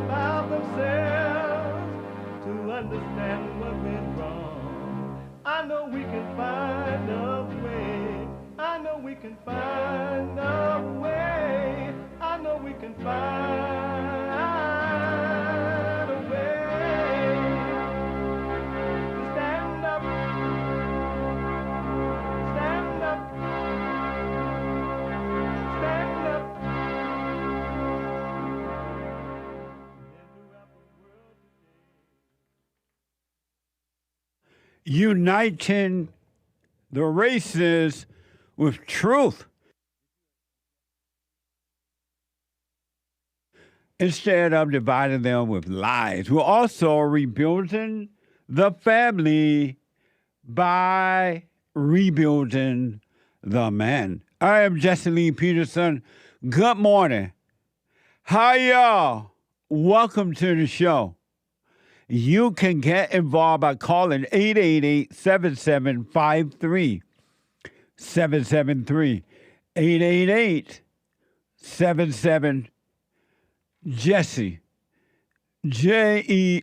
about themselves to understand what went wrong. I know we can find a way. I know we can find a way. I know we can find a way to stand up, stand up, stand up. Uniting the races with truth instead of dividing them with lies. We're also rebuilding the family by rebuilding the man. I am Jesse Lee Peterson. Good morning. Hi, y'all. Welcome to the show. You can get involved by calling 888-7753. 773 888-77 Jesse Jesse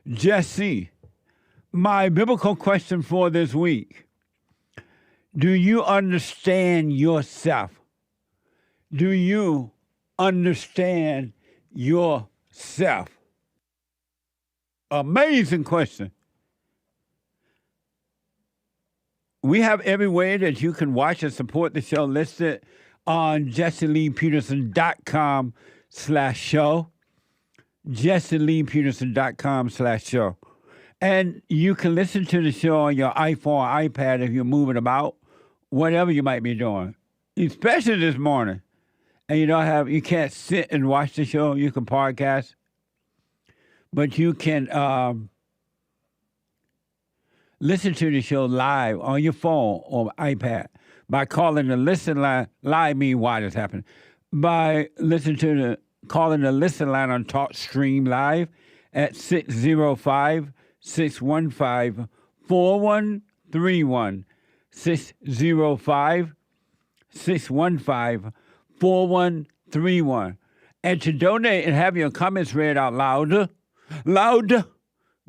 Jesse. My biblical question for this week: do you understand yourself? Do you understand yourself? Amazing question. We have every way that you can watch and support the show listed on jesseleepeterson.com/show. jesseleepeterson.com/show. And you can listen to the show on your iPhone or iPad if you're moving about, whatever you might be doing, especially this morning. And you can't sit and watch the show. You can podcast, but you can listen to the show live on your phone or iPad by calling the listen line. Live mean why this happened. By calling the listen line on TalkStream Live at 605-615-4131. 605-615-4131. And to donate and have your comments read out loud,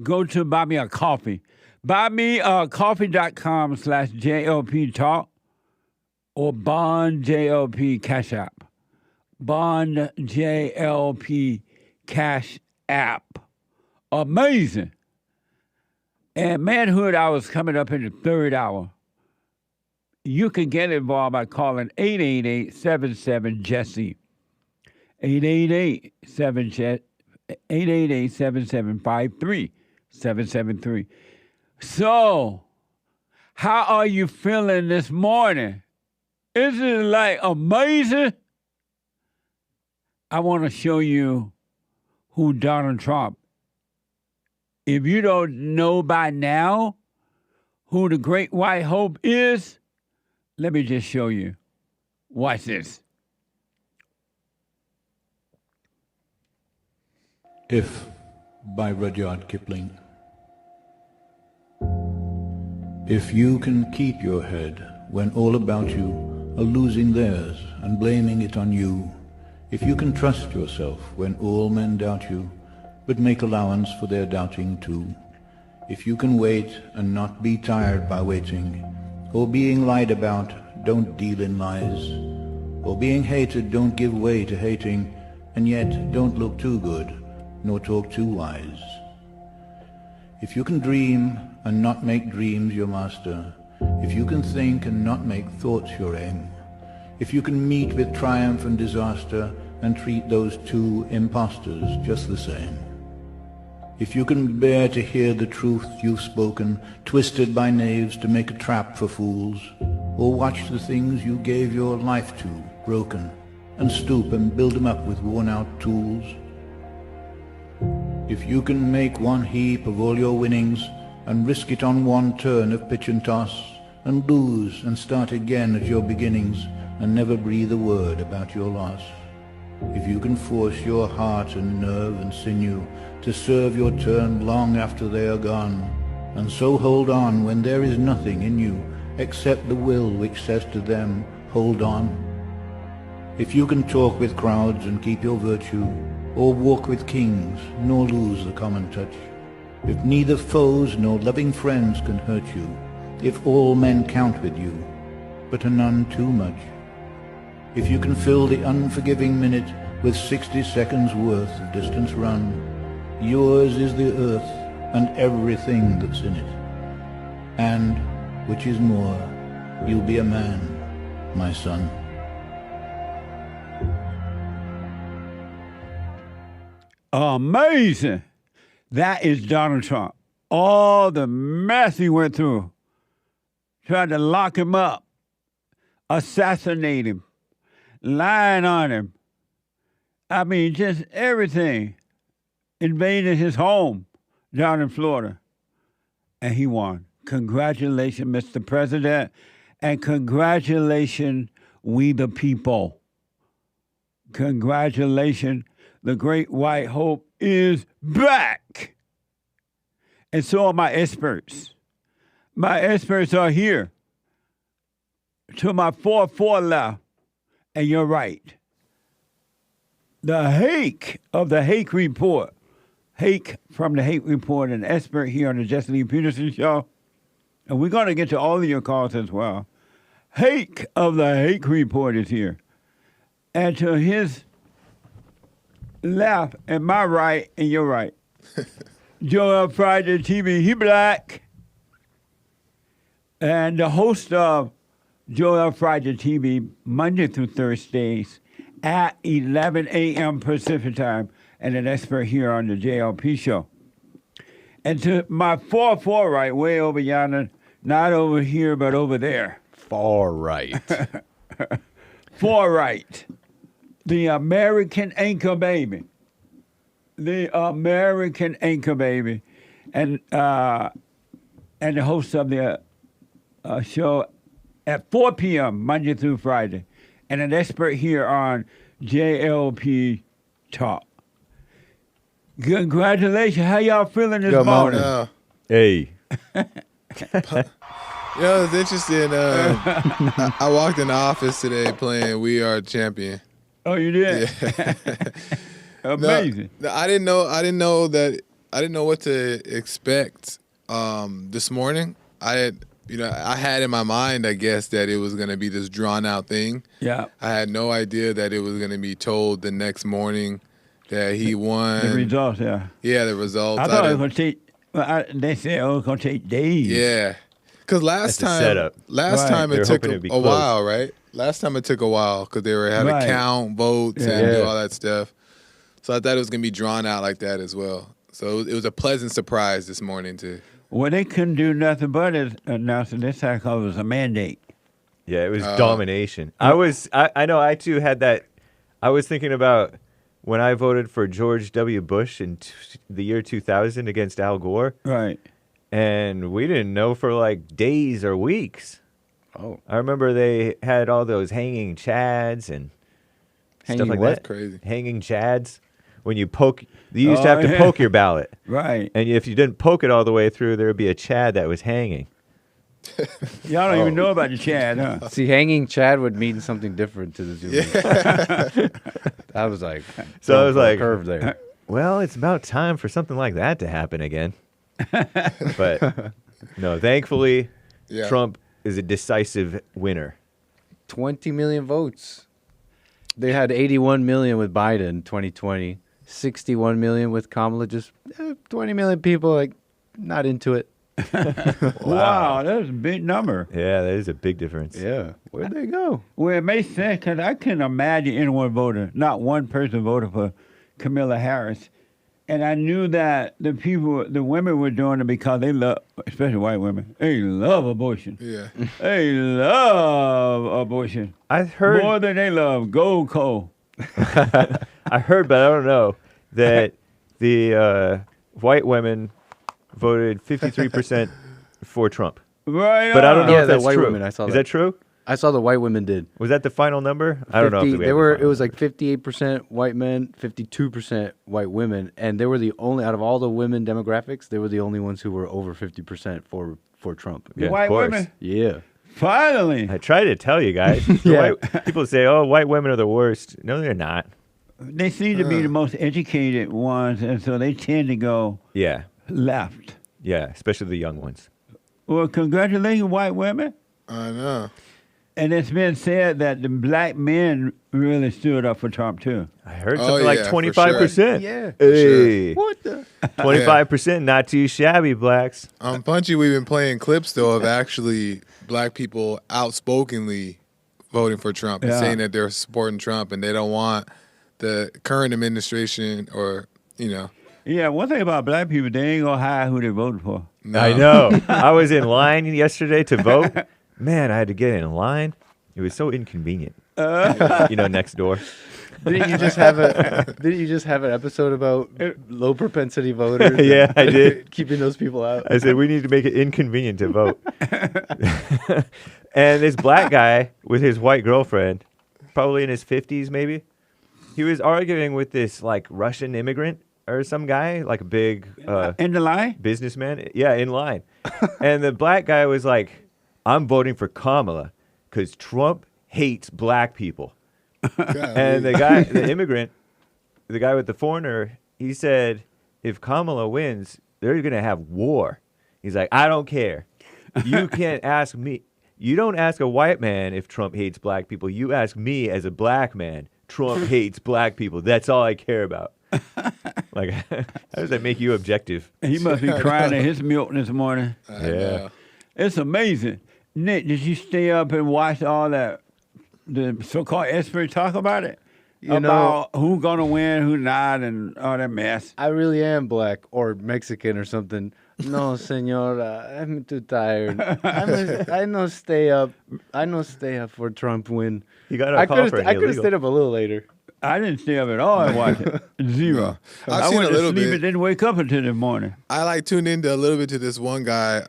go to Buy Me a Coffee. BuyMeACoffee.com/JLP Talk or Bond JLP Cash App. Bond JLP Cash App. Amazing. And Manhood Hour is coming up in the third hour. You can get involved by calling 888-77-JESSE. 888-7753-773. So, how are you feeling this morning? Isn't it like amazing? I want to show you who Donald Trump. If you don't know by now who the Great White Hope is, let me just show you. Watch this. If, by Rudyard Kipling. If you can keep your head when all about you are losing theirs and blaming it on you, if you can trust yourself when all men doubt you, but make allowance for their doubting too, if you can wait and not be tired by waiting, or being lied about, don't deal in lies, or being hated, don't give way to hating, and yet don't look too good, nor talk too wise. If you can dream and not make dreams your master, if you can think and not make thoughts your aim, if you can meet with triumph and disaster and treat those two impostors just the same, if you can bear to hear the truth you've spoken, twisted by knaves to make a trap for fools, or watch the things you gave your life to broken, and stoop and build them up with worn-out tools, if you can make one heap of all your winnings and risk it on one turn of pitch and toss, and lose and start again at your beginnings and never breathe a word about your loss, if you can force your heart and nerve and sinew to serve your turn long after they are gone, and so hold on when there is nothing in you except the will which says to them, hold on. If you can talk with crowds and keep your virtue, or walk with kings, nor lose the common touch. If neither foes nor loving friends can hurt you, if all men count with you, but are none too much, if you can fill the unforgiving minute with 60 seconds worth of distance run, yours is the earth and everything that's in it. And, which is more, you'll be a man, my son. Amazing. That is Donald Trump. All the mess he went through. Tried to lock him up, assassinate him, lying on him. I mean, just everything. Invaded his home down in Florida. And he won. Congratulations, Mr. President. And congratulations, we the people. Congratulations. The great white hope is back. And so are my experts. My experts are here. To my 4-4 left, and you're right. The Hake of the Hake Report. Hake from the Hake Report, an expert here on the Jesse Lee Peterson Show. And we're going to get to all of your calls as well. Hake of the Hake Report is here. And to his left and my right and your right, JLP Friday TV, he black. And the host of JLP Friday TV, Monday through Thursdays at 11 a.m. Pacific time, and an expert here on the JLP Show. And to my 4-4 right, way over yonder, not over here, but over there. Far right. Far right. The American Anchor Baby. The American Anchor Baby. And the host of the show at 4 p.m. Monday through Friday, and an expert here on JLP Talk. Congratulations. How y'all feeling this morning? Hey. It's interesting. I walked in the office today playing We Are Champion. Oh, you did? Yeah. Amazing. No, I didn't know what to expect this morning. I had in my mind, I guess, that it was going to be this drawn-out thing. Yeah. I had no idea that it was going to be told the next morning that he won. The results, yeah. Yeah, the results. I thought it was going to take, they said it was going to take days. Yeah. Because last time it took a while, right? Last time it took a while because they were having to count votes and do all that stuff. So I thought it was going to be drawn out like that as well. So it was a pleasant surprise this morning too. Well, they couldn't do nothing but announce it this time because it was a mandate. Yeah, it was domination. I know I too had that. I was thinking about when I voted for George W. Bush in the year 2000 against Al Gore. Right. And we didn't know for like days or weeks. Oh. I remember they had all those hanging chads and stuff like that. Crazy. Hanging chads. When you poke, you used to have to poke your ballot. Right. And if you didn't poke it all the way through, there would be a chad that was hanging. Y'all don't even know about the Chad, huh? See, hanging Chad would mean something different to the Zoom. I was like, so I was like, curve there. Well, it's about time for something like that to happen again. But no, thankfully, Trump is a decisive winner. 20 million votes. They had 81 million with Biden in 2020, 61 million with Kamala. Just 20 million people like not into it. Wow, that's a big number. Yeah, that is a big difference. Yeah, where'd they go? Well, it makes sense because I couldn't imagine anyone voted, not one person voted for Kamala Harris. And I knew that the women were doing it because they love, especially white women, they love abortion. Yeah. They love abortion. I heard more than they love Goldco. I heard, but I don't know, that the white women voted 53% for Trump. Right. But I don't know if that's white true. Women, I saw Is that. that true? I saw the white women did. Was that the final number? I don't know. If They were. It was like 58% white men, 52% white women, and they were the only out of all the women demographics. They were the only ones who were over 50% for Trump. Yeah, white of course. women. Yeah. Finally. I tried to tell you guys. People say, "Oh, white women are the worst." No, they're not. They seem to be the most educated ones, and so they tend to go left. Yeah, especially the young ones. Well, congratulations, white women. I know. And it's been said that the black men really stood up for Trump, too. I heard something like 25%. Sure. Yeah. Hey. Sure. What the? 25%, not too shabby, blacks. Punchy, we've been playing clips, though, of actually black people outspokenly voting for Trump and saying that they're supporting Trump and they don't want the current administration or, you know. Yeah, one thing about black people, they ain't going to hide who they voted for. No. I know. I was in line yesterday to vote. Man, I had to get in line. It was so inconvenient. Next door. Didn't you just have an episode about low propensity voters? Yeah, I did. Keeping those people out. I said we need to make it inconvenient to vote. And this black guy with his white girlfriend, probably in his 50s maybe, he was arguing with this like Russian immigrant or some guy, like a big in the line businessman. Yeah, in line. And the black guy was like, I'm voting for Kamala because Trump hates black people. And the immigrant, the guy with the foreigner, he said, if Kamala wins, they're going to have war. He's like, I don't care. You can't ask me. You don't ask a white man if Trump hates black people. You ask me as a black man, Trump hates black people. That's all I care about. Like, how does that make you objective? He must be crying at his milk this morning. Yeah. It's amazing. Nick, did you stay up and watch all that, the so-called experts talk about it? About who's going to win, who's not, and all that mess? I really am black or Mexican or something. No, senora, I'm too tired. I no stay up. I no stay up for Trump win. You got a call for I could have stayed up a little later. I didn't stay up at all and watch it. Zero. I've I seen went a to little sleep bit. and didn't wake up until the morning. I tuned into a little bit to this one guy.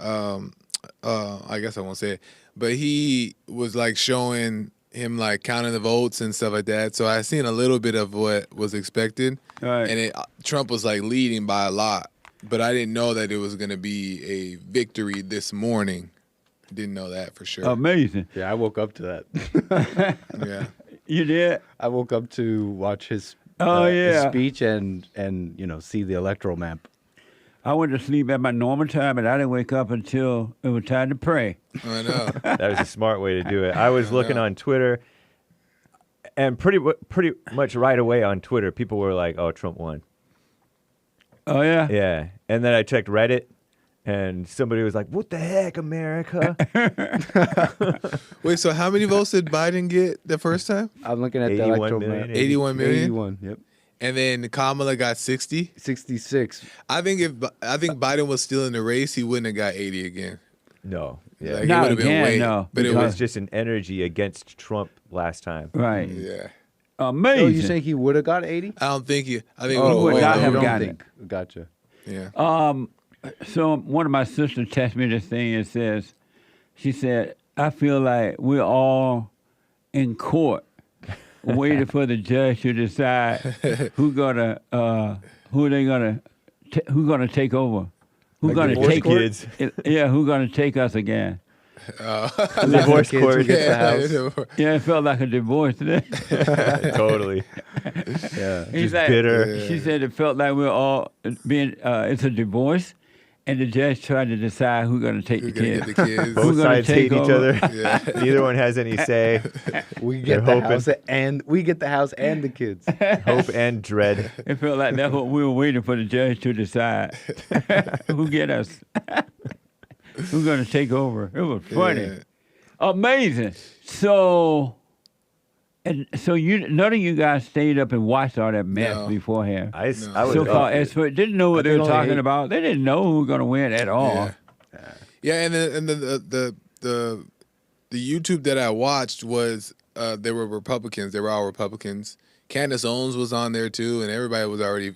I guess I won't say it, but he was like showing him like counting the votes and stuff like that. So I seen a little bit of what was expected, Right. and Trump was like leading by a lot, but I didn't know that it was going to be a victory this morning. Didn't know that for sure. Amazing. Yeah, I woke up to that. Yeah. You did? I woke up to watch his yeah. his speech and see the electoral map. I went to sleep at my normal time, and I didn't wake up until it was time to pray. I know. That was a smart way to do it. I was looking on Twitter, and pretty much right away on Twitter, people were like, "Oh, Trump won." Oh, yeah? Yeah, and then I checked Reddit, and somebody was like, "What the heck, America?" Wait, so how many votes did Biden get the first time? I'm looking at the 81 electoral million. map. 81 million? 81, yep. And then Kamala got 60. 66. I think Biden was still in the race, he wouldn't have got 80 again. No, yeah, Like, Not it would have been again, way. no. But it it was was just an energy against Trump last time. Right. yeah. Amazing. Oh, you think he would have got 80? I don't think he. I think. Oh, it would was not way have lower. gotten it. Gotcha. Yeah. So one of my sisters texted me this thing and says, she said, I feel like we're all in court waiting for the judge to decide who's gonna take over. Who's Like gonna divorce take court? Kids. Yeah, who's gonna take us again? Divorce Kids who court. get the house. Yeah, it felt like a divorce today. Totally. Yeah. He's Just like, bitter. She said it felt like we're all being. It's a divorce, and the judge trying to decide who's gonna take Who's the gonna kids. get the kids? Both Who's gonna sides take hate each over? other. Yeah. Neither one has any say. We They're get the hoping. house and we get the house and the kids. Hope and dread. It felt like that's what we were waiting for the judge to decide. Who get us? Who's gonna take over? It was funny. Yeah. Amazing. So you none of you guys stayed up and watched all that mess No. beforehand. I was So-called up. experts didn't know what they think were only talking 8. about. They didn't know who was gonna win at all. Yeah, and the YouTube that I watched was they were Republicans. They were all Republicans. Candace Owens was on there too, and everybody was already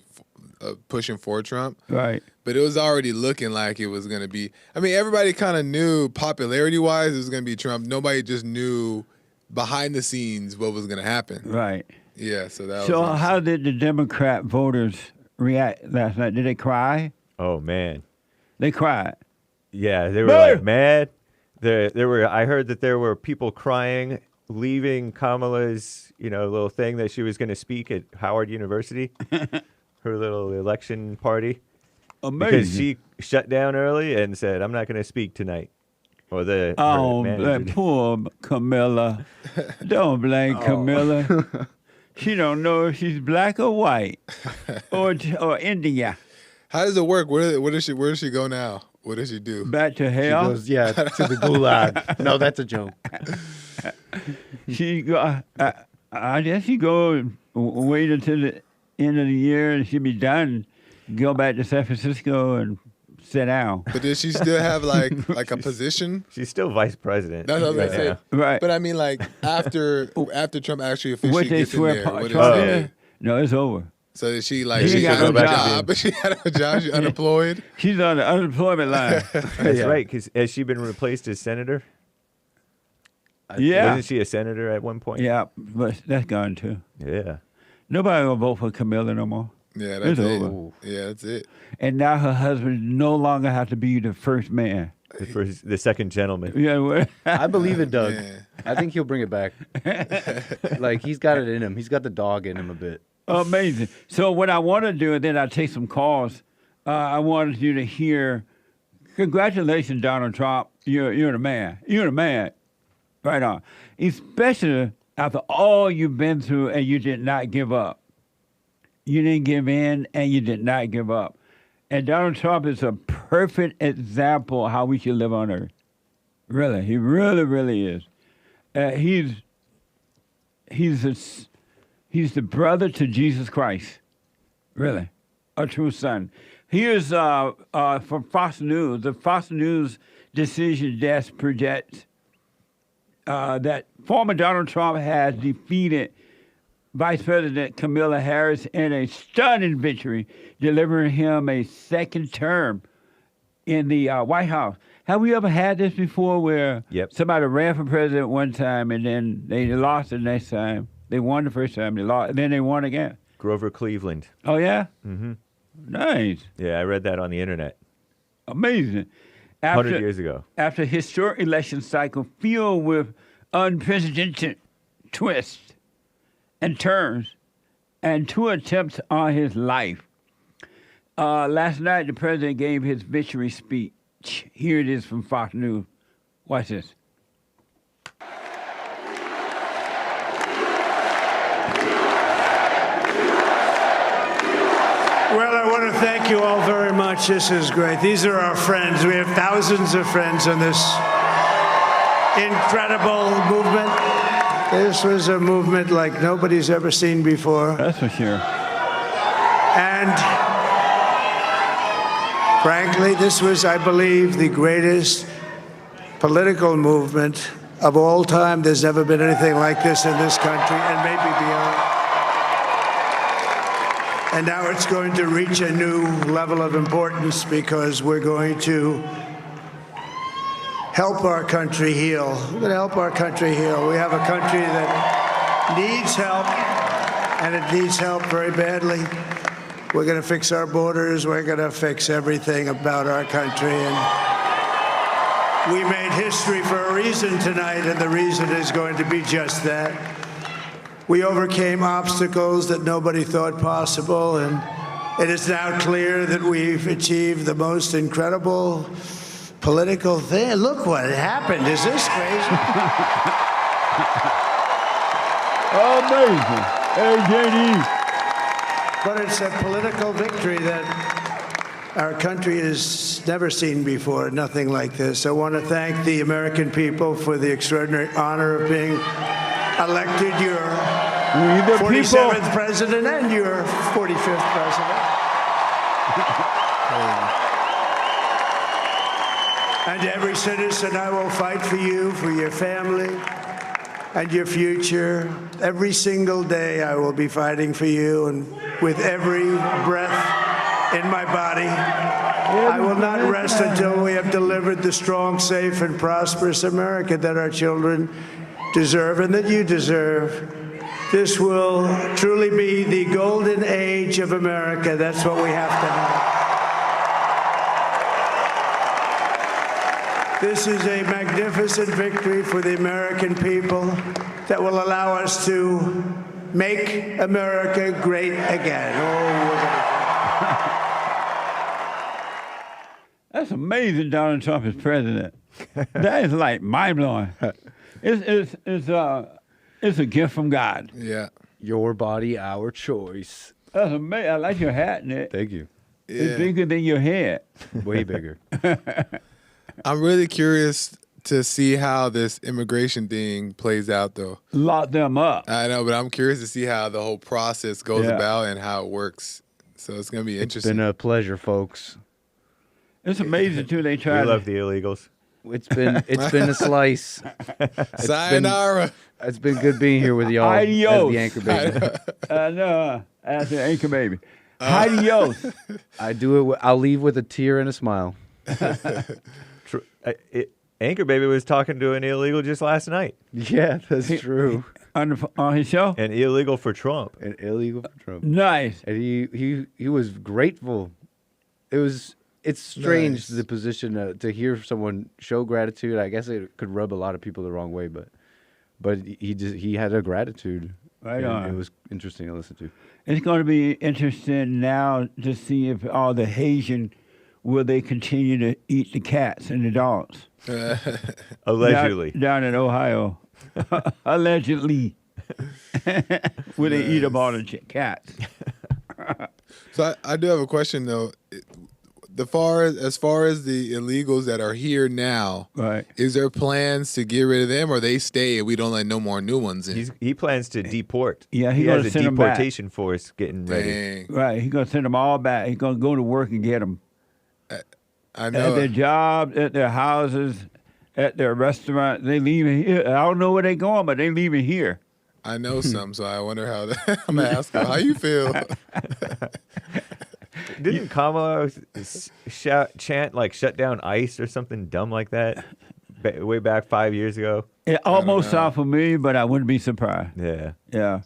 pushing for Trump. Right. But it was already looking like it was going to be. I mean, everybody kind of knew popularity-wise it was going to be Trump. Nobody just knew behind the scenes what was going to happen. Right. Yeah, so that So was how did the Democrat voters react last night? Did they cry? Oh man. They cried. Yeah, they were Mad. like mad. There were. I heard that there were people crying leaving Kamala's, little thing that she was going to speak at Howard University, her little election party. Amazing. Because she shut down early and said, I'm not going to speak tonight. Or her manager. Poor Camilla. Don't blame Camilla. She don't know if she's black or white or India. How does it work? Where does she go now? What does she do? Back to hell? She goes, to the gulag. No, that's a joke. She go. I guess she go wait until the end of the year and she'll be done. Go back to San Francisco and sit down. But does she still have like a position? She's still vice president. That's what I was gonna say. Right. But I mean, like after Trump actually officially gets in there, what Trump is is? No, it's over. So is she She got got a no job, but she had a job. She's unemployed. She's on the unemployment line. That's right. Because has she been replaced as senator? Yeah. Wasn't she a senator at one point? Yeah, but that's gone too. Yeah. Nobody will vote for Camilla no more. Yeah, that's It's it. over. Yeah, that's it. And now her husband no longer has to be the first man. The second gentleman. Yeah, I believe in Doug. Man. I think he'll bring it back. Like, he's got it in him. He's got the dog in him a bit. amazing. So what I want to do, and then I'll take some calls. I wanted you to hear, congratulations, Donald Trump. You're the man. You're the man. Right on. Especially after all you've been through and you did not give up. You didn't give in and you did not give up. And Donald Trump is a perfect example of how we should live on earth. Really. He really, really is. He's the brother to Jesus Christ. Really. A true son. Here's from Fox News. The Fox News decision desk projects that former Donald Trump has defeated Vice President Kamala Harris in a stunning victory, delivering him a second term in the White House. Have we ever had this before where somebody ran for president one time and then they lost the next time? They won the first time, they lost, and then they won again. Grover Cleveland. Oh, yeah? Mm-hmm. Nice. Yeah, I read that on the internet. Amazing. 100 years ago. After a historic election cycle filled with unprecedented twists and turns and 2 attempts on his life. Last night, the president gave his victory speech. Here it is from Fox News. Watch this. Well, I want to thank you all very much. This is great. These are our friends. We have thousands of friends in this incredible movement. This was a movement like nobody's ever seen before. That's for sure. And frankly, this was, I believe, the greatest political movement of all time. There's never been anything like this in this country and maybe beyond. And now it's going to reach a new level of importance because we're going to help our country heal. We're going to help our country heal. We have a country that needs help, and it needs help very badly. We're going to fix our borders. We're going to fix everything about our country. And we made history for a reason tonight, and the reason is going to be just that. We overcame obstacles that nobody thought possible, and it is now clear that we've achieved the most incredible political thing. Look what happened. Is this crazy? Amazing. Hey, JD. But it's a political victory that our country has never seen before, nothing like this. I want to thank the American people for the extraordinary honor of being elected your 47th president and your 45th president. And every citizen, I will fight for you, for your family, and your future. Every single day, I will be fighting for you, and with every breath in my body, I will not rest until we have delivered the strong, safe, and prosperous America that our children deserve and that you deserve. This will truly be the golden age of America. That's what we have to have. This is a magnificent victory for the American people. that will allow us to make America great again. That's amazing. Donald Trump is president. That is like mind blowing. It's a gift from God. Yeah. Your body, our choice. That's amazing. I like your hat, Nick. Thank you. Yeah. It's bigger than your head. Way bigger. I'm really curious to see how this immigration thing plays out, though. Lock them up. I know, but I'm curious to see how the whole process goes about and how it works. So it's going to be interesting. It's been a pleasure, folks. It's amazing, too. They try We to... love the illegals. It's been a slice. Sayonara. It's been good being here with y'all Adios. as the anchor baby. No, as the anchor baby. Adios. I do it. I'll leave with a tear and a smile. Anchor Baby was talking to an illegal just last night. Yeah, that's true. On his show? An illegal for Trump. An illegal for Trump. Nice. And he was grateful. It's strange the position to hear someone show gratitude. I guess it could rub a lot of people the wrong way, but he had a gratitude. Right on. It was interesting to listen to. It's going to be interesting now to see if all the Haitian will they continue to eat the cats and the dogs. Allegedly. Down in Ohio. Allegedly. Will they eat up all the cats? So I do have a question, though. As far as the illegals that are here now, right? Is there plans to get rid of them, or they stay and we don't let no more new ones in? He plans to deport. Yeah, he has a send them back. deportation force getting ready. Right, he's gonna send them all back. He's gonna go to work and get them. I know. At their jobs, at their houses, at their restaurant. They leaving here. I don't know where they going, but they leaving here. I know some, so I wonder how. I'm gonna ask them how you feel. Didn't Kamala chant like shut down ICE or something dumb like that way back 5 years ago? It almost sounds familiar, but I wouldn't be surprised. Yeah. Yeah.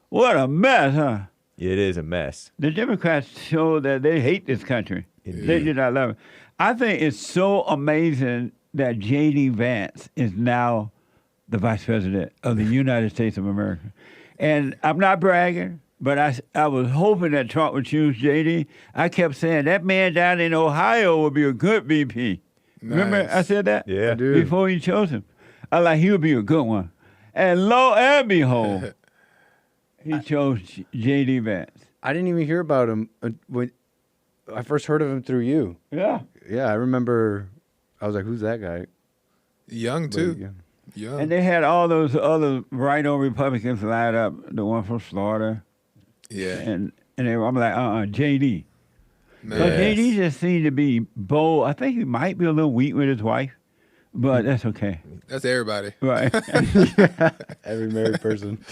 What a mess, huh? It is a mess. The Democrats show that they hate this country. They do not love it. I think it's so amazing that J.D. Vance is now the vice president of the United States of America. And I'm not bragging, but I was hoping that Trump would choose J.D. I kept saying that man down in Ohio would be a good VP. Nice. Remember I said that? Yeah. Before he chose him. I like he would be a good one. And lo and behold, he chose J.D. Vance. I didn't even hear about him when I first heard of him through you. Yeah. Yeah, I remember. I was like, "Who's that guy?" Young too. Young. And they had all those other right-on Republicans lined up. The one from Florida. Yeah. And I'm like, J.D. Nice. But J.D. just seemed to be bold. I think he might be a little weak with his wife, but that's okay. That's everybody. Right. Every married person.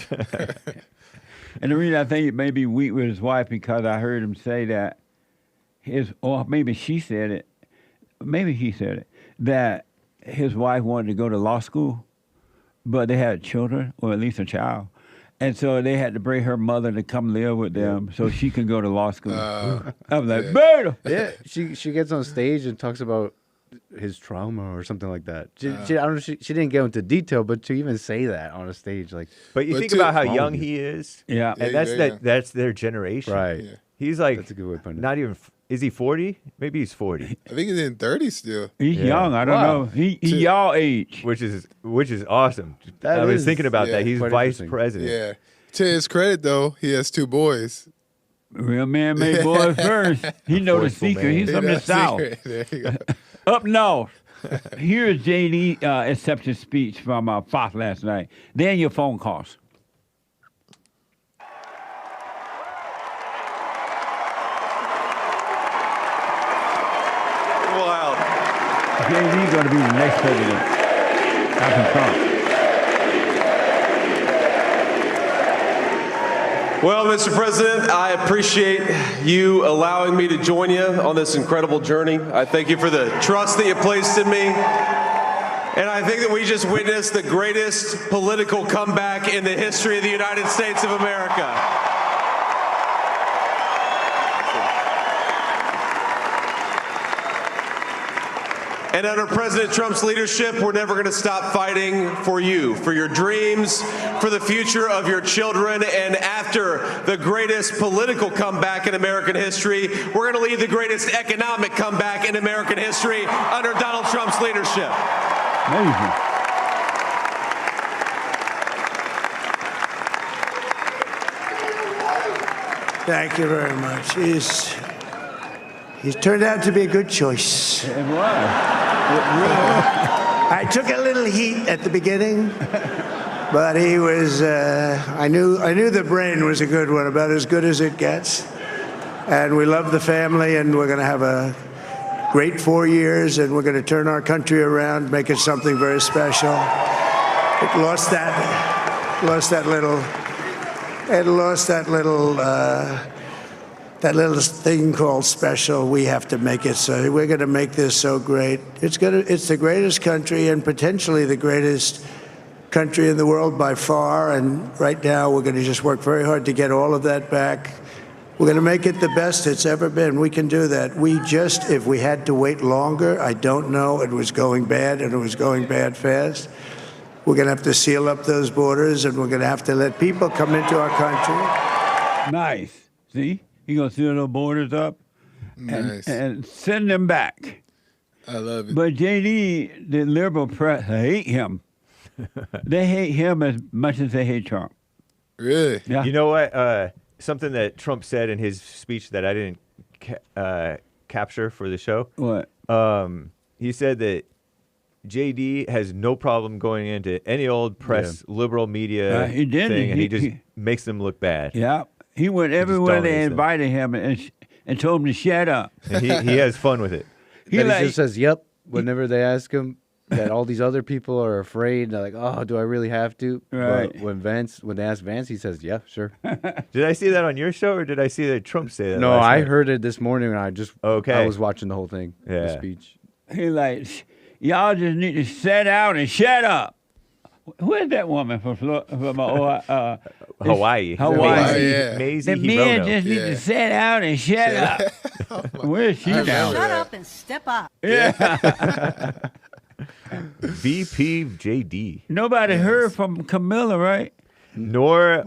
And the reason I think it may be weak with his wife because I heard him say that or maybe she said it, maybe he said it, that his wife wanted to go to law school, but they had children, or at least a child. And so they had to bring her mother to come live with them so she could go to law school. I'm like, Berta! Yeah, she gets on stage and talks about his trauma or something like that. She I don't know. She didn't go into detail, but to even say that on a stage, like. But you think about how young he is. Yeah, and that's their generation. Right. Yeah. He's like, that's a good way of putting it. Not even. Is he 40? Maybe he's 40. I think he's in 30 still. He's young. I don't know. He y'all age. Which is awesome. I was thinking about that. He's vice president. Yeah. To his credit, though, he has 2 boys. Real man made boys first. He know the secret. He's from the South. There you go. Up north. Here's J.D. accepted speech from Fox last night. Then your phone calls. Wild. J.D. going to be the next president after Trump. Well, Mr. President, I appreciate you allowing me to join you on this incredible journey. I thank you for the trust that you placed in me. And I think that we just witnessed the greatest political comeback in the history of the United States of America. And under President Trump's leadership, we're never going to stop fighting for you, for your dreams, for the future of your children. And after the greatest political comeback in American history, we're going to lead the greatest economic comeback in American history under Donald Trump's leadership. Amazing. Thank you very much. He's turned out to be a good choice. It was. I took a little heat at the beginning, but he was. I knew the brain was a good one, about as good as it gets. And we love the family, and we're going to have a great 4 years, and we're going to turn our country around, make it something very special. It lost that little thing called special. We have to make it so. We're going to make this so great. It's the greatest country and potentially the greatest country in the world by far. And right now we're going to just work very hard to get all of that back. We're going to make it the best it's ever been. We can do that. If we had to wait longer, I don't know. It was going bad, and it was going bad fast. We're going to have to seal up those borders, and we're going to have to let people come into our country. Nice. See? You're going to seal those borders up and send them back. I love it. But JD, the liberal press, hate him. They hate him as much as they hate Trump. Really? Yeah. You know what? Something that Trump said in his speech that I didn't capture for the show. What? He said that JD has no problem going into any old press, liberal media he did. thing, and he just makes them look bad. Yeah. He went everywhere they invited him and told him to shut up. And he has fun with it. He just says, yep, whenever they ask him that all these other people are afraid. They're like, oh, do I really have to? Right. But when they ask Vance, he says, yeah, sure. Did I see that on your show, or did I see that Trump say that? No, I heard it this morning, and I was watching the whole thing, the speech. He like, y'all just need to sit down and shut up. Who is that woman from Hawaii? Hawaii. Yeah. The men just need to sit down and shut up. Where is she now? Shut up and step up. Yeah. VPJD. Nobody heard from Camilla, right? Nor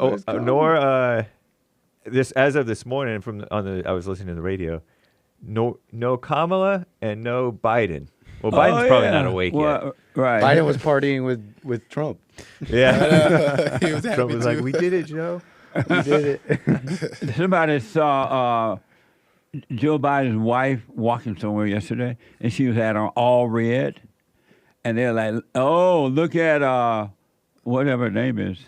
this as of this morning I was listening to the radio. No Kamala and no Biden. Well, Biden's probably not awake yet. Right. Biden was partying with Trump. Yeah. He was happy Trump was too. like, "We did it, Joe. We did it." Somebody saw Joe Biden's wife walking somewhere yesterday, and she had on all red. And they're like, oh, look at whatever her name is.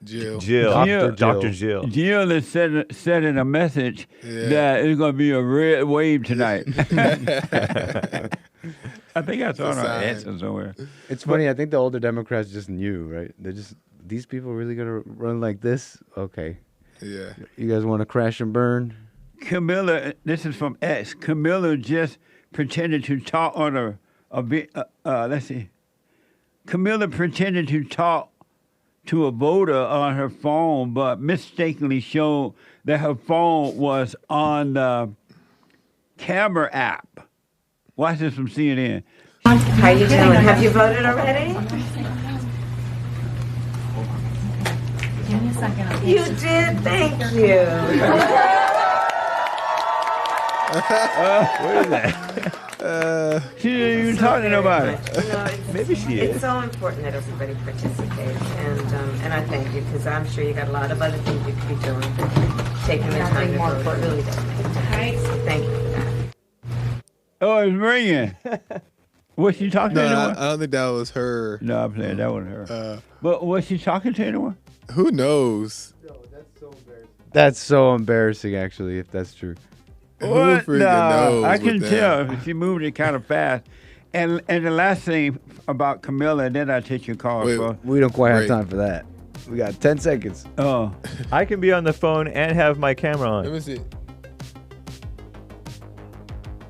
Jill. Dr. Jill. Jill is said in a message that it's going to be a red wave tonight. I think I saw it on answer somewhere. It's funny. I think the older Democrats just knew, right? They're just, these people really going to run like this? Okay. Yeah. You guys want to crash and burn? Camilla, this is from X. Camilla just pretended to talk on let's see. Camilla pretended to talk to a voter on her phone, but mistakenly showed that her phone was on the camera app. Watch this from CNN. How you doing? Have you voted already? Give me a second. You did. Thank you. What is that? She didn't even talk to nobody. Maybe she is. It's so important that everybody participates, and I thank you, because I'm sure you got a lot of other things you could be doing. Taking the time to vote really does make a difference. Thank you for that. Oh, it's ringing. Was she talking to anyone? I don't think that was her. No, I'm playing. That wasn't her. But was she talking to anyone? Who knows? That's so embarrassing, actually, if that's true. What? Who freaking No, knows I can with tell. that? She moved it kind of fast. And the last thing about Camilla, and then I'll take your call. Wait, bro. We don't quite have Right. time for that. We got 10 seconds. Oh, I can be on the phone and have my camera Let on. me see.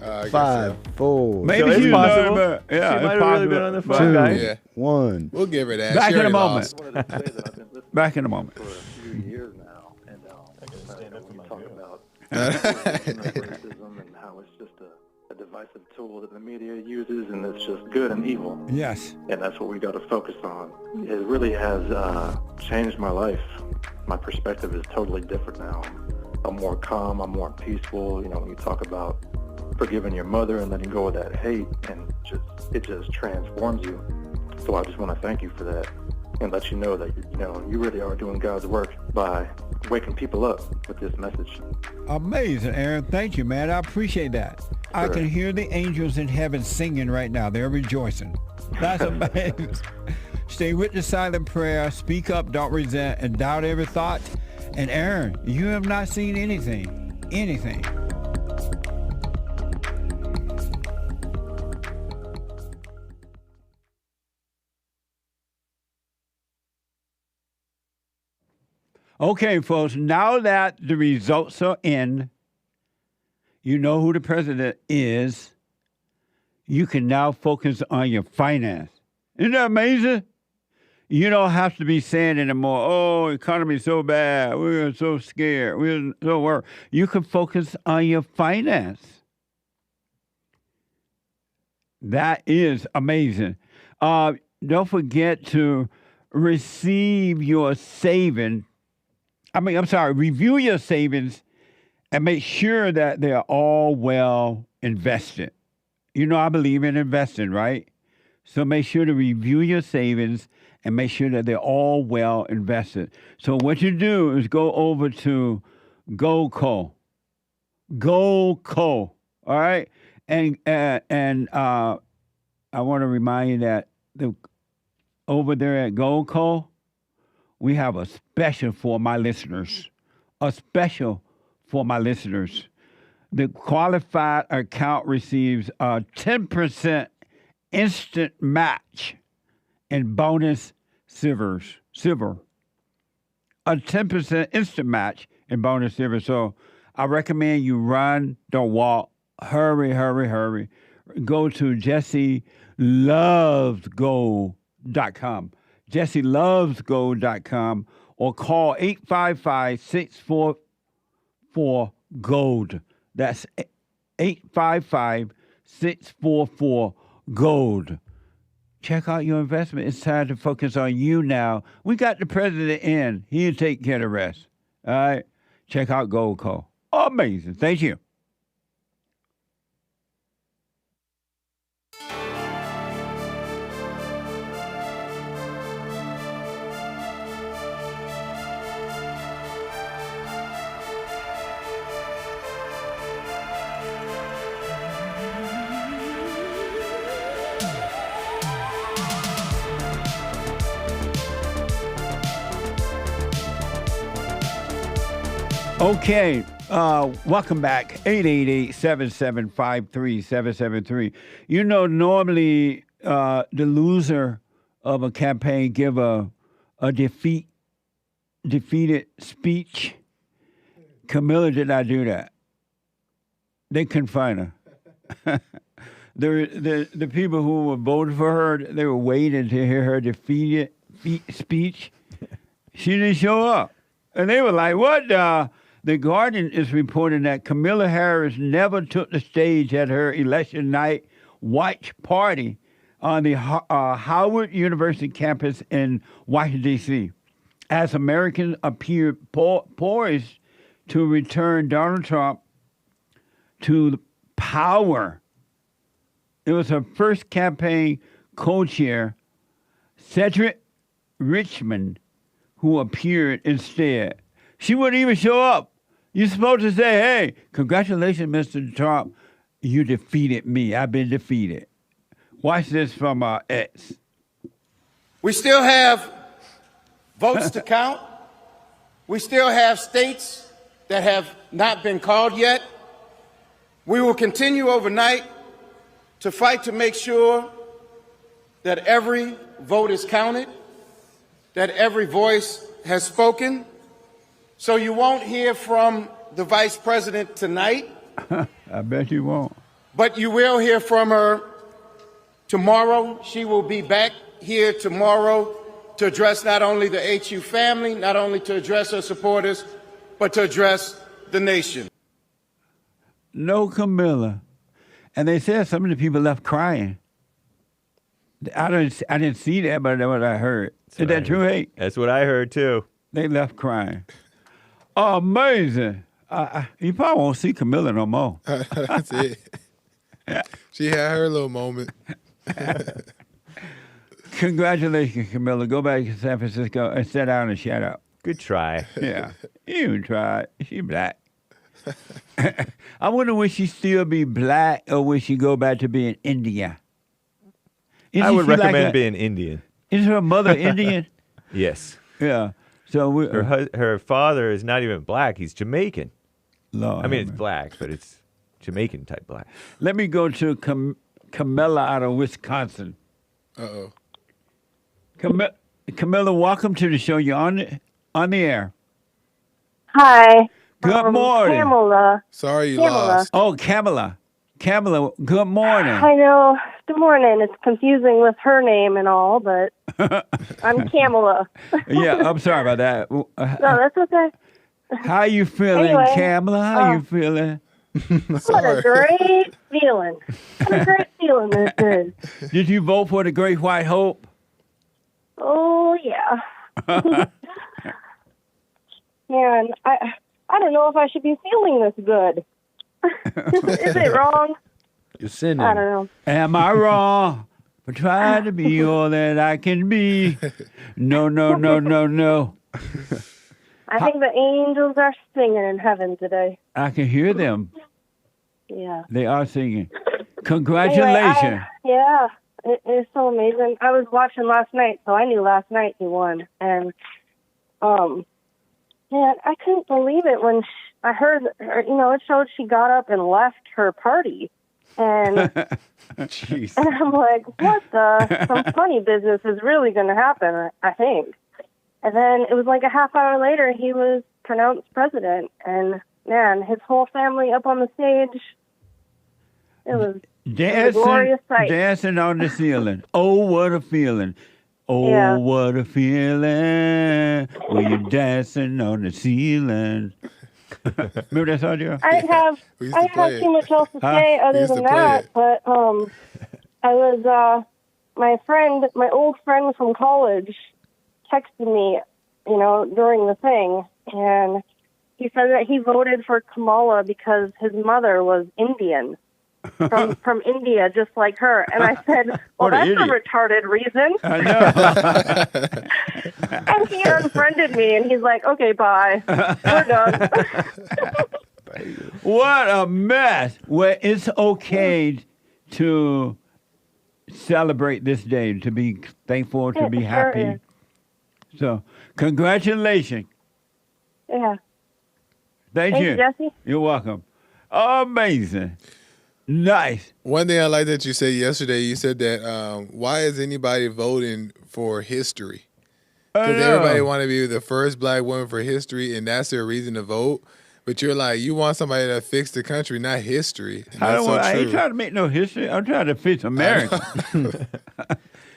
I guess 5, 4, maybe So it's she possible. Yeah, She it's might have really possible. been on the But- phone, 2, guys. Yeah. 1. We'll give her that. Back She in a already moment. lost. Back in a moment. for a few years now, and we talk about racism and how it's just a divisive divisive tool that the media uses, and it's just good and evil. Yes. And that's what we got to focus on. It really has changed my life. My perspective is totally different now. I'm more calm. I'm more peaceful. You know, when you talk about forgiving your mother and letting go of that hate, and it just transforms you. So I just want to thank you for that and let you know that, you know, you really are doing God's work by waking people up with this message. Amazing, Aaron. Thank you, man. I appreciate that. Sure. I can hear the angels in heaven singing right now. They're rejoicing. That's amazing. Stay with the silent prayer. Speak up, don't resent, and doubt every thought. And Aaron, you have not seen anything. Anything. Okay, folks, now that the results are in, you know who the president is, you can now focus on your finance. Isn't that amazing? You don't have to be saying anymore, oh, economy's so bad, we're so scared, we're so worried. You can focus on your finance. That is amazing. Don't forget to receive your savings. Review your savings and make sure that they're all well invested. You know, I believe in investing, right? So make sure to review your savings and make sure that they're all well invested. So what you do is go over to Goldco. Goldco, all right? And I want to remind you that over there at Goldco, we have a special for my listeners. A special for my listeners. The qualified account receives a 10% instant match in bonus silver. A 10% instant match in bonus silver. So I recommend you run, don't walk. Hurry. Go to JesseLovesGold.com. JesseLovesGold.com or call 855-644-GOLD. That's 855-644-GOLD. Check out your investment. It's time to focus on you now. We got the president in. He'll take care of the rest. All right? Check out Goldco. Amazing. Thank you. Okay, welcome back, 888-775-3773. You know, normally the loser of a campaign give a defeated speech. Kamala did not do that. They couldn't find her. The people who were voting for her, they were waiting to hear her defeated speech. She didn't show up. And they were like, what The Guardian is reporting that Kamala Harris never took the stage at her election night watch party on the Howard University campus in Washington, D.C., as Americans appeared poised to return Donald Trump to power. It was her first campaign co-chair, Cedric Richmond, who appeared instead. She wouldn't even show up. You're supposed to say, hey, congratulations, Mr. Trump. You defeated me. I've been defeated. Watch this from X. We still have votes to count. We still have states that have not been called yet. We will continue overnight to fight to make sure that every vote is counted, that every voice has spoken. So you won't hear from the vice president tonight. I bet you won't. But you will hear from her tomorrow. She will be back here tomorrow to address not only the HU family, not only to address her supporters, but to address the nation. No Kamala. And they said some of the people left crying. I didn't see that, but that's what I heard. Is that true, hey? That's what I heard too. They left crying. Amazing. You probably won't see Camilla no more. That's it. She had her little moment. Congratulations, Camilla. Go back to San Francisco and sit down and shut up. Good try. Yeah. You tried. She black. I wonder will she still be black or will she go back to being India? I would recommend being Indian. Is her mother Indian? Yes. Yeah. So her father is not even black. He's Jamaican. Lord, I mean, it's black, but it's Jamaican type black. Let me go to Camilla out of Wisconsin. Uh-oh. Camilla, welcome to the show. You're on the air. Hi. Good morning. Kamala. Sorry you Kamala. lost. Oh, Kamala. Kamala, good morning. I know. Good morning. It's confusing with her name and all, but I'm Kamala. Yeah, I'm sorry about that. No, that's okay. How you feeling, Anyway, Kamala? How you feeling? What a great feeling. What a great feeling this is. Did you vote for the Great White Hope? Oh, yeah. Man, I don't know if I should be feeling this good. Is it wrong? You're sinning. I don't know. Am I wrong for trying to be all that I can be? No, no, no, no, no. I think the angels are singing in heaven today. I can hear them. Yeah. They are singing. Congratulations. Anyway, it's so amazing. I was watching last night, so I knew last night he won. And, man, I couldn't believe it when I heard, it showed she got up and left her party. And, Jeez. and I'm like, what the? Some funny business is really going to happen, I think. And then it was like a half hour later, he was pronounced president. And, man, his whole family up on the stage. It was a glorious sight. Dancing on the ceiling. Oh, what a feeling. Oh, Yeah. what a feeling when you're dancing on the ceiling. Remember that song, Joe? I didn't have too much else to say other than that, but I was my old friend from college texted me, during the thing, and he said that he voted for Kamala because his mother was Indian. From India, just like her. And I said, well, that's a retarded reason. I know. And he unfriended me, and he's like, okay, bye. We're done. What a mess. Well, it's okay to celebrate this day, to be thankful, to be happy. Sure is. So, congratulations. Yeah. Thank Thanks, you. Jesse. You're welcome. Amazing. Nice. One thing I like that you said yesterday, you said that why is anybody voting for history? Because everybody want to be the first black woman for history, and that's their reason to vote. But you're like, you want somebody to fix the country, not history. And I ain't trying to make no history. I'm trying to fix America.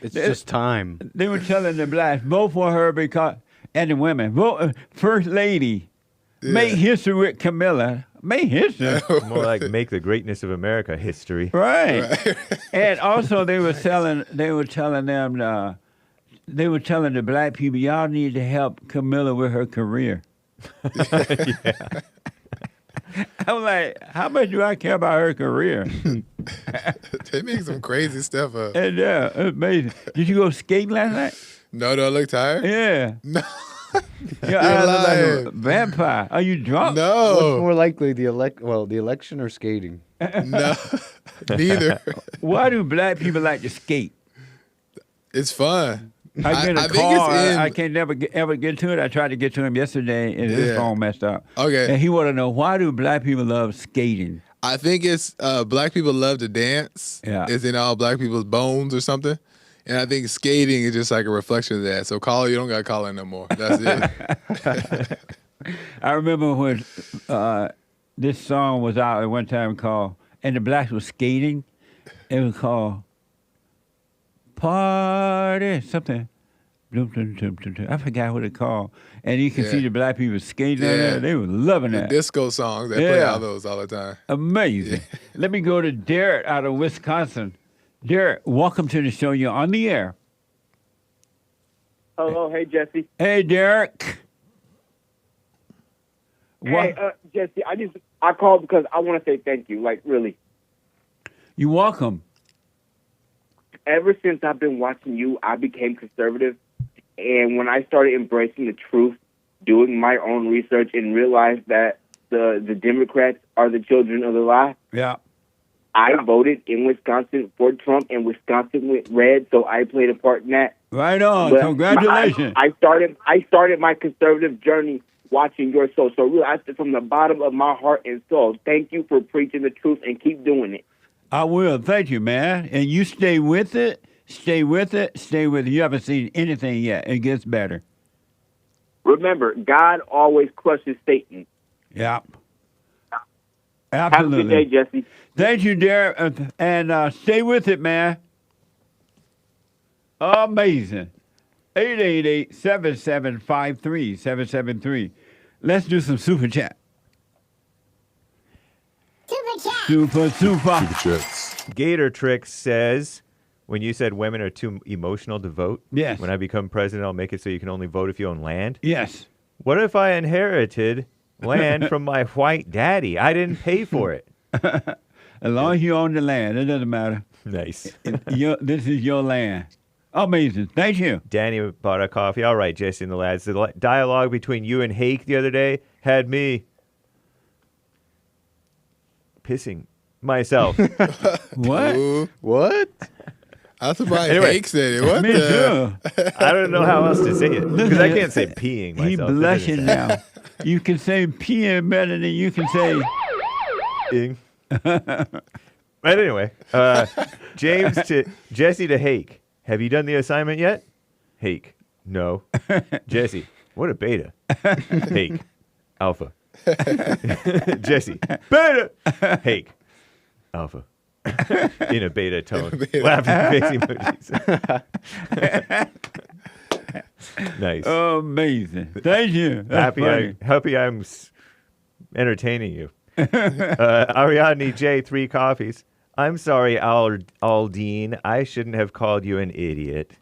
It's just time. They were telling the blacks, vote for her because, and the women, vote First Lady. Yeah. Make history with Camilla. Make history. More like make the greatness of America history. Right. And also they were telling the black people, y'all need to help Camilla with her career. Yeah. I'm like, how much do I care about her career? They make some crazy stuff up. And yeah, it's amazing. Did you go skating last night? No, I look tired? Yeah. No. Your eyes look like a vampire. Are you drunk? No. What's more likely, the election or skating? No, neither. Why do black people like to skate? It's fun. I get a car. I can't ever get to it. I tried to get to him yesterday, and his phone messed up. Okay. And he want to know, why do black people love skating? I think it's black people love to dance. Yeah. It's in all black people's bones or something. And I think skating is just like a reflection of that. So Carla, you don't got to call in no more. That's it. I remember when this song was out at one time called, and the blacks were skating. It was called Party something. I forgot what it called. And you can see the black people skating on there. They were loving the that. disco songs. They play all those all the time. Amazing. Let me go to Derek out of Wisconsin. Derek, welcome to the show. You're on the air. Hello. Hey, Jesse. Hey, Derek. Hey, Jesse, I called because I want to say thank you. Like, really. You're welcome. Ever since I've been watching you, I became conservative. And when I started embracing the truth, doing my own research, and realized that the Democrats are the children of the lie, I voted in Wisconsin for Trump, and Wisconsin went red, so I played a part in that. Right on. But Congratulations. I started my conservative journey watching your show. So really, from the bottom of my heart and soul, thank you for preaching the truth and keep doing it. I will. Thank you, man. And you stay with it. Stay with it. Stay with it. You haven't seen anything yet. It gets better. Remember, God always crushes Satan. Yeah. Absolutely. Have a good day, Jesse. Thank you, Derek. And stay with it, man. Amazing. 888-7753-773. Let's do some super chat. Super chats. Gator Trick says, when you said women are too emotional to vote, yes. When I become president, I'll make it so you can only vote if you own land. Yes. What if I inherited land from my white daddy? I didn't pay for it. As long as you own the land, it doesn't matter. Nice. This is your land. Amazing. Thank you. Danny bought a coffee. All right, Jesse and the lads. The dialogue between you and Hake the other day had me pissing myself. What? What? I'm surprised Hake said it. What Me too. I don't know how else to say it because I can't say peeing myself. He blushing now. You can say peeing better than you can say ing. But anyway, Jesse to Hake. Have you done the assignment yet? Hake. No. Jesse. What a beta. Hake. Alpha. Jesse. Beta. Hake. Alpha. In a beta tone. Laughing face emojis. Nice. Amazing. Thank you. Happy I'm entertaining you. Ariadne J, 3 coffees. I'm sorry, Aldine. I shouldn't have called you an idiot.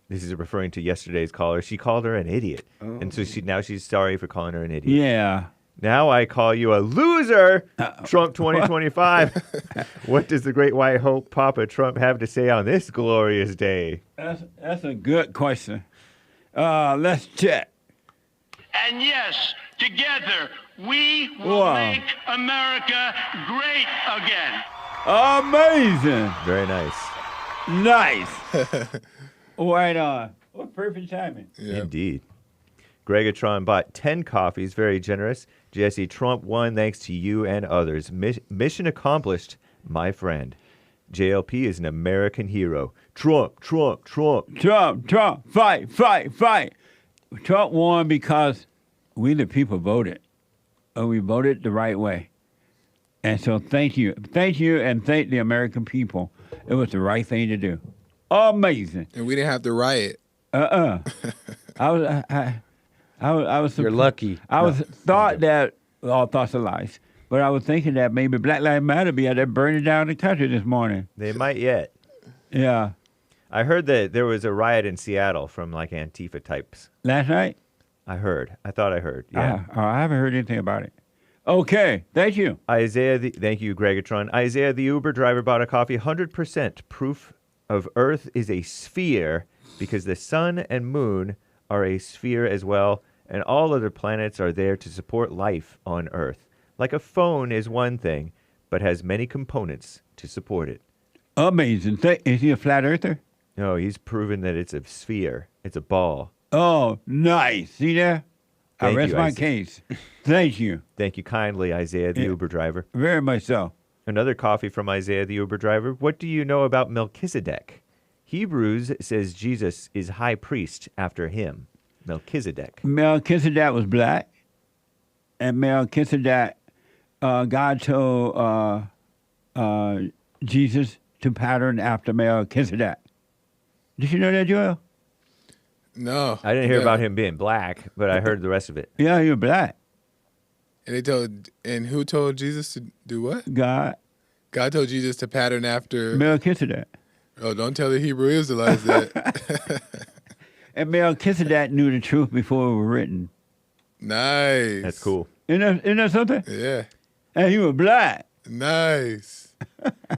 This is referring to yesterday's caller. She called her an idiot. Oh. And so now she's sorry for calling her an idiot. Yeah. Now I call you a loser, Trump 2025. What does the great white hope Papa Trump have to say on this glorious day? That's a good question. Let's check. And yes, together, we will make America great again. Amazing. Very nice. Nice. Right on. What perfect timing. Yep. Indeed. Gregatron bought 10 coffees. Very generous. Jesse, Trump won thanks to you and others. Mission accomplished, my friend. JLP is an American hero. Trump, Trump, Trump. Trump, Trump. Fight, fight, fight. Trump won because we the people voted. We voted the right way. And so thank you. Thank you and thank the American people. It was the right thing to do. Amazing. And we didn't have to riot. I was You're lucky. I thought that all thoughts are lies. But I was thinking that maybe Black Lives Matter be out there burning down the country this morning. They might yet. Yeah. I heard that there was a riot in Seattle from like Antifa types. Last night? I thought I heard. Yeah. I haven't heard anything about it. Okay, thank you. Thank you, Gregatron. Isaiah, the Uber driver, bought a coffee. 100% proof of Earth is a sphere because the sun and moon are a sphere as well, and all other planets are there to support life on Earth. Like a phone is one thing, but has many components to support it. Amazing. Is he a flat earther? No, he's proven that it's a sphere. It's a ball. Oh, nice. See there? I rest my case. Thank you. Thank you kindly, Isaiah, the Uber driver. Very much so. Another coffee from Isaiah, the Uber driver. What do you know about Melchizedek? Hebrews says Jesus is high priest after him. Melchizedek. Melchizedek was black. And Melchizedek, God told Jesus to pattern after Melchizedek. Did you know that, Joel? No. I didn't hear about him being black, but I heard the rest of it. Yeah, he was black. And who told Jesus to do what? God. God told Jesus to pattern after Melchizedek. Oh, don't tell the Hebrew Israelites that. And Melchizedek knew the truth before it was written. Nice. That's cool. Isn't that something? Yeah. And he was black. Nice.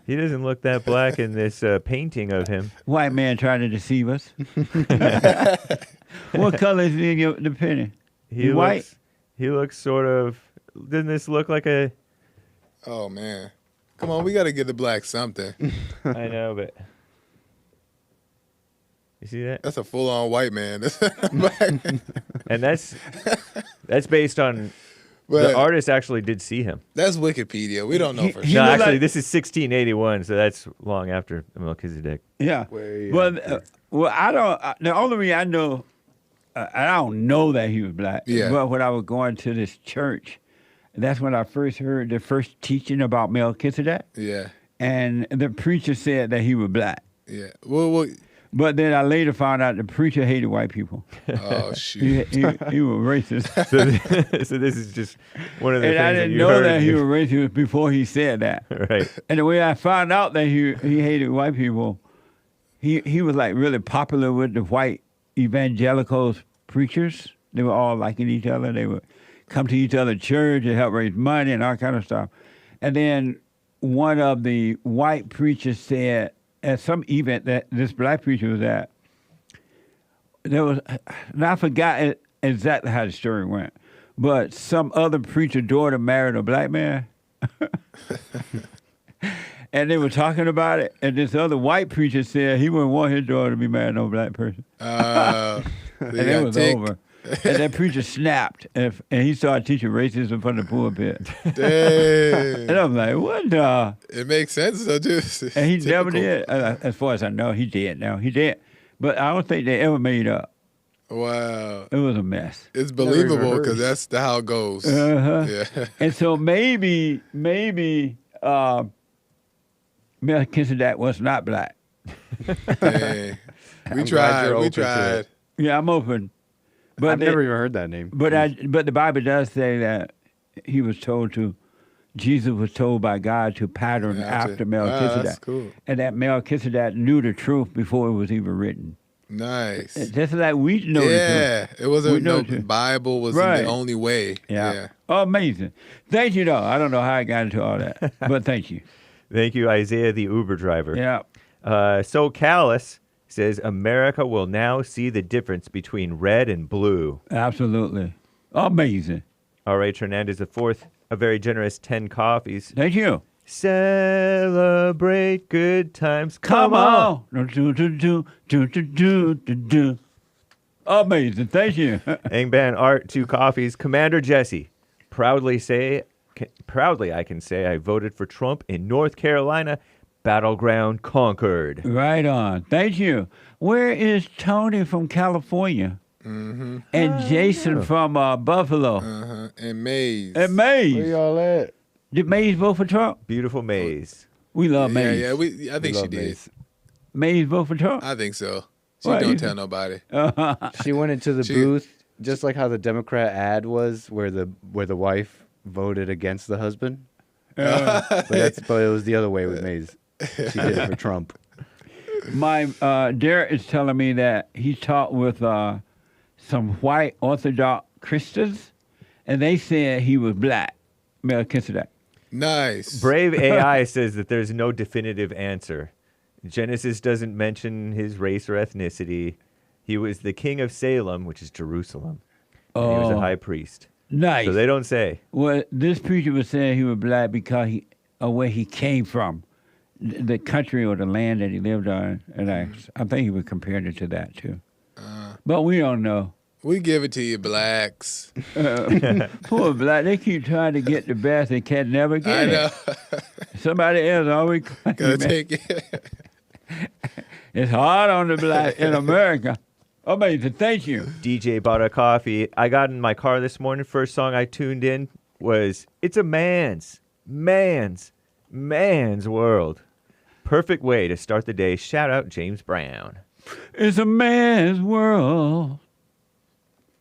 He doesn't look that black in this painting of him. White man trying to deceive us. What color is in the penny? He white? He looks sort of... Doesn't this look like a... Oh, man. Come on, we got to give the black something. I know, but... You see that? That's a full-on white man. And that's based on... the artist actually did see him. That's Wikipedia. We don't know for sure. No, actually, this is 1681, so that's long after Melchizedek. Yeah. Well, I don't... the only reason I know... I don't know that he was black. Yeah. But when I was going to this church, that's when I first heard the first teaching about Melchizedek. Yeah. And the preacher said that he was black. Yeah. Well, but then I later found out the preacher hated white people. Oh, shoot. he was racist. So this is just one of the things I didn't know that he was racist before he said that. Right. And the way I found out that he hated white people, he was like really popular with the white evangelicals preachers. They were all liking each other. They would come to each other's church and help raise money and all kind of stuff. And then one of the white preachers said at some event that this black preacher was at, there was, and I forgot exactly how the story went, but some other preacher daughter married a black man. And they were talking about it, and this other white preacher said he wouldn't want his daughter to be married to no black person. And it was over. And that preacher snapped, and he started teaching racism from the pulpit. Dang. And I'm like, what the? It makes sense, though, too. And he never did. As far as I know, he did now. He did. But I don't think they ever made up. Wow. It was a mess. It's believable because that's how it goes. Uh-huh. Yeah. And so maybe Melchizedek was not black. Dang. We tried. Yeah, I'm open. But I've never even heard that name. But the Bible does say that Jesus was told by God to pattern after Melchizedek. Wow, that's cool. And that Melchizedek knew the truth before it was even written. Nice. Just like we know the truth. Yeah, it wasn't the Bible was the only way. Yeah. Oh, amazing. Thank you, though. I don't know how I got into all that, but thank you. Thank you, Isaiah, the Uber driver. Yeah. So Callus says America will now see the difference between red and blue. Absolutely. Amazing. All right, Hernandez IV, a very generous 10 coffees. Thank you. Celebrate good times. Come on. Amazing. Thank you. Angban Art, 2 coffees. Commander Jesse, proudly I can say I voted for Trump in North Carolina. Battleground conquered. Right on. Thank you. Where is Tony from California? Mm-hmm. And Jason from Buffalo. Uh-huh. And Maze. Where y'all at? Did Maze vote for Trump? Beautiful Maze. We love Maze. Yeah, I think she did. Maze vote for Trump? I think so. She don't tell nobody. She went into the booth, just like how the Democrat ad was, where the wife voted against the husband. But it was the other way with Maze. She did it for Trump. My Derek is telling me that he talked with some white Orthodox Christians, and they said he was black, Melchizedek. Nice. Brave AI says that there's no definitive answer. Genesis doesn't mention his race or ethnicity. He was the king of Salem, which is Jerusalem. And he was a high priest. Nice. So they don't say. Well, this preacher was saying he was black because of where he came from, the country or the land that he lived on. And I think he was comparing it to that, too. But we don't know. We give it to you, blacks. Poor black. They keep trying to get the best. They can never get it. I know. Somebody else always gotta take it. It's hard on the black in America. Amazing. Thank you. DJ bought a coffee. I got in my car this morning. First song I tuned in was It's a Man's World. Perfect way to start the day. Shout out James Brown. It's a man's world.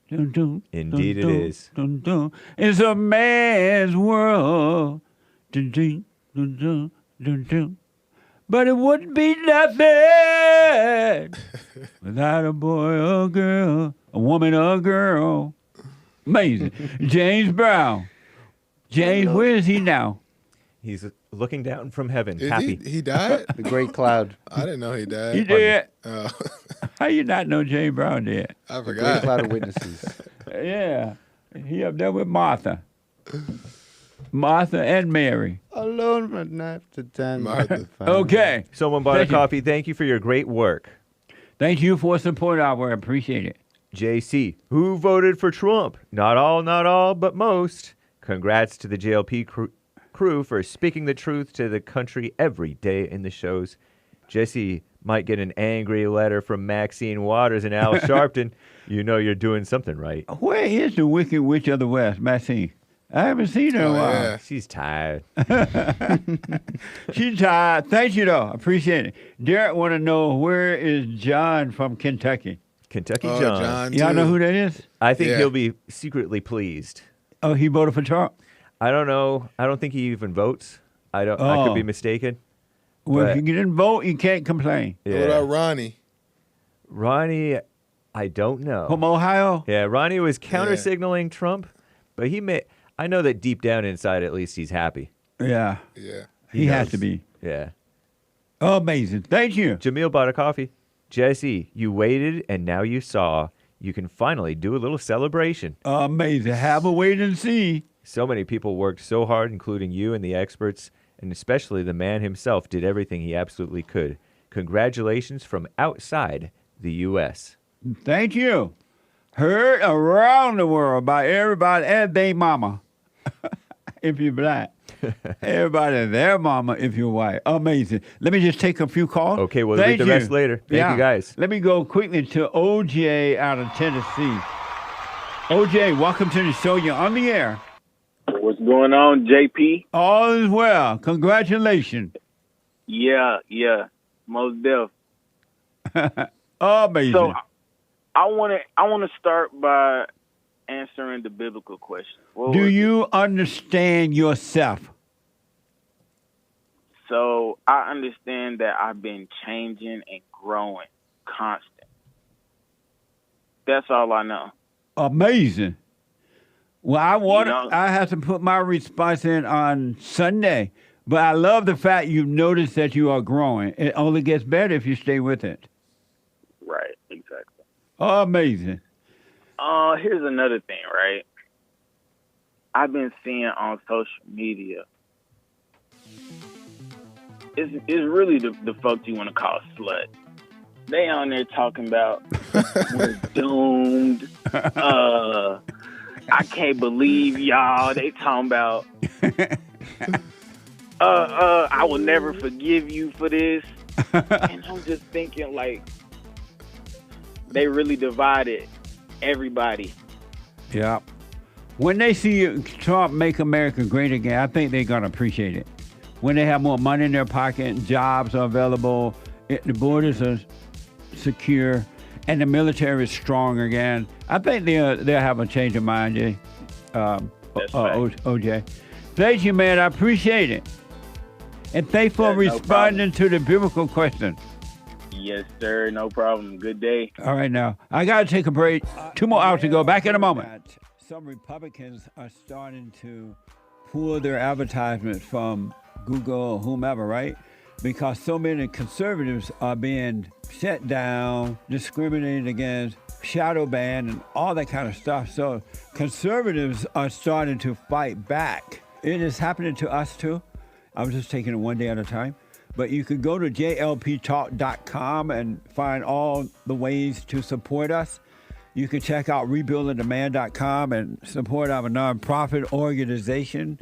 Dun, dun, Indeed dun, it dun, is. Dun, dun. It's a man's world. Dun, dun, dun, dun, dun, dun. But it wouldn't be nothing without a boy or a girl, a woman or a girl. Amazing. James Brown. James, where is he now? He's looking down from heaven, Is happy. He died? The great cloud. I didn't know he died. He did. Oh, How you not know James Brown did? I Great forgot. cloud of witnesses. Yeah. He up there with Martha. Martha and Mary. Alone from night to time. Martha. Okay. Someone bought Thank a you. coffee. Thank you for your great work. Thank you for supporting our work. Appreciate it. JC, who voted for Trump? Not all, but most. Congrats to the JLP crew for speaking the truth to the country every day in the shows. Jesse might get an angry letter from Maxine Waters and Al Sharpton. You know you're doing something right. Where is the Wicked Witch of the West, Maxine? I haven't seen her in a while. Yeah. She's tired. She's tired. Thank you, though. Appreciate it. Derek want to know, where is John from Kentucky? Kentucky Oh, John. John, Y'all too. know who that is? I think Yeah. he'll be secretly pleased. Oh, he voted for Trump? I don't know. I don't think he even votes. I could Oh. be mistaken. Well, But- if you didn't vote, you can't complain. What Yeah. about Ronnie? Ronnie, I don't know. From Ohio? Yeah, Ronnie was counter signaling Trump, but I know that deep down inside, at least, he's happy. Yeah. Yeah. He has knows. to be. Yeah. Oh, amazing. Thank you. Jamil bought a coffee. Jesse, you waited and now you saw. You can finally do a little celebration. Amazing. Have a wait and see. So many people worked so hard, including you and the experts, and especially the man himself did everything he absolutely could. Congratulations from outside the U.S. Thank you. Heard around the world by everybody and their mama, if you're black. Everybody and their mama, if you're white. Amazing. Let me just take a few calls. Okay, we'll Thank read the rest later. Thank you, guys. Let me go quickly to OJ out of Tennessee. OJ, welcome to the show. You're on the air. What's going on, JP? All is well. Congratulations. Yeah, most def. Amazing. So I want to start by answering the biblical question. Do you understand yourself? So I understand that I've been changing and growing constant. That's all I know. Amazing. Well, I have to put my response in on Sunday, but I love the fact you've noticed that you are growing. It only gets better if you stay with it. Right, exactly. Amazing. Here's another thing, right? I've been seeing on social media. It's really the folks you want to call slut. They on there talking about we're doomed. I can't believe y'all. They talking about I will never forgive you for this. And I'm just thinking, like, they really divided everybody. Yeah. When they see Trump make America great again, I think they're going to appreciate it. When they have more money in their pocket, jobs are available, the borders are secure, and the military is strong again, I think they'll have a change of mind, Jay. OJ. Thank you, man. I appreciate it. And thanks for responding to the biblical question. Yes, sir. No problem. Good day. All right, now. I got to take a break. 2 more hours to go. Back in a moment. Some Republicans are starting to pull their advertisements from Google or whomever, right? Because so many conservatives are being shut down, discriminated against, shadow banned, and all that kind of stuff. So conservatives are starting to fight back. It is happening to us, too. I'm just taking it one day at a time. But you could go to jlptalk.com and find all the ways to support us. You can check out rebuildingdemand.com and support our nonprofit organization.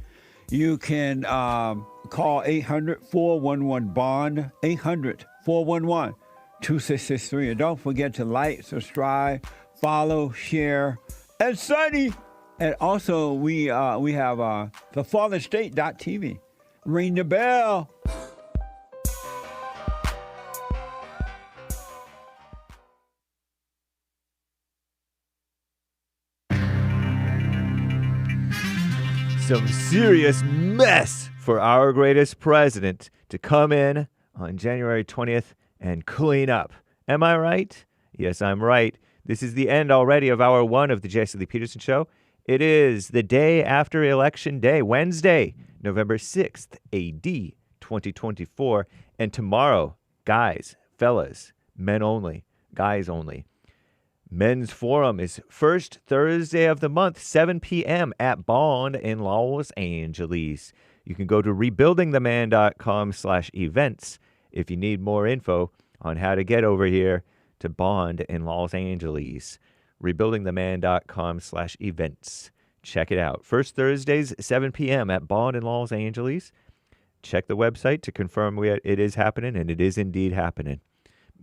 You can call 800-411-BOND, 800-411-2663. And don't forget to like, subscribe, follow, share, and ZENNY. And also, we have thefallenstate.tv. Ring the bell. some serious mess for our greatest president to come in on January 20th and clean up. Am I right? Yes, I'm right. This is the end already of hour one of the JLP Peterson Show. It is the day after Election Day, Wednesday, November 6th, AD 2024. And tomorrow, guys, fellas, men only, guys only. Men's Forum is first Thursday of the month, 7 p.m. at Bond in Los Angeles. You can go to rebuildingtheman.com/events if you need more info on how to get over here to Bond in Los Angeles. Rebuildingtheman.com/events. Check it out. First Thursdays, 7 p.m. at Bond in Los Angeles. Check the website to confirm it is happening, and it is indeed happening.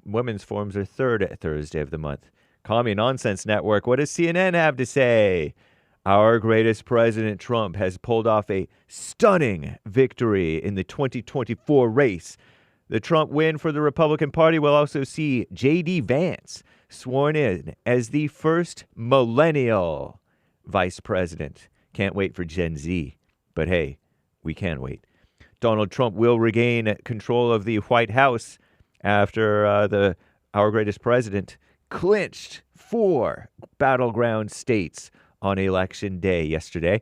Women's Forums are third Thursday of the month. Commie Nonsense Network. What does CNN have to say? Our greatest president, Trump, has pulled off a stunning victory in the 2024 race. The Trump win for the Republican Party will also see J.D. Vance sworn in as the first millennial vice president. Can't wait for Gen Z. But hey, we can wait. Donald Trump will regain control of the White House after our greatest president clinched 4 battleground states on Election Day yesterday.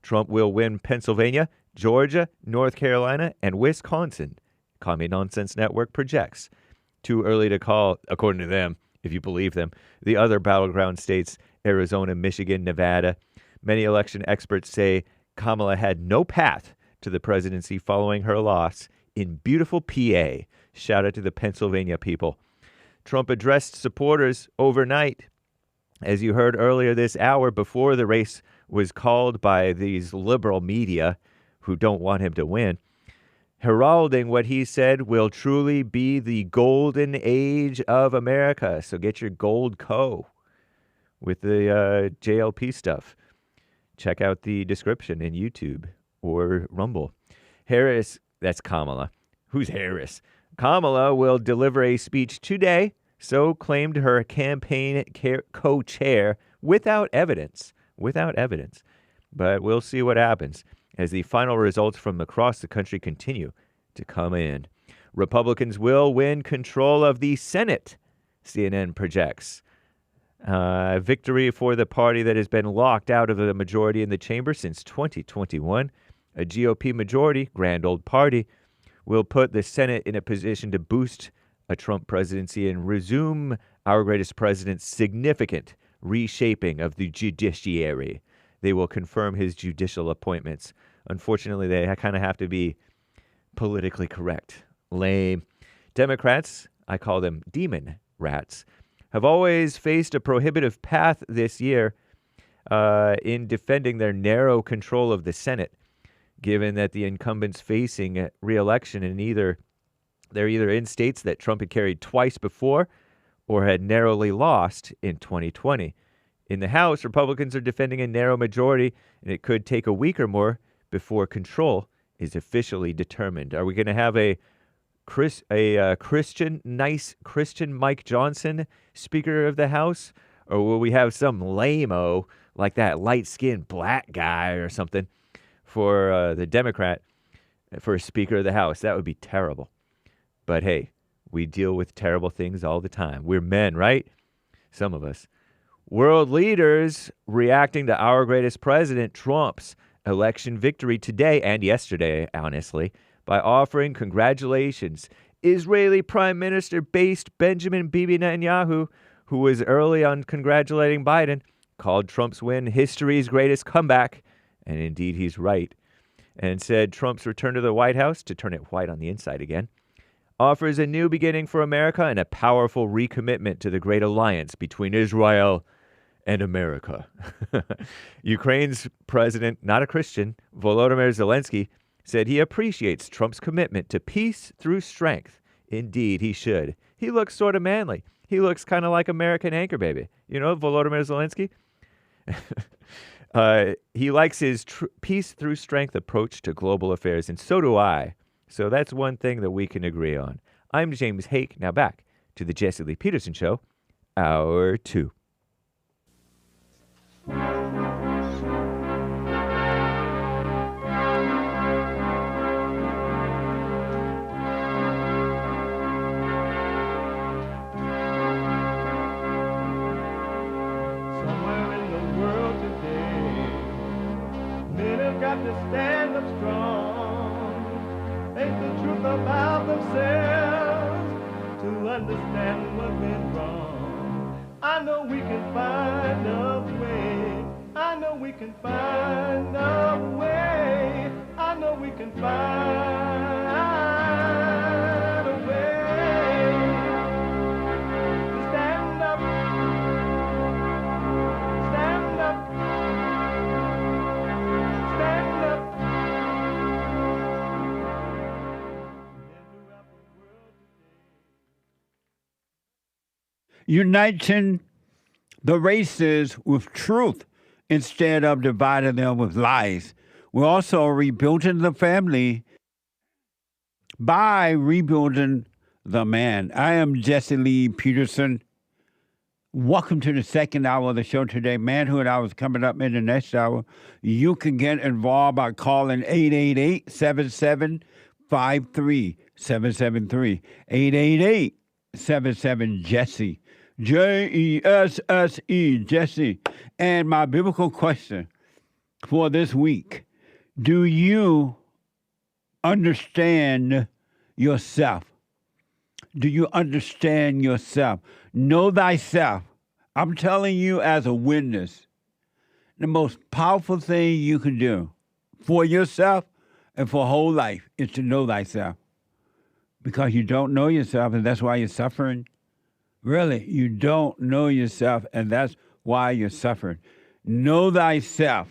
Trump will win Pennsylvania, Georgia, North Carolina, and Wisconsin. Commie Nonsense Network projects. Too early to call, according to them, if you believe them, the other battleground states, Arizona, Michigan, Nevada. Many election experts say Kamala had no path to the presidency following her loss in beautiful PA. Shout out to the Pennsylvania people. Trump addressed supporters overnight, as you heard earlier this hour, before the race was called by these liberal media who don't want him to win, heralding what he said will truly be the golden age of America. So get your Goldco with the JLP stuff. Check out the description in YouTube or Rumble. Harris, that's Kamala. Who's Harris? Kamala will deliver a speech today, so claimed her campaign co-chair without evidence. But we'll see what happens as the final results from across the country continue to come in. Republicans will win control of the Senate, CNN projects. Victory for the party that has been locked out of the majority in the chamber since 2021. A GOP majority, grand old party, will put the Senate in a position to boost a Trump presidency and resume our greatest president's significant reshaping of the judiciary. They will confirm his judicial appointments. Unfortunately, they kind of have to be politically correct. Lame. Democrats, I call them demon rats, have always faced a prohibitive path this year in defending their narrow control of the Senate, given that the incumbents facing re-election they're either in states that Trump had carried twice before or had narrowly lost in 2020. In the House, Republicans are defending a narrow majority, and it could take a week or more before control is officially determined. Are we going to have a Christian Mike Johnson Speaker of the House, or will we have some lame-o like that light-skinned black guy or something for the Democrat for a Speaker of the House? That would be terrible. But hey, we deal with terrible things all the time. We're men, right? Some of us. World leaders reacting to our greatest president, Trump's election victory today and yesterday, honestly, by offering congratulations. Israeli Prime Minister-based Benjamin Bibi Netanyahu, who was early on congratulating Biden, called Trump's win history's greatest comeback. And indeed, he's right. And said Trump's return to the White House, to turn it white on the inside again, offers a new beginning for America and a powerful recommitment to the great alliance between Israel and America. Ukraine's president, not a Christian, Volodymyr Zelensky, said he appreciates Trump's commitment to peace through strength. Indeed, he should. He looks sort of manly. He looks kind of like American Anchor Baby. You know, Volodymyr Zelensky? He likes his peace through strength approach to global affairs, and so do I. So that's one thing that we can agree on. I'm James Hake. Now back to the JLP Peterson Show, Hour 2. stand up strong, face the truth about themselves, to understand what went wrong. I know we can find a way. I know we can find a way. I know we can find a way to stand up, stand up, stand up. Uniting the races with truth instead of dividing them with lies. We're also rebuilding the family by rebuilding the man. I am Jesse Lee Peterson. Welcome to the second hour of the show today. Manhood Hour is coming up in the next hour. You can get involved by calling 888-7753-773. 888-77-JESSE. Jesse, Jesse. And my biblical question for this week, do you understand yourself? Do you understand yourself? Know thyself. I'm telling you as a witness, the most powerful thing you can do for yourself and for whole life is to know thyself. Because you don't know yourself, and that's why you're suffering. Really, you don't know yourself, and that's why you're suffering. Know thyself.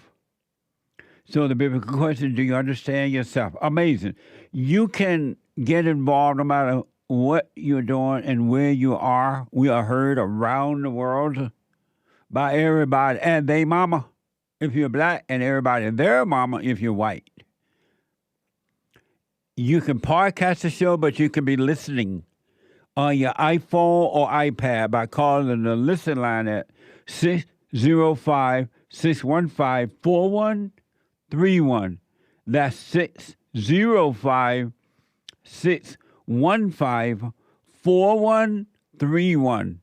So the biblical question, do you understand yourself? Amazing. You can get involved no matter what you're doing and where you are. We are heard around the world by everybody and they mama if you're black, and everybody and their mama if you're white. You can podcast the show, but you can be listening on your iPhone or iPad by calling the listen line at 605-615-4131. That's 605-615-4131.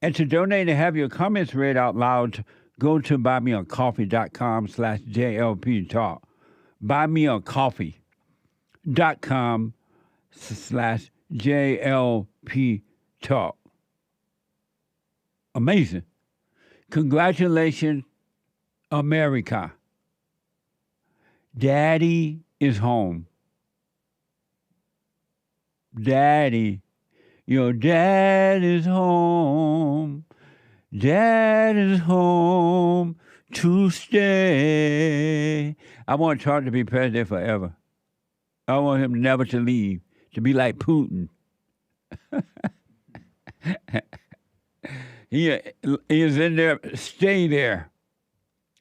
And to donate and have your comments read out loud, go to buymeacoffee.com/JLP Talk. buymeacoffee.com/JLP Talk. Amazing. Congratulations, America. Daddy is home. Daddy, your dad is home. Dad is home to stay. I want Trump to be president forever. I want him never to leave, to be like Putin. He is in there, stay there,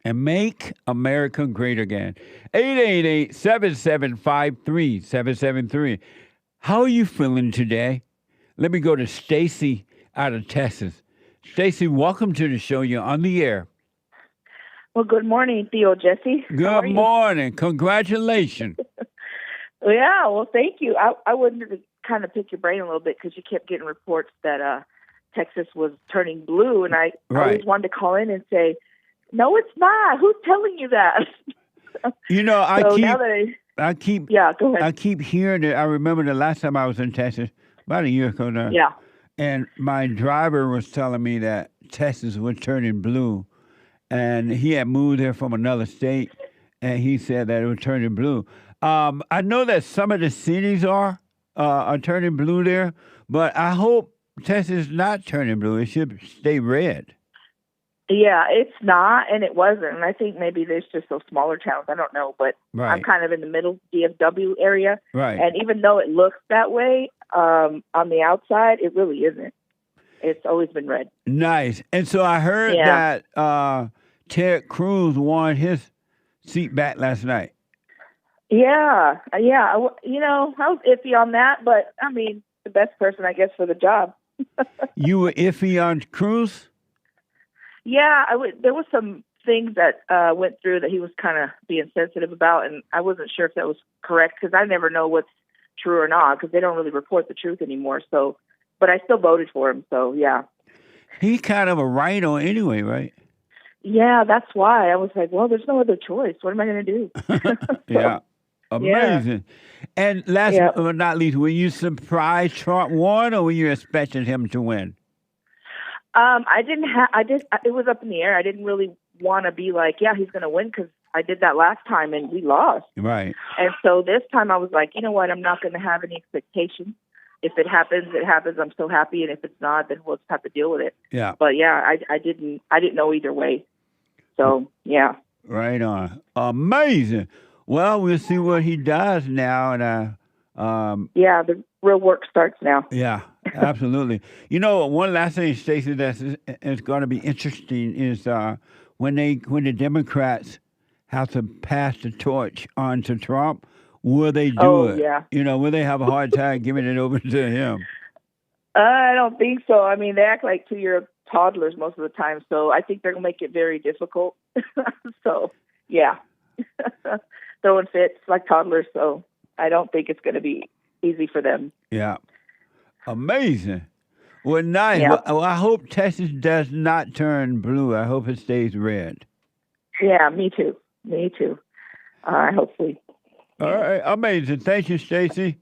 and make America great again. 888-7753-773. How are you feeling today? Let me go to Stacey out of Texas. Stacey, welcome to the show. You're on the air. Well, good morning, Theo Jesse. Good morning. Congratulations. Yeah, well, thank you. I wanted to kind of pick your brain a little bit because you kept getting reports that Texas was turning blue, and I always wanted to call in and say, no, it's not. Who's telling you that? You know, I keep hearing it. I remember the last time I was in Texas, about a year ago now. Yeah. And my driver was telling me that Texas was turning blue, and he had moved there from another state, and he said that it was turning blue. I know that some of the cities are turning blue there, but I hope Texas is not turning blue. It should stay red. Yeah, it's not, and it wasn't. And I think maybe there's just those smaller towns. I don't know, but I'm kind of in the middle DFW area. Right. And even though it looks that way on the outside, it really isn't. It's always been red. Nice. And so I heard that Ted Cruz won his seat back last night. Yeah. You know, I was iffy on that, but, I mean, the best person, I guess, for the job. You were iffy on Cruz? Yeah, there was some things that went through that he was kind of being sensitive about, and I wasn't sure if that was correct because I never know what's true or not because they don't really report the truth anymore. So, but I still voted for him. So, yeah. He's kind of a rhino anyway, right? yeah, that's why I was like, well, there's no other choice. What am I going to do? Yeah. Amazing. And last but not least, were you surprised Trump won, or were you expecting him to win? I didn't have. It was up in the air. I didn't really want to be like, yeah, he's going to win, because I did that last time and we lost. Right. And so this time I was like, you know what? I'm not going to have any expectations. If it happens, it happens. I'm so happy, and if it's not, then we'll just have to deal with it. Yeah. But yeah, I didn't know either way. So yeah. Right on. Amazing. Well, we'll see what he does now, and yeah, the real work starts now. Yeah, absolutely. You know, one last thing, Stacey, that is going to be interesting is when the Democrats have to pass the torch on to Trump, will they do it? Yeah. You know, will they have a hard time giving it over to him? I don't think so. I mean, they act like 2-year toddlers most of the time, so I think they're going to make it very difficult. So, yeah. Throwing fits like toddlers, so I don't think it's going to be easy for them. Yeah. Amazing. Well, nice. Yeah. Well, I hope Texas does not turn blue. I hope it stays red. Yeah, me too. Me too. Hopefully. All right. Amazing. Thank you, Stacey.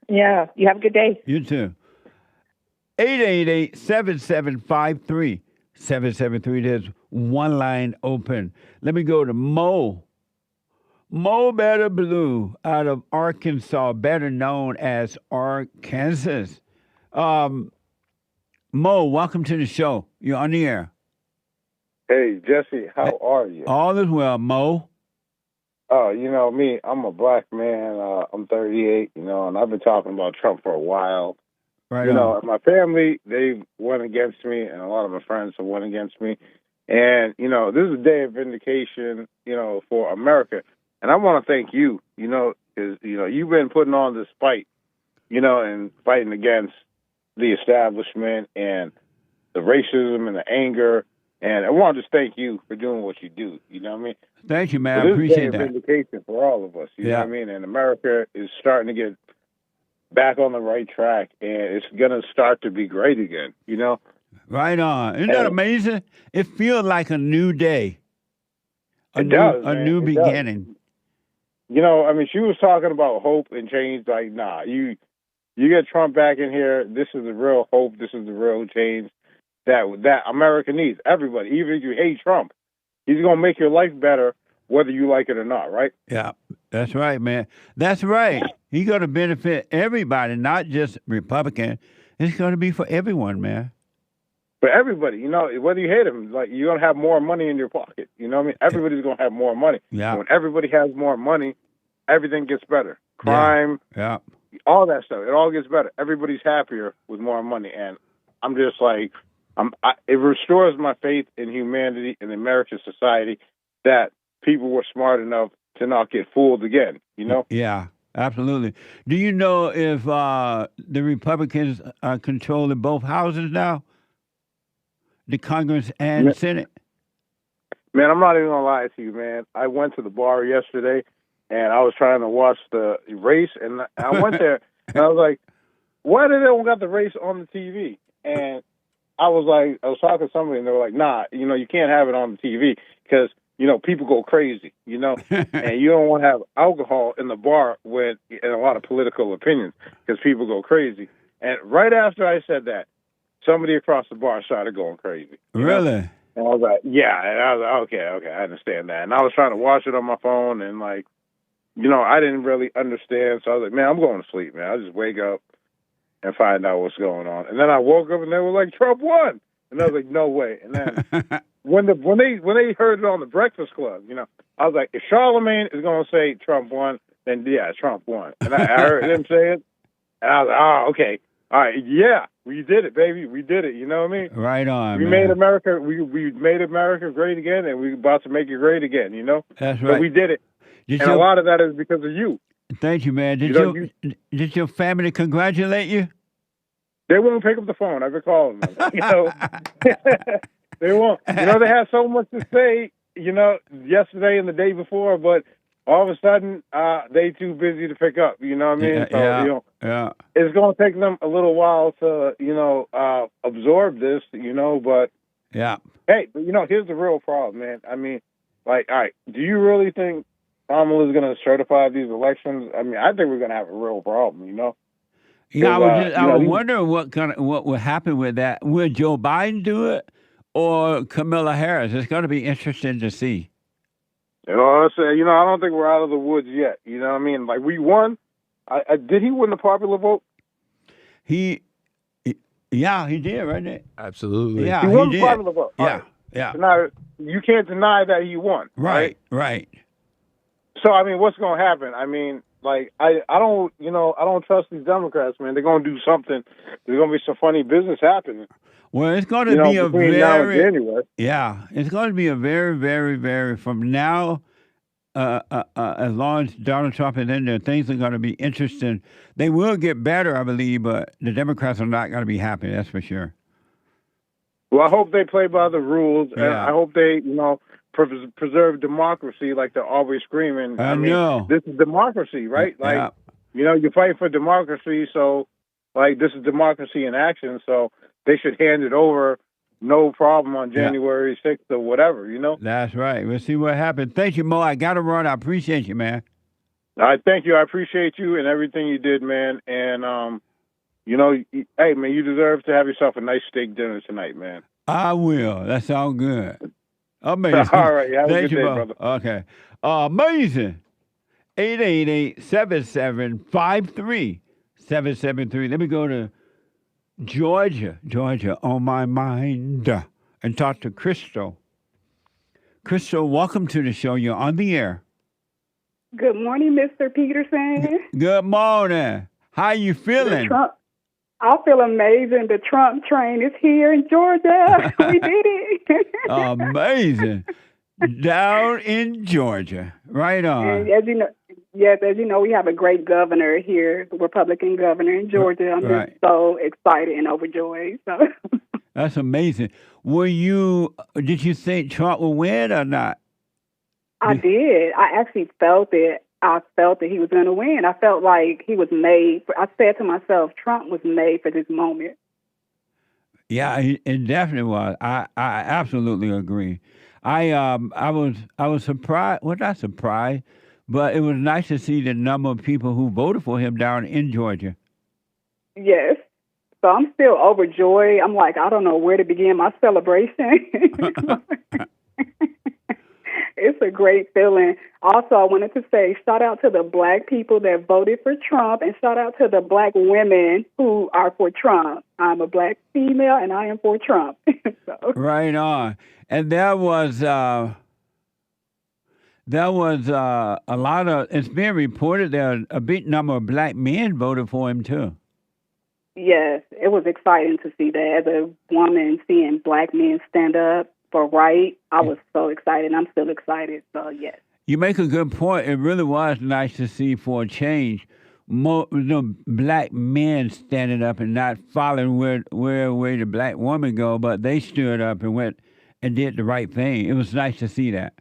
Yeah. You have a good day. You too. 888-7753. 773. There's one line open. Let me go to Mo. Mo Better Blue out of Arkansas, better known as Arkansas. Mo, welcome to the show. You're on the air. Hey, Jesse, how are you? All is well, Mo. Oh, you know me, I'm a black man. I'm 38, and I've been talking about Trump for a while. Right. My family, they went against me, and a lot of my friends have went against me. And, this is a day of vindication, for America. And I want to thank you, because, you've been putting on this fight, and fighting against the establishment and the racism and the anger. And I want to just thank you for doing what you do. You know what I mean? Thank you, man. I appreciate that. This is a vindication for all of us. You know what I mean? And America is starting to get back on the right track, and it's going to start to be great again, Right on. Isn't that amazing? It feels like a new day. A new beginning. She was talking about hope and change. Like, nah, you get Trump back in here. This is the real hope. This is the real change that America needs. Everybody, even if you hate Trump, he's going to make your life better, whether you like it or not, right? Yeah, that's right, man. That's right. He's going to benefit everybody, not just Republican. It's going to be for everyone, man. For everybody, whether you hate him, like, you're going to have more money in your pocket. You know what I mean? Everybody's going to have more money. Yeah. And when everybody has more money, everything gets better. Crime, all that stuff, it all gets better. Everybody's happier with more money. And I'm just like, it restores my faith in humanity and American society that people were smart enough to not get fooled again, Yeah, absolutely. Do you know if the Republicans are controlling both houses now? The Congress and Senate? Man, I'm not even going to lie to you, man. I went to the bar yesterday, and I was trying to watch the race, and I went there, and I was like, why did they don't got the race on the TV? And I was talking to somebody, and they were like, nah, you can't have it on the TV because, people go crazy, and you don't want to have alcohol in the bar and a lot of political opinions because people go crazy. And right after I said that, somebody across the bar started going crazy. Really? And I was like, yeah. And I was like, okay, I understand that. And I was trying to watch it on my phone, and I didn't really understand. So I was like, man, I'm going to sleep, man. I'll just wake up and find out what's going on. And then I woke up, and they were like, Trump won. And I was like, no way. And then when they heard it on the Breakfast Club, I was like, if Charlemagne is going to say Trump won, then yeah, Trump won. And I heard him say it, and I was like, oh, okay. All right, yeah, we did it, baby. We did it. You know what I mean? Right on. We made America. We made America great again, and we're about to make it great again. That's right. But we did it, a lot of that is because of you. Thank you, man. Did your family congratulate you? They won't pick up the phone. I've been calling them. They won't. They had so much to say. Yesterday and the day before, but all of a sudden, they too busy to pick up. You know what I mean? So, it's going to take them a little while to, absorb this, but Yeah. Hey, but here's the real problem, man. I mean, like, all right, do you really think Kamala is going to certify these elections? I mean, I think we're going to have a real problem, Yeah, I was wondering what would happen with that. Will Joe Biden do it or Kamala Harris? It's going to be interesting to see. I don't think we're out of the woods yet. You know what I mean? Like, we won. Did he win the popular vote? Yeah, he did, right there. Absolutely. Yeah, he won the popular vote. Yeah, yeah. Now, you can't deny that he won. Right. So, I mean, what's going to happen? I mean, like, I don't trust these Democrats, man. They're going to do something. There's going to be some funny business happening. Well, it's going to be a very, now and January. Yeah, it's going to be a very, very, very, from now, as long as Donald Trump is in there, things are going to be interesting. They will get better, I believe, but the Democrats are not going to be happy, that's for sure. Well, I hope they play by the rules, and I hope they, preserve democracy like they're always screaming. I mean, this is democracy, right? Like, you fight for democracy, so, like, this is democracy in action, so they should hand it over, no problem, on January 6th or whatever, That's right. We'll see what happens. Thank you, Mo. I got to run. I appreciate you, man. All right, thank you. I appreciate you and everything you did, man. And, hey, man, you deserve to have yourself a nice steak dinner tonight, man. I will. That sounds good. Amazing. All right. Have Thank a good you, day, Mo. brother. Okay. Amazing. 888-77-53-773. Let me go to Georgia on my mind, and talk to Crystal. Crystal, welcome to the show. You're on the air. Good morning, Mr. Peterson. Good morning. How you feeling? I feel amazing. The Trump train is here in Georgia. We did it. Amazing. Down in Georgia. Right on. And as you know, we have a great governor here, the Republican governor in Georgia. I'm just so excited and overjoyed. So. That's amazing. Did you think Trump would win or not? I did. I actually felt it. I felt that he was going to win. I felt like he was made. I said to myself, Trump was made for this moment. Yeah, it definitely was. I absolutely agree. I was surprised. Well, not surprised, but it was nice to see the number of people who voted for him down in Georgia. Yes. So I'm still overjoyed. I'm like, I don't know where to begin my celebration. It's a great feeling. Also, I wanted to say shout out to the black people that voted for Trump, and shout out to the black women who are for Trump. I'm a black female, and I am for Trump. Right on. And there was a lot of, it's being reported there a big number of black men voted for him too. Yes, it was exciting to see that. As a woman, seeing black men stand up for right, I was so excited. I'm still excited, so yes. You make a good point. It really was nice to see for a change more black men standing up and not following where the black woman go, but they stood up and went and did the right thing. It was nice to see that.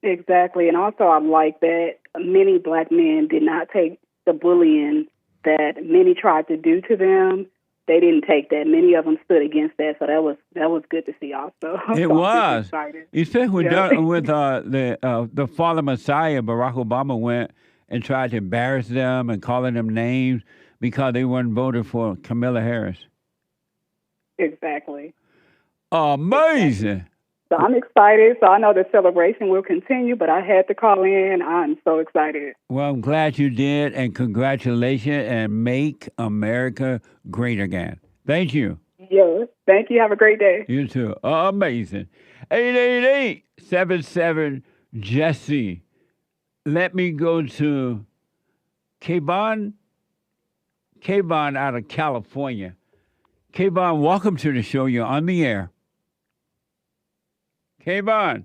Exactly, and also I like that many black men did not take the bullying that many tried to do to them. They didn't take that. Many of them stood against that, so that was good to see also. It was. Especially with the fallen Messiah, Barack Obama went and tried to embarrass them and calling them names because they weren't voted for Kamala Harris. Exactly. Amazing. So I'm excited. So I know the celebration will continue, but I had to call in. I'm so excited. Well, I'm glad you did, and congratulations, and make America great again. Thank you. Yes. Thank you. Have a great day. You too. Amazing. 888-77-JESSE. Let me go to KAYVAN. KAYVAN out of California. KAYVAN, welcome to the show. You're on the air. KAYVAN.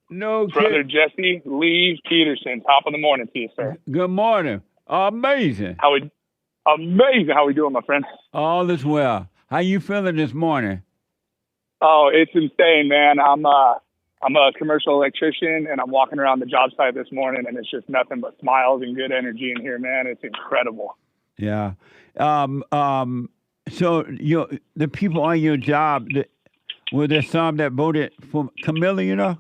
No, Brother Jesse, Lee Peterson. Top of the morning to you, sir. Good morning. Amazing. Amazing. How we doing, my friend? All is well. How you feeling this morning? Oh, it's insane, man. I'm a commercial electrician, and I'm walking around the job site this morning, and it's just nothing but smiles and good energy in here, man. It's incredible. Yeah. So the people on your job, were there some that voted for Camilla? You know.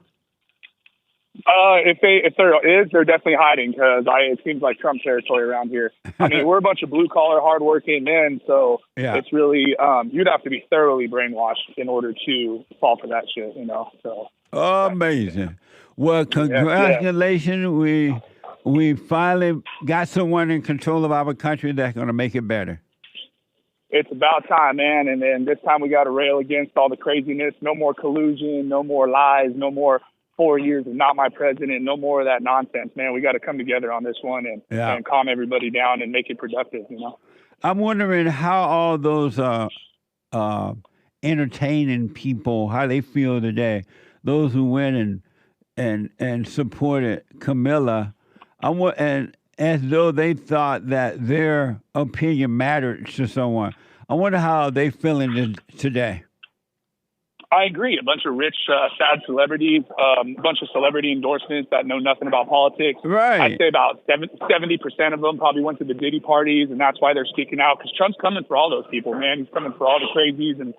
If there is, they're definitely hiding because it seems like Trump territory around here. I mean, we're a bunch of blue collar, hardworking men, so it's really you'd have to be thoroughly brainwashed in order to fall for that shit, you know. So amazing. Well, congratulations. We finally got someone in control of our country that's going to make it better. It's about time, man. And then this time we got to rail against all the craziness. No more collusion. No more lies. No more 4 years of not my president. No more of that nonsense, man. We got to come together on this one and calm everybody down and make it productive, you know. I'm wondering how all those entertaining people, how they feel today. Those who went and supported Camilla, and as though they thought that their opinion mattered to someone. I wonder how they feeling today. I agree. A bunch of rich, sad celebrities, a bunch of celebrity endorsements that know nothing about politics. Right. I'd say about 70% of them probably went to the Diddy parties, and that's why they're speaking out. Because Trump's coming for all those people, man. He's coming for all the crazies and,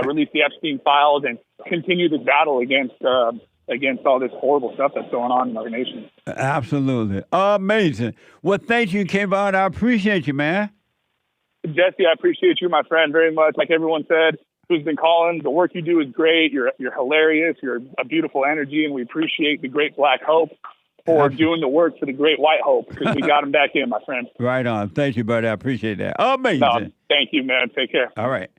release the Epstein files and continue this battle against all this horrible stuff that's going on in our nation. Absolutely. Amazing. Well, thank you, KAYVAN. I appreciate you, man. Jesse, I appreciate you, my friend, very much. Like everyone said, who's been calling, the work you do is great. You're hilarious. You're a beautiful energy, and we appreciate the great Black Hope for doing the work for the great White Hope, because we got him back in, my friend. Right on. Thank you, buddy. I appreciate that. Amazing. No, thank you, man. Take care. All right.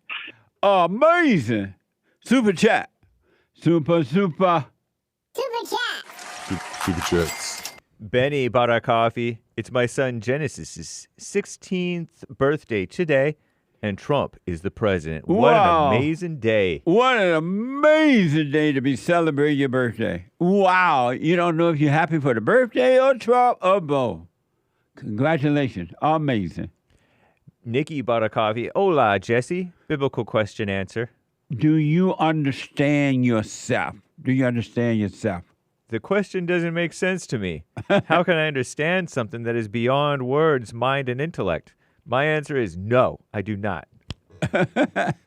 Amazing. Super chat. Super. Super chats. Benny bought our coffee. It's my son Genesis's 16th birthday today, and Trump is the president. Wow. What an amazing day. What an amazing day to be celebrating your birthday. Wow. You don't know if you're happy for the birthday or Trump or both. Congratulations. Amazing. Nikki bought a coffee. Hola, Jesse. Biblical question answer. Do you understand yourself? Do you understand yourself? The question doesn't make sense to me. How can I understand something that is beyond words, mind, and intellect? My answer is no, I do not.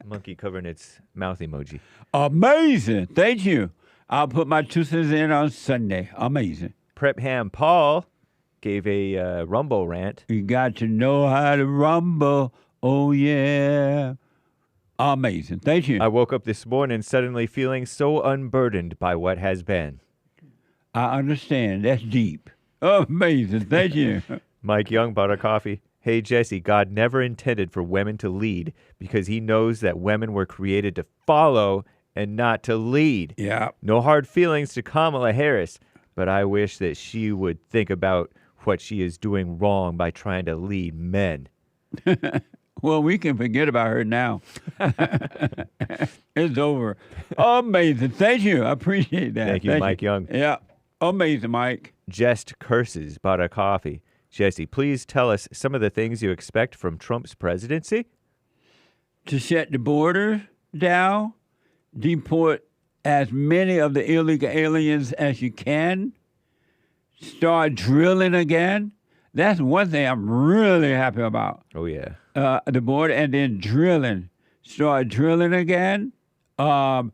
Monkey covering its mouth emoji. Amazing. Thank you. I'll put my 2 cents in on Sunday. Amazing. Prep Ham Paul gave a Rumble rant. You got to know how to rumble. Oh, yeah. Amazing. Thank you. I woke up this morning suddenly feeling so unburdened by what has been. I understand. That's deep. Amazing. Thank you. Mike Young bought a coffee. Hey, Jesse, God never intended for women to lead because he knows that women were created to follow and not to lead. Yeah. No hard feelings to Kamala Harris, but I wish that she would think about what she is doing wrong by trying to lead men. Well, we can forget about her now. It's over. Amazing. Thank you. I appreciate that. Thank you, Mike Young. Yeah. Amazing, Mike. Jest Curses bought a coffee. Jesse, please tell us some of the things you expect from Trump's presidency. To shut the border down, deport as many of the illegal aliens as you can, start drilling again. That's one thing I'm really happy about. Oh, yeah. The border, and then drilling. Start drilling again. Get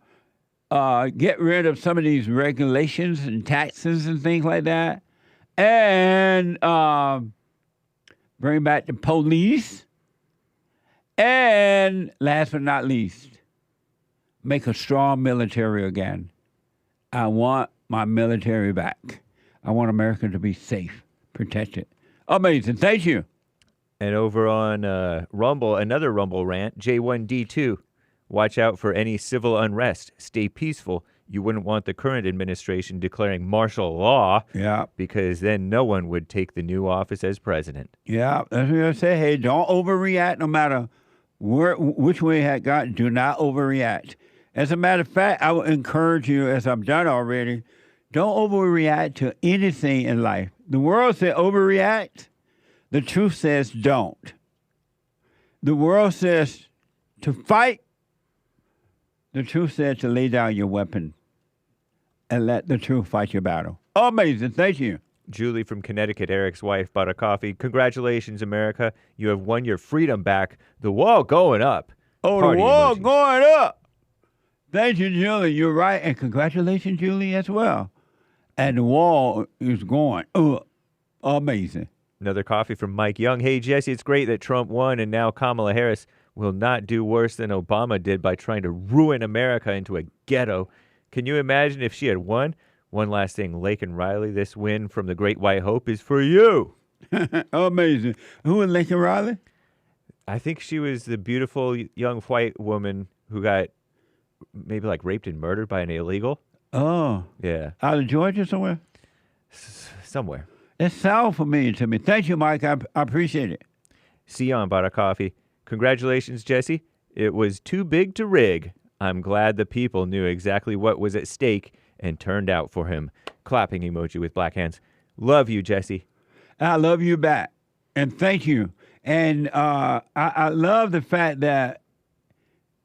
rid of some of these regulations and taxes and things like that. And bring back the police. And last but not least, make a strong military again. I want my military back. I want America to be safe, protected. Amazing. Thank you. And over on Rumble, another Rumble rant, J1D2. Watch out for any civil unrest. Stay peaceful. You wouldn't want the current administration declaring martial law. Yeah. Because then no one would take the new office as president. Yeah. That's what I say. Hey, don't overreact no matter which way it had gotten. Do not overreact. As a matter of fact, I would encourage you, as I've done already, don't overreact to anything in life. The world says overreact. The truth says don't. The world says to fight. The truth says to lay down your weapon and let the truth fight your battle. Amazing. Thank you. Julie from Connecticut, Eric's wife, bought a coffee. Congratulations, America. You have won your freedom back. The wall going up. Oh, Party the wall emojis. going up. Thank you, Julie. You're right. And congratulations, Julie, as well. And the wall is going up. Amazing. Another coffee from Mike Young. Hey, Jesse, it's great that Trump won and now Kamala Harris will not do worse than Obama did by trying to ruin America into a ghetto. Can you imagine if she had won? One last thing, Lake and Riley, this win from the Great White Hope is for you. Amazing. Who is Lake and Riley? I think she was the beautiful young white woman who got maybe like raped and murdered by an illegal. Oh. Yeah. Out of Georgia somewhere? Somewhere. It sounds familiar to me. Thank you, Mike. I appreciate it. Sion bought a coffee. Congratulations, Jesse. It was too big to rig. I'm glad the people knew exactly what was at stake and turned out for him. Clapping emoji with black hands. Love you, Jesse. I love you back. And thank you. And I love the fact that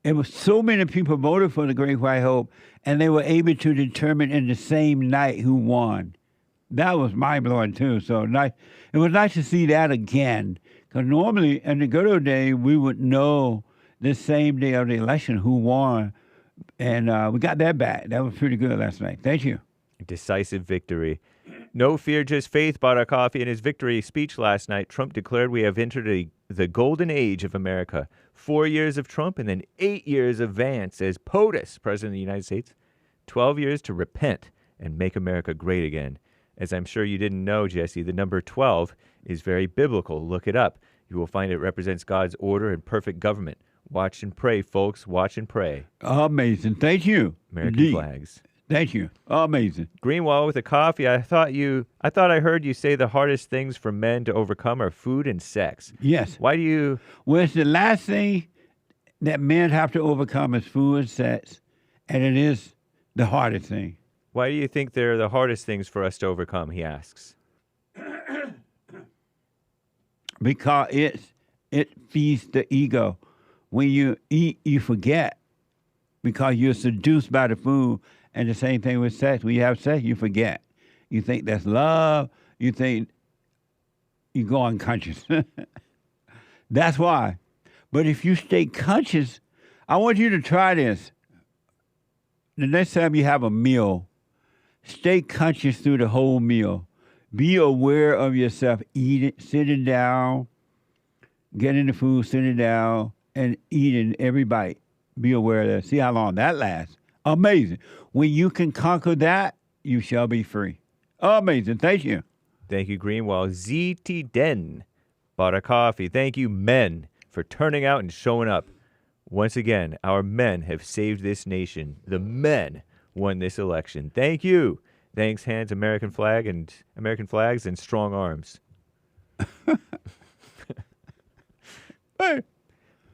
it was so many people voted for the Great White Hope, and they were able to determine in the same night who won. That was mind-blowing, too. So nice. It was nice to see that again. Because normally, in the good old days, we would know the same day of the election who won. And we got that back. That was pretty good last night. Thank you. Decisive victory. No fear, just faith bought a coffee. In his victory speech last night, Trump declared we have entered the golden age of America. 4 years of Trump and then 8 years of Vance as POTUS, President of the United States. 12 years to repent and make America great again. As I'm sure you didn't know, Jesse, the number 12 is very biblical. Look it up. You will find it represents God's order and perfect government. Watch and pray, folks. Watch and pray. Amazing. Thank you. American Indeed. flags. Thank you. Amazing. Greenwall with a coffee. I thought I heard you say the hardest things for men to overcome are food and sex. Yes. Why do you? Well, it's the last thing that men have to overcome is food and sex, and it is the hardest thing. Why do you think they're the hardest things for us to overcome? He asks. Because it feeds the ego. When you eat, you forget because you're seduced by the food. And the same thing with sex. When you have sex, you forget. You think that's love. You think you go unconscious. That's why. But if you stay conscious, I want you to try this. The next time you have a meal, stay conscious through the whole meal. Be aware of yourself. Eat it, sitting down, getting the food, sitting down, and eating every bite. Be aware of that. See how long that lasts. Amazing. When you can conquer that, you shall be free. Amazing. Thank you. Thank you, Greenwall. ZT Den bought a coffee. Thank you, men, for turning out and showing up. Once again, our men have saved this nation. The men won this election. Thank you. Thanks, hands, American flags and strong arms. Hey.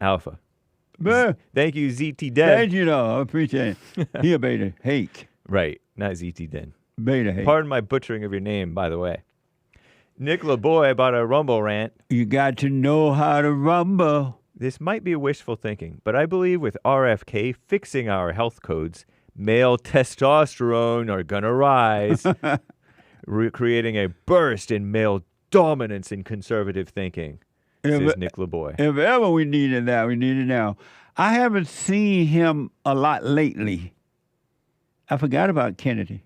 Alpha. Man. Thank you, ZT Den. Thank you, though. I appreciate it. Here, beta. Hake. Right, not ZT Den. Beta hake. Pardon my butchering of your name, by the way. Nick LaBoy bought a Rumble rant. You got to know how to rumble. This might be wishful thinking, but I believe with RFK fixing our health codes, male testosterone are gonna rise, creating a burst in male dominance in conservative thinking, says Nick LaBoy. If ever we needed that, we need it now. I haven't seen him a lot lately. I forgot about Kennedy.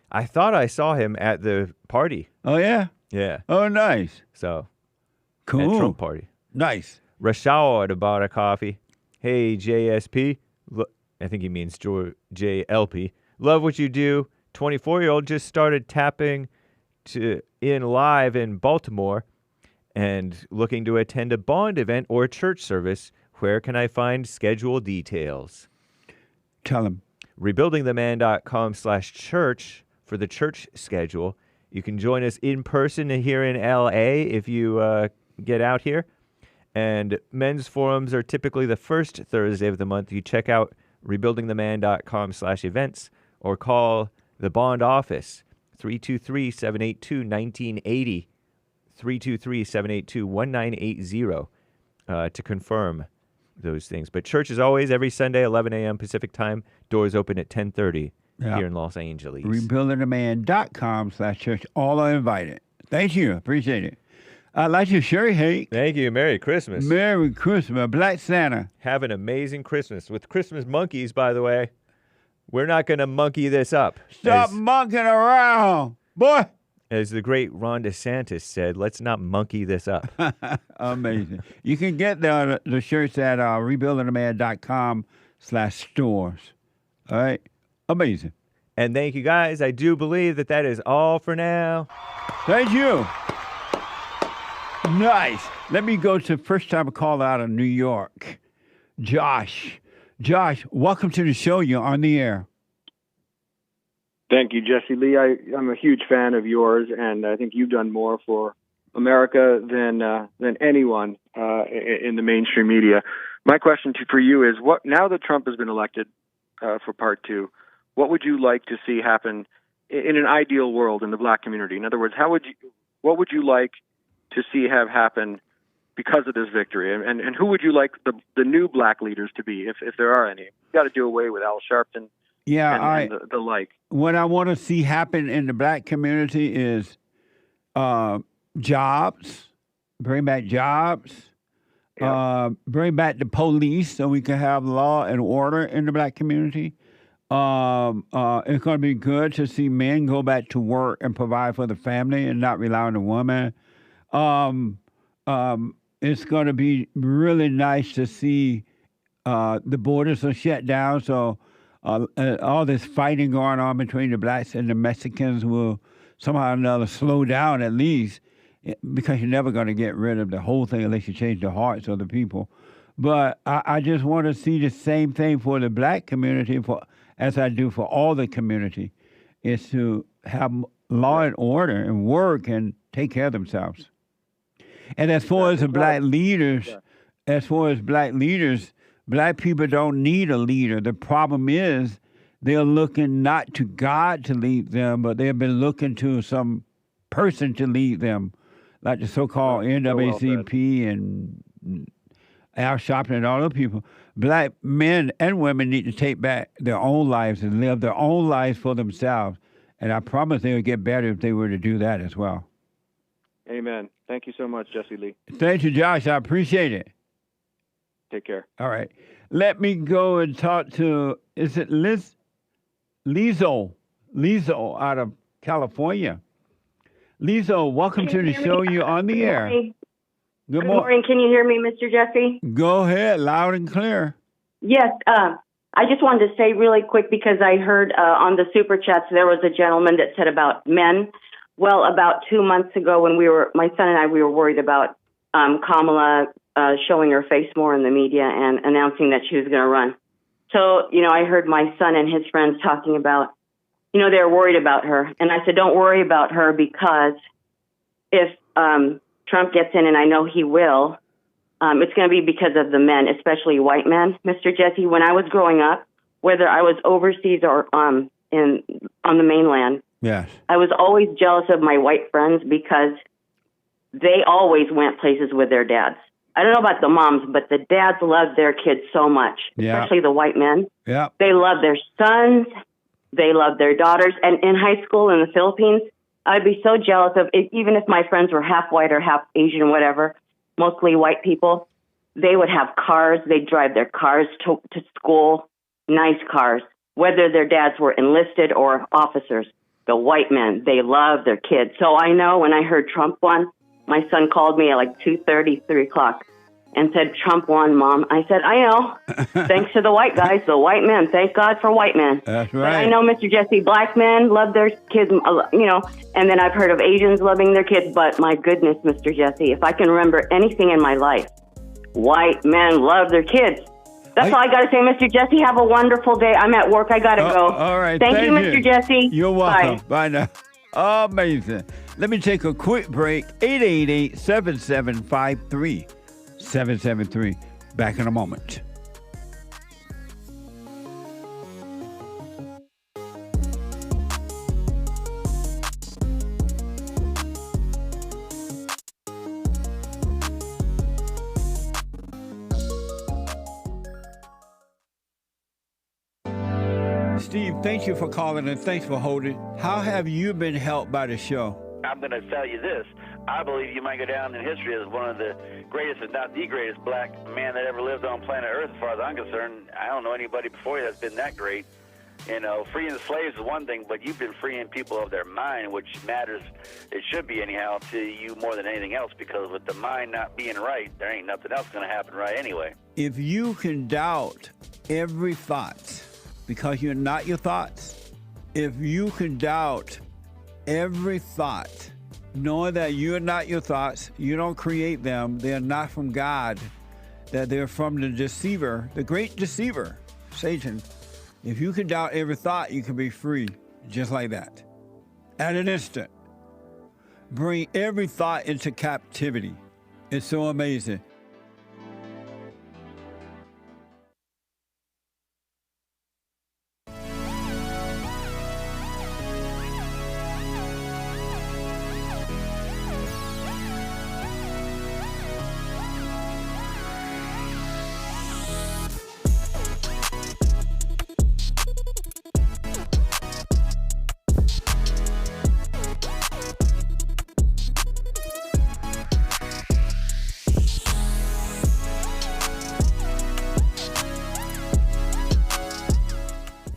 I thought I saw him at the party. Oh, yeah? Yeah. Oh, nice. So, cool. At Trump party. Nice. Rashad bought a coffee. Hey, JSP. I think he means JLP. Love what you do. 24-year-old just started tapping in live in Baltimore and looking to attend a bond event or a church service. Where can I find schedule details? Tell him. rebuildingtheman.com/church for the church schedule. You can join us in person here in LA if you get out here. And men's forums are typically the first Thursday of the month. You check out rebuildingtheman.com/events or call the bond office, 323-782-1980, 323-782-1980 to confirm those things. But church is always every Sunday, 11 a.m. Pacific time. Doors open at 10:30. here in Los Angeles. Rebuildingtheman.com/church. All are invited. Thank you. Appreciate it. I'd like to Sherry Hake. Thank you. Merry Christmas. Merry Christmas. Black Santa. Have an amazing Christmas. With Christmas monkeys, by the way. We're not going to monkey this up. Stop monkeying around, boy. As the great Ron DeSantis said, let's not monkey this up. Amazing. You can get the shirts at rebuildingtheman.com/stores. All right? Amazing. And thank you, guys. I do believe that is all for now. Thank you. Nice. Let me go to first time call out of New York. Josh. Josh, welcome to the show. You're on the air. Thank you, Jesse Lee. I'm a huge fan of yours, and I think you've done more for America than anyone in the mainstream media. My question for you is: what now that Trump has been elected for part 2? What would you like to see happen in an ideal world in the Black community? In other words, what would you like to see have happen because of this victory? And who would you like the new Black leaders to be, if there are any? You've got to do away with Al Sharpton and the like. What I want to see happen in the Black community is jobs, bring back jobs, bring back the police so we can have law and order in the Black community. It's going to be good to see men go back to work and provide for the family and not rely on the woman. It's going to be really nice to see the borders are shut down, so all this fighting going on between the Blacks and the Mexicans will somehow or another slow down at least, because you're never going to get rid of the whole thing unless you change the hearts of the people. But I just want to see the same thing for the Black community, as I do for all the community, is to have law and order and work and take care of themselves. And as far as the Black leaders, Black people don't need a leader. The problem is they're looking not to God to lead them, but they've been looking to some person to lead them, like the so-called NAACP and Al Sharpton and all those people. Black men and women need to take back their own lives and live their own lives for themselves. And I promise they would get better if they were to do that as well. Amen. Thank you so much, Jesse Lee. Thank you, Josh. I appreciate it. Take care. All right. Let me go and talk to, is it LIEZL? LIEZL out of California. LIEZL, welcome to the show. You're on the air. Good morning. Can you hear me, Mr. Jesse? Go ahead, loud and clear. Yes. I just wanted to say really quick, because I heard on the Super Chats there was a gentleman that said about men. Well, about 2 months ago when my son and I, we were worried about Kamala showing her face more in the media and announcing that she was going to run. So, I heard my son and his friends talking about, they were worried about her. And I said, don't worry about her, because if Trump gets in, and I know he will, it's going to be because of the men, especially white men. Mr. Jesse, when I was growing up, whether I was overseas or on the mainland, yes, I was always jealous of my white friends because they always went places with their dads. I don't know about the moms, but the dads loved their kids so much, especially the white men. Yeah. They loved their sons. They loved their daughters. And in high school in the Philippines, I'd be so jealous of it, even if my friends were half white or half Asian, whatever, mostly white people. They would have cars. They'd drive their cars to school, nice cars, whether their dads were enlisted or officers. The white men, they love their kids. So I know when I heard Trump won, my son called me at like 2:30, 3 o'clock, and said, Trump won, Mom. I said, I know. Thanks to the white guys, the white men. Thank God for white men. That's right. But I know, Mr. Jesse, black men love their kids, and then I've heard of Asians loving their kids. But my goodness, Mr. Jesse, if I can remember anything in my life, white men love their kids. That's all I got to say, Mr. Jesse. Have a wonderful day. I'm at work. I got to go. All right. Thank you, Mr. Jesse. You're welcome. Bye now. Amazing. Let me take a quick break. 888-7753-773. Back in a moment. Steve, thank you for calling and thanks for holding. How have you been helped by the show? I'm going to tell you this. I believe you might go down in history as one of the greatest, if not the greatest, black man that ever lived on planet Earth, as far as I'm concerned. I don't know anybody before you that's been that great. You know, freeing the slaves is one thing, but you've been freeing people of their mind, which matters, it should be anyhow, to you more than anything else, because with the mind not being right, there ain't nothing else going to happen right anyway. If you can doubt every thought because you're not your thoughts, if you can doubt every thought, knowing that you're not your thoughts, you don't create them, they're not from God, that they're from the deceiver, the great deceiver, Satan. If you can doubt every thought, you can be free, just like that. At an instant. Bring every thought into captivity. It's so amazing.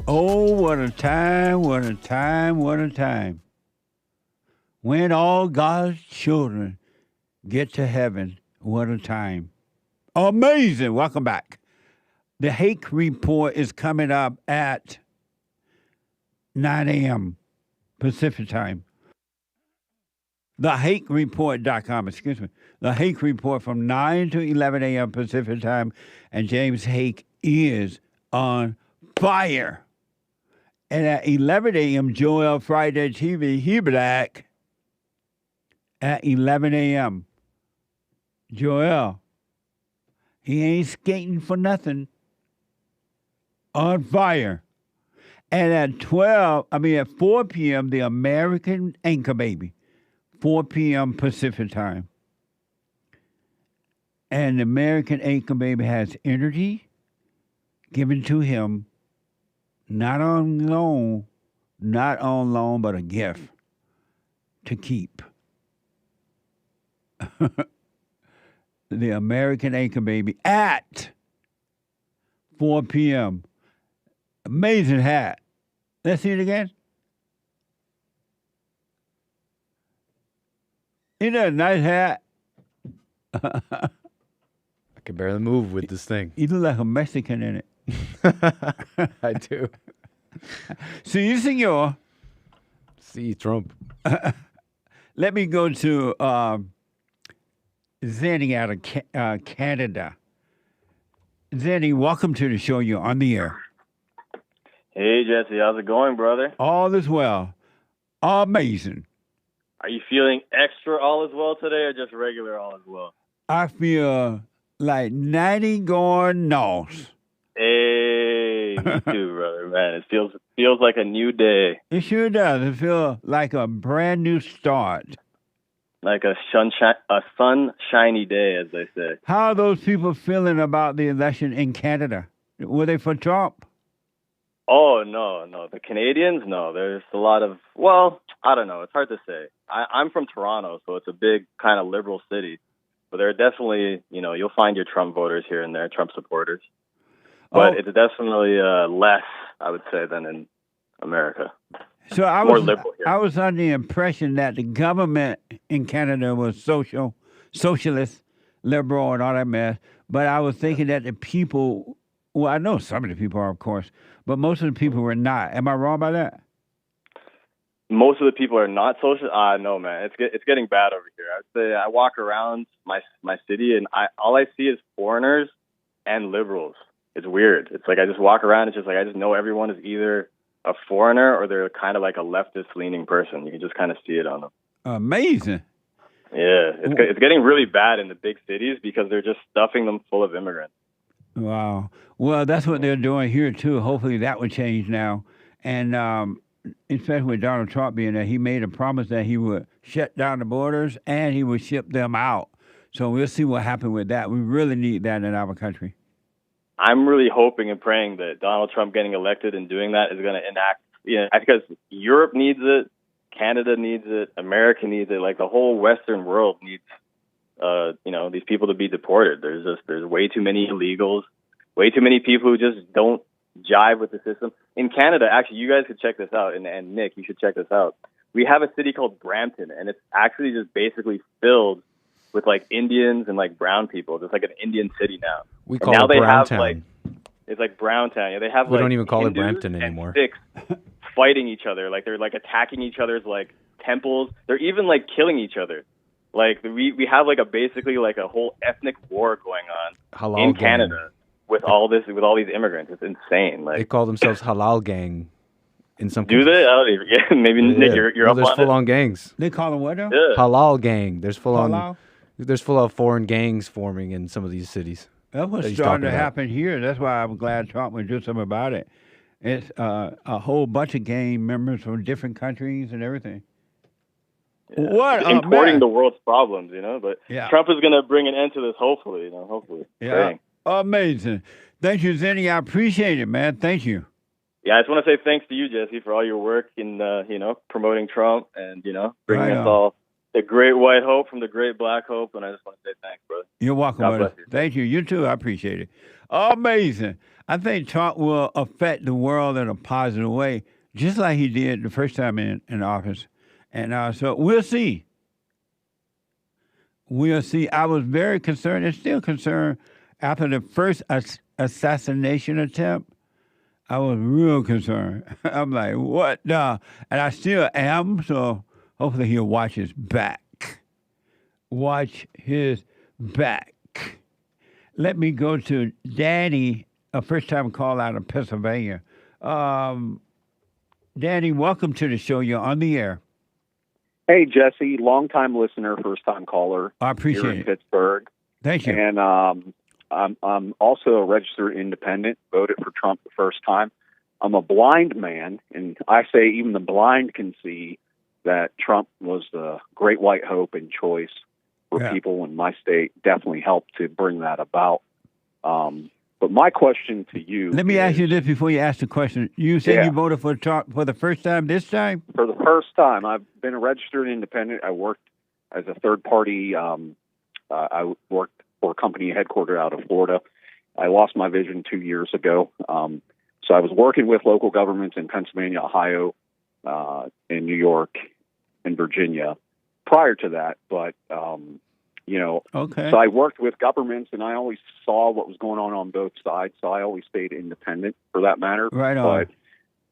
Oh, what a time, what a time, what a time. When all God's children get to heaven, what a time. Amazing. Welcome back. The Hake Report is coming up at 9 a.m. Pacific time. TheHakeReport.com, excuse me. The Hake Report from 9 to 11 a.m. Pacific time. And James Hake is on fire. And at 11 a.m., Joel Friday TV, he back at 11 a.m. Joel, he ain't skating for nothing. On fire. And at 4 p.m., the American Anchor Baby, 4 p.m. Pacific time. And the American Anchor Baby has energy given to him, not on loan, but a gift to keep. The American Anchor Baby at 4 p.m. Amazing hat. Let's see it again. Isn't that a nice hat? I can barely move with this thing. You look like a Mexican in it. I do. Si, senor. See, Trump. Let me go to ZENNY out of Canada. ZENNY, welcome to the show. You're on the air. Hey, Jesse. How's it going, brother? All is well. Amazing. Are you feeling extra all is well today or just regular all is well? I feel like 90 going north. Hey, me too, brother. Man, it feels like a new day. It sure does. It feels like a brand new start. Like a sunshiny day, as they say. How are those people feeling about the election in Canada? Were they for Trump? Oh, no. The Canadians, no. There's a lot of, well, I don't know. It's hard to say. I'm from Toronto, so it's a big kind of liberal city. But there are definitely, you'll find your Trump voters here and there, Trump supporters. But it's definitely less, I would say, than in America. So I more liberal here. I was under the impression that the government in Canada was socialist, liberal, and all that mess. But I was thinking that the people, well, I know some of the people are, of course, but most of the people were not. Am I wrong by that? Most of the people are not social. No, man, it's getting bad over here. I'd say I walk around my city and all I see is foreigners and liberals. It's weird. It's like I just walk around. It's just like I just know everyone is either a foreigner or they're kind of like a leftist-leaning person. You can just kind of see it on them. Amazing. Yeah, it's getting really bad in the big cities because they're just stuffing them full of immigrants. Wow. Well, that's what they're doing here, too. Hopefully that will change now. And especially with Donald Trump being there, he made a promise that he would shut down the borders and he would ship them out. So we'll see what happens with that. We really need that in our country. I'm really hoping and praying that Donald Trump getting elected and doing that is going to enact, because Europe needs it, Canada needs it, America needs it, like the whole Western world needs, these people to be deported. There's way too many illegals, way too many people who just don't jive with the system. In Canada, actually, you guys could check this out, and Nick, you should check this out. We have a city called Brampton, and it's actually just basically filled with like Indians and like brown people. It's like an Indian city now. We call it Browntown. It's like Browntown. Yeah, they have. We like don't even call Hindus it Brampton anymore. And Sikhs fighting each other, like they're like attacking each other's like temples. They're even like killing each other. Like we have like basically like a whole ethnic war going on in Canada with all these immigrants. It's insane. Like they call themselves Halal Gang. In some do they? I don't even. Yeah, maybe Nick, you're up there's on full it. on gangs. They call them what? Yeah. Halal Gang. There's full Halal? on. There's full of foreign gangs forming in some of these cities. That's what's starting to happen here. That's why I'm glad Trump would do something about it. It's a whole bunch of gang members from different countries and everything. Yeah. What it's importing the world's problems, But Trump is going to bring an end to this. Hopefully, Hopefully. Yeah. Praying. Amazing. Thank you, Zenny. I appreciate it, man. Thank you. Yeah, I just want to say thanks to you, Jesse, for all your work in, promoting Trump and, bringing us all the great white hope from the great black hope. And I just want to say thanks, brother. You're welcome, brother. Thank you. You too. I appreciate it. Amazing. I think Trump will affect the world in a positive way, just like he did the first time in office. And so we'll see. We'll see. I was very concerned and still concerned after the first assassination attempt. I was real concerned. I'm like, what? And I still am, so hopefully he'll watch his back. Watch his back. Let me go to Danny, a first-time call out of Pennsylvania. Danny, welcome to the show. You're on the air. Hey, Jesse, long-time listener, first-time caller. I appreciate here it. in Pittsburgh. Thank you. And I'm also a registered independent, voted for Trump the first time. I'm a blind man, and I say even the blind can see that Trump was the great white hope and choice for people in my state, definitely helped to bring that about. But my question to you... Let me ask you this before you ask the question. You said you voted for Trump for the first time this time? For the first time. I've been a registered independent. I worked as a third-party... I worked for a company headquartered out of Florida. I lost my vision 2 years ago. So I was working with local governments in Pennsylvania, Ohio, in New York, and Virginia prior to that. But, so I worked with governments, and I always saw what was going on both sides. So I always stayed independent for that matter. Right on. But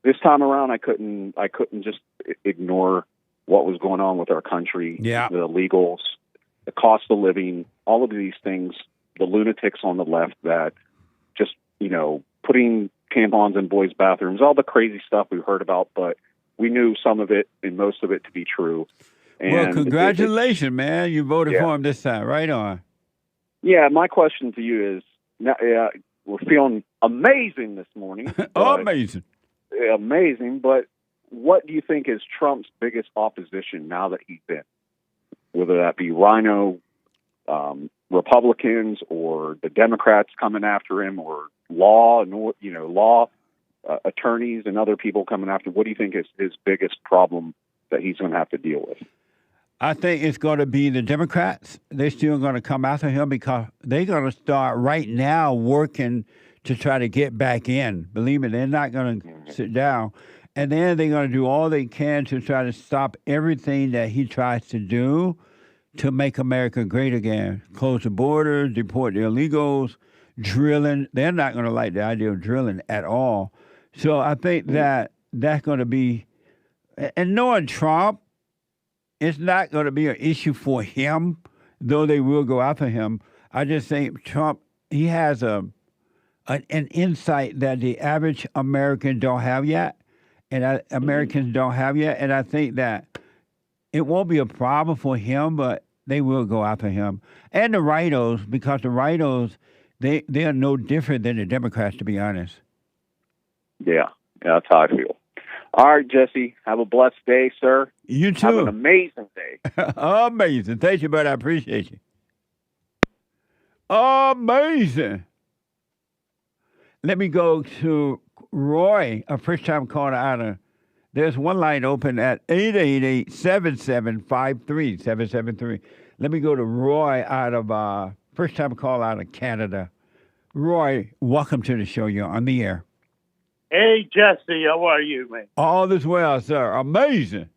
this time around, I couldn't just ignore what was going on with our country, the illegals, the cost of living, all of these things, the lunatics on the left that just, putting tampons in boys' bathrooms, all the crazy stuff we've heard about, but we knew some of it and most of it to be true. And well, congratulations, man. You voted for him this time. Right on. Yeah, my question to you is, we're feeling amazing this morning. Amazing. Amazing, but what do you think is Trump's biggest opposition now that he's in? Whether that be Rhino, Republicans, or the Democrats coming after him, or law attorneys and other people coming after him. What do you think is his biggest problem that he's going to have to deal with? I think it's going to be the Democrats. They're still going to come after him because they're going to start right now working to try to get back in. Believe me, they're not going to sit down. And then they're going to do all they can to try to stop everything that he tries to do to make America great again. Close the borders, deport the illegals, drilling. They're not going to like the idea of drilling at all. So I think that that's going to be, and knowing Trump, it's not going to be an issue for him, though they will go after him. I just think Trump, he has an insight that the average American don't have yet. And Americans don't have yet. And I think that it won't be a problem for him, but they will go after him. And the rhinos, because the rhinos, they are no different than the Democrats, to be honest. Yeah, that's how I feel. All right, Jesse, have a blessed day, sir. You too. Have an amazing day. Amazing. Thank you, buddy. I appreciate you. Amazing. let me go to Roy, a first-time caller out of. There's one line open at 888-7753-773. Let me go to Roy out of first-time caller out of Canada. Roy, welcome to the show. You're on the air. Hey, Jesse, how are you, man? All is well, sir. Amazing.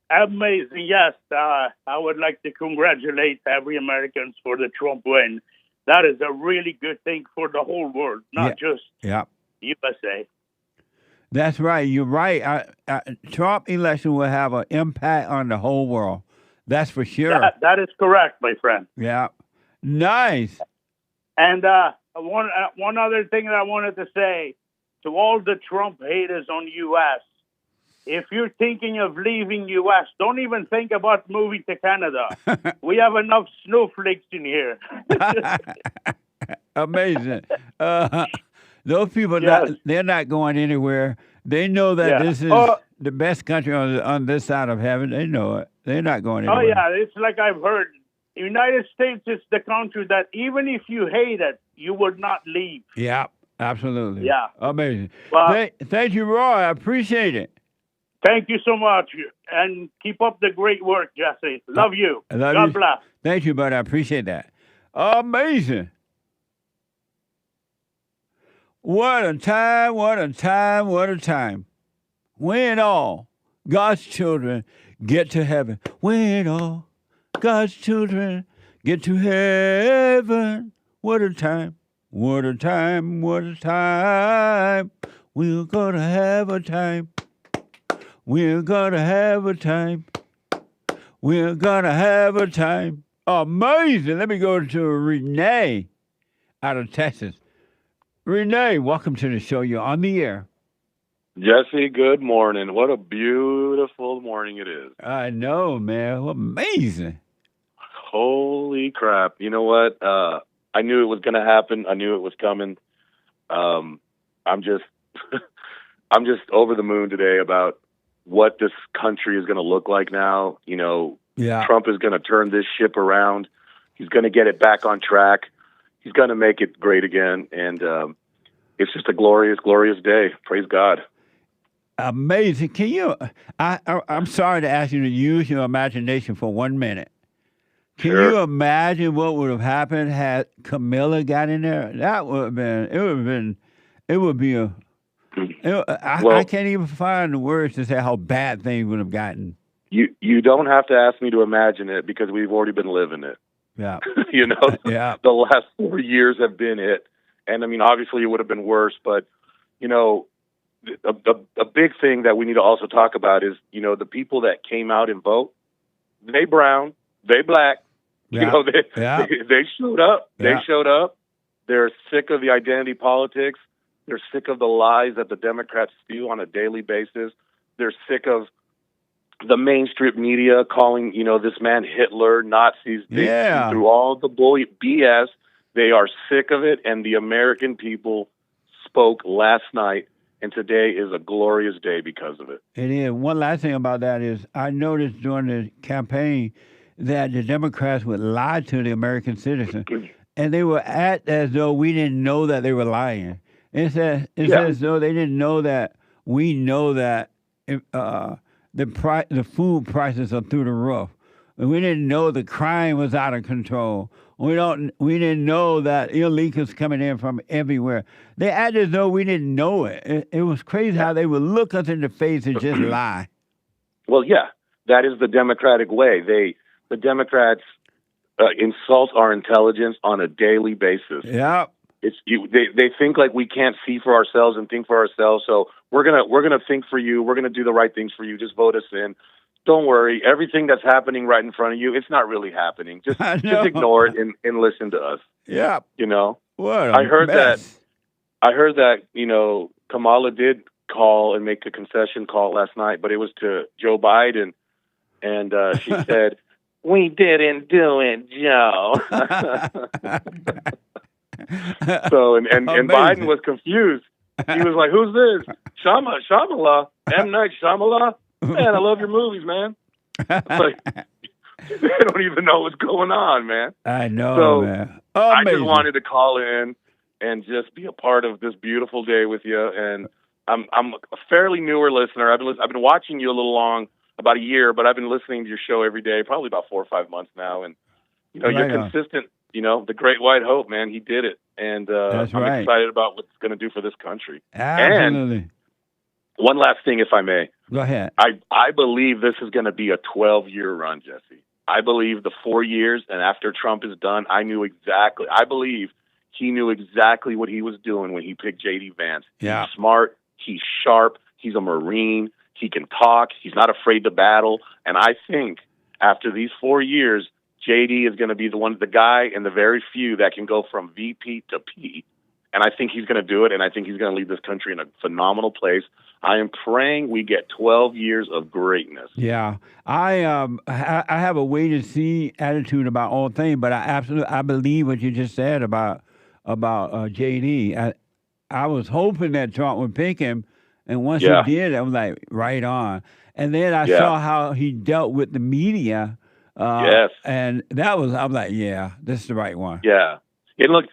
Amazing, yes. I would like to congratulate every American for the Trump win. That is a really good thing for the whole world, not just USA. That's right. You're right. Trump election will have an impact on the whole world. That's for sure. That is correct, my friend. Yeah. Nice. And one other thing that I wanted to say to all the Trump haters on U.S., if you're thinking of leaving U.S., don't even think about moving to Canada. We have enough snowflakes in here. Amazing. Those people, they're not going anywhere. They know that this is the best country on this side of heaven. They know it. They're not going anywhere. Oh, yeah. It's like I've heard. The United States is the country that even if you hate it, you would not leave. Yeah, absolutely. Yeah. Amazing. Well, thank you, Roy. I appreciate it. Thank you so much. And keep up the great work, Jesse. Love you. God bless. Thank you, buddy. I appreciate that. Amazing. What a time, what a time, what a time. When all God's children get to heaven. When all God's children get to heaven. What a time, what a time, what a time. We're going to have a time. We're going to have a time. We're going to have a time. Amazing. Let me go to Renee out of Texas. Renee, welcome to the show. You're on the air. Jesse, good morning. What a beautiful morning it is. I know, man. Amazing. Holy crap. You know what? I knew it was going to happen. I knew it was coming. I'm just I'm just over the moon today about what this country is going to look like now. You know, Trump is going to turn this ship around. He's going to get it back on track. He's going to make it great again. And it's just a glorious, glorious day. Praise God. Amazing. Can you, I'm sorry to ask you to use your imagination for 1 minute. Can you imagine what would have happened had CAMILA got in there? That would have been, it would be I can't even find the words to say how bad things would have gotten. You don't have to ask me to imagine it because we've already been living it. Yeah. You know, the last 4 years have been it. And I mean, obviously it would have been worse, but you know, a big thing that we need to also talk about is, you know, the people that came out and vote, they brown, they black, you know, they showed up. They showed up. They're sick of the identity politics. They're sick of the lies that the Democrats spew on a daily basis. They're sick of the mainstream media calling, you know, this man Hitler, Nazis. They see through all the BS. They are sick of it, and the American people spoke last night, and today is a glorious day because of it. It is. One last thing about that is I noticed during the campaign that the Democrats would lie to the American citizen, and they would act as though we didn't know that they were lying. It's as though they didn't know that we know that the food prices are through the roof. We didn't know the crime was out of control. We didn't know that illegals coming in from everywhere. They acted as though we didn't know it. It was crazy how they would look us in the face and just lie. Well, yeah, that is the Democratic way. The Democrats insult our intelligence on a daily basis. Yeah. They think like we can't see for ourselves and think for ourselves. So we're gonna think for you. We're gonna do the right things for you. Just vote us in. Don't worry. Everything that's happening right in front of you, it's not really happening. Just ignore it and listen to us. Yeah. You know. What I heard that, you know, Kamala did call and make a concession call last night, but it was to Joe Biden, and she said, "We didn't do it, Joe." So and Biden was confused. He was like, "Who's this? Shyamalan? M. Night Shyamalan? Man, I love your movies, man." Like, they don't even know what's going on, man. I know, so man. I just wanted to call in and just be a part of this beautiful day with you. And I'm a fairly newer listener. I've been watching you a little long, about a year, but I've been listening to your show every day, probably about 4 or 5 months now. And you're consistent. The Great White Hope, man, he did it, and I'm excited about what it's going to do for this country. Absolutely. And one last thing, if I may. Go ahead. I believe this is going to be a 12-year run, Jesse. I believe the 4 years, and after Trump is done, I believe he knew exactly what he was doing when he picked J.D. Vance. Yeah. He's smart. He's sharp. He's a Marine. He can talk. He's not afraid to battle. And I think after these 4 years, J.D. is going to be the guy and the very few that can go from VP to P. And I think he's going to do it, and I think he's going to lead this country in a phenomenal place. I am praying we get 12 years of greatness. Yeah, I have a wait and see attitude about all things, but I believe what you just said about JD. I was hoping that Trump would pick him, and once he did, I was like, right on. And then I saw how he dealt with the media. And I was like, yeah, this is the right one. Yeah, and look.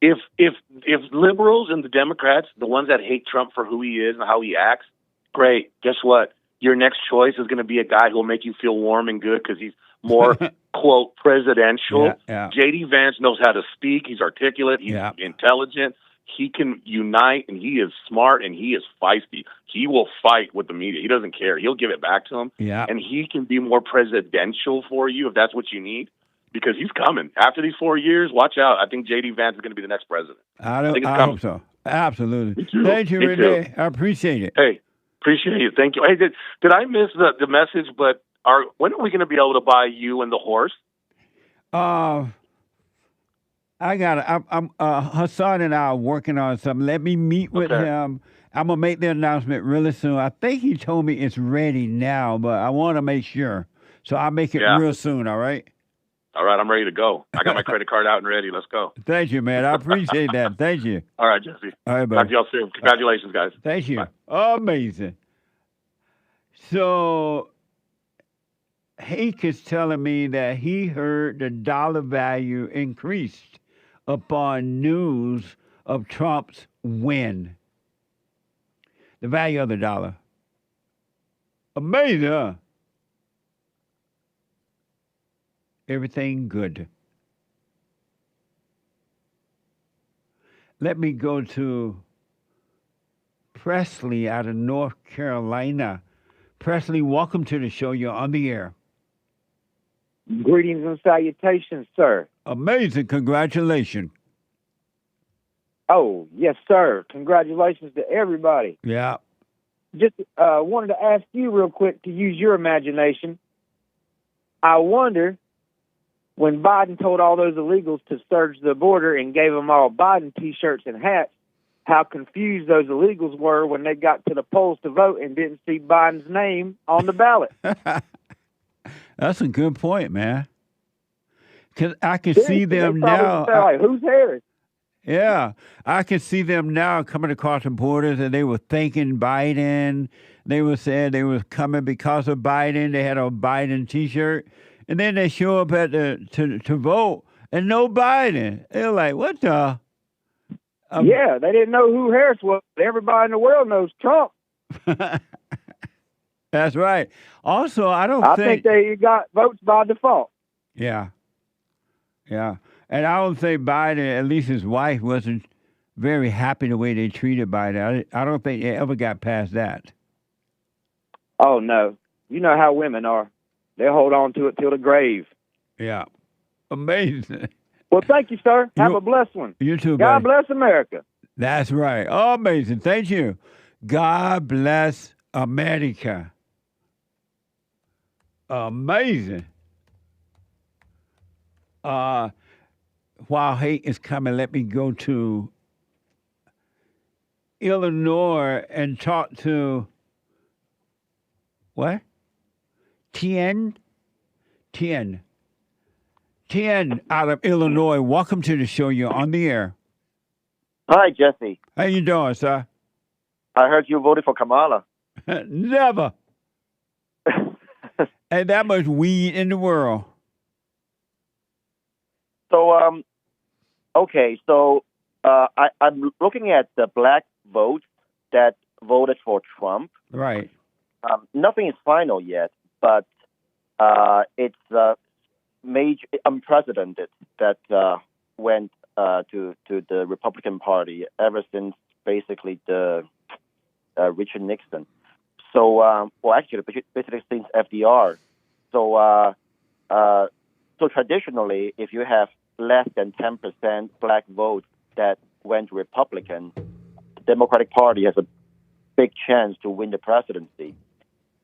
If liberals and the Democrats, the ones that hate Trump for who he is and how he acts, great. Guess what? Your next choice is going to be a guy who will make you feel warm and good because he's more, quote, presidential. J.D. Vance knows how to speak. He's articulate. He's intelligent. He can unite, and he is smart, and he is feisty. He will fight with the media. He doesn't care. He'll give it back to him. And he can be more presidential for you if that's what you need. Because he's coming. After these 4 years, watch out. I think J.D. Vance is going to be the next president. I hope so. Absolutely. Thank you, Rene. I appreciate it. Hey, appreciate it. Thank you. Hey, did I miss the message? But when are we going to be able to buy you and the horse? I got it. Hassan and I are working on something. Let me meet with him. I'm going to make the announcement really soon. I think he told me it's ready now, but I want to make sure. So I'll make it real soon, all right? All right, I'm ready to go. I got my credit card out and ready. Let's go. Thank you, man. I appreciate that. Thank you. All right, Jesse. All right, buddy. Talk to y'all soon. Congratulations, guys. Thank you. Bye. Amazing. So, Hake is telling me that he heard the dollar value increased upon news of Trump's win. The value of the dollar. Amazing, huh? Everything good. Let me go to Presley out of North Carolina. Presley, welcome to the show. You're on the air. Greetings and salutations, sir. Amazing. Congratulations. Oh, yes, sir. Congratulations to everybody. Yeah. Just wanted to ask you real quick to use your imagination. I wonder, when Biden told all those illegals to surge the border and gave them all Biden T-shirts and hats, how confused those illegals were when they got to the polls to vote and didn't see Biden's name on the ballot. That's a good point, man. Because I can see them now. Like, who's Harris? Yeah, I can see them now coming across the borders, and they were thanking Biden. They were saying they were coming because of Biden. They had a Biden T-shirt. And then they show up at to vote, and no Biden. They're like, what the? Yeah, they didn't know who Harris was. Everybody in the world knows Trump. That's right. Also, I think they got votes by default. Yeah. Yeah. And I don't think Biden, at least his wife, wasn't very happy the way they treated Biden. I don't think they ever got past that. Oh, no. You know how women are. They hold on to it till the grave. Yeah. Amazing. Well, thank you, sir. Have a blessed one. You too, God buddy. bless America. That's right. Oh, amazing. Thank you. God bless America. Amazing. While hate is coming, let me go to Illinois and talk to what? Tien out of Illinois. Welcome to the show. You're on the air. Hi, Jesse. How you doing, sir? I heard you voted for Kamala. Never. Ain't that much weed in the world. So, okay, so I'm looking at the black votes that voted for Trump. Right. Nothing is final yet, but it's major, unprecedented that went to the Republican Party ever since basically the Richard Nixon. So, well, actually, basically since FDR. So, so traditionally, if you have less than 10% black votes that went Republican, the Democratic Party has a big chance to win the presidency.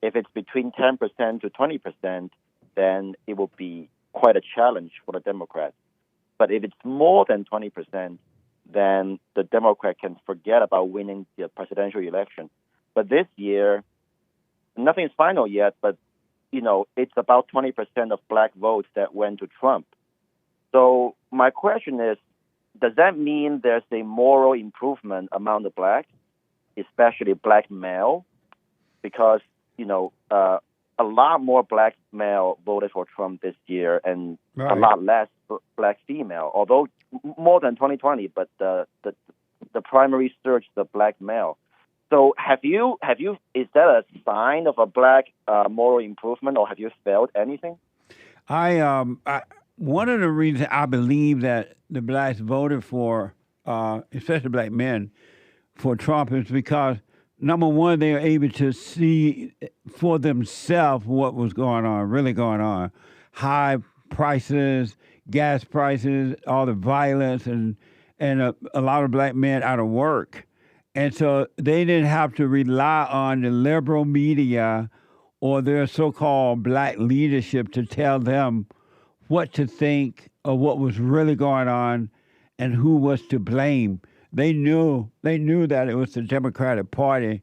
If it's between 10% to 20%, then it will be quite a challenge for the Democrats. But if it's more than 20%, then the Democrat can forget about winning the presidential election. But this year, nothing is final yet, but, you know, it's about 20% of black votes that went to Trump. So my question is, does that mean there's a moral improvement among the blacks, especially black male? Because, you know, a lot more black male voted for Trump this year and a lot less black female, although more than 2020, but the primary surge the black male. So have you is that a sign of a black moral improvement, or have you felt anything? I one of the reasons I believe that the blacks voted for, especially black men, for Trump is because, number one, they were able to see for themselves what was going on, really going on. High prices, gas prices, all the violence, and a lot of black men out of work. And so they didn't have to rely on the liberal media or their so-called black leadership to tell them what to think or what was really going on and who was to blame. They knew that it was the Democratic Party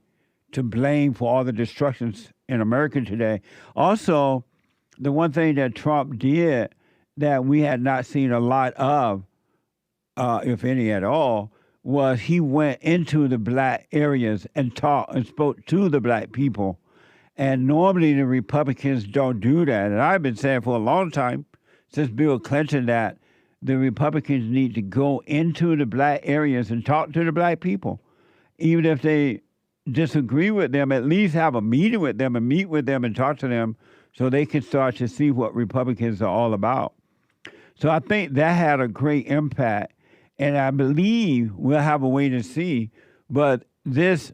to blame for all the destructions in America today. Also, the one thing that Trump did that we had not seen a lot of, if any at all, was he went into the black areas and talked and spoke to the black people. And normally the Republicans don't do that. And I've been saying for a long time, since Bill Clinton, that the Republicans need to go into the black areas and talk to the black people. Even if they disagree with them, at least have a meeting with them and meet with them and talk to them so they can start to see what Republicans are all about. So I think that had a great impact. And I believe we'll have a way to see. But this,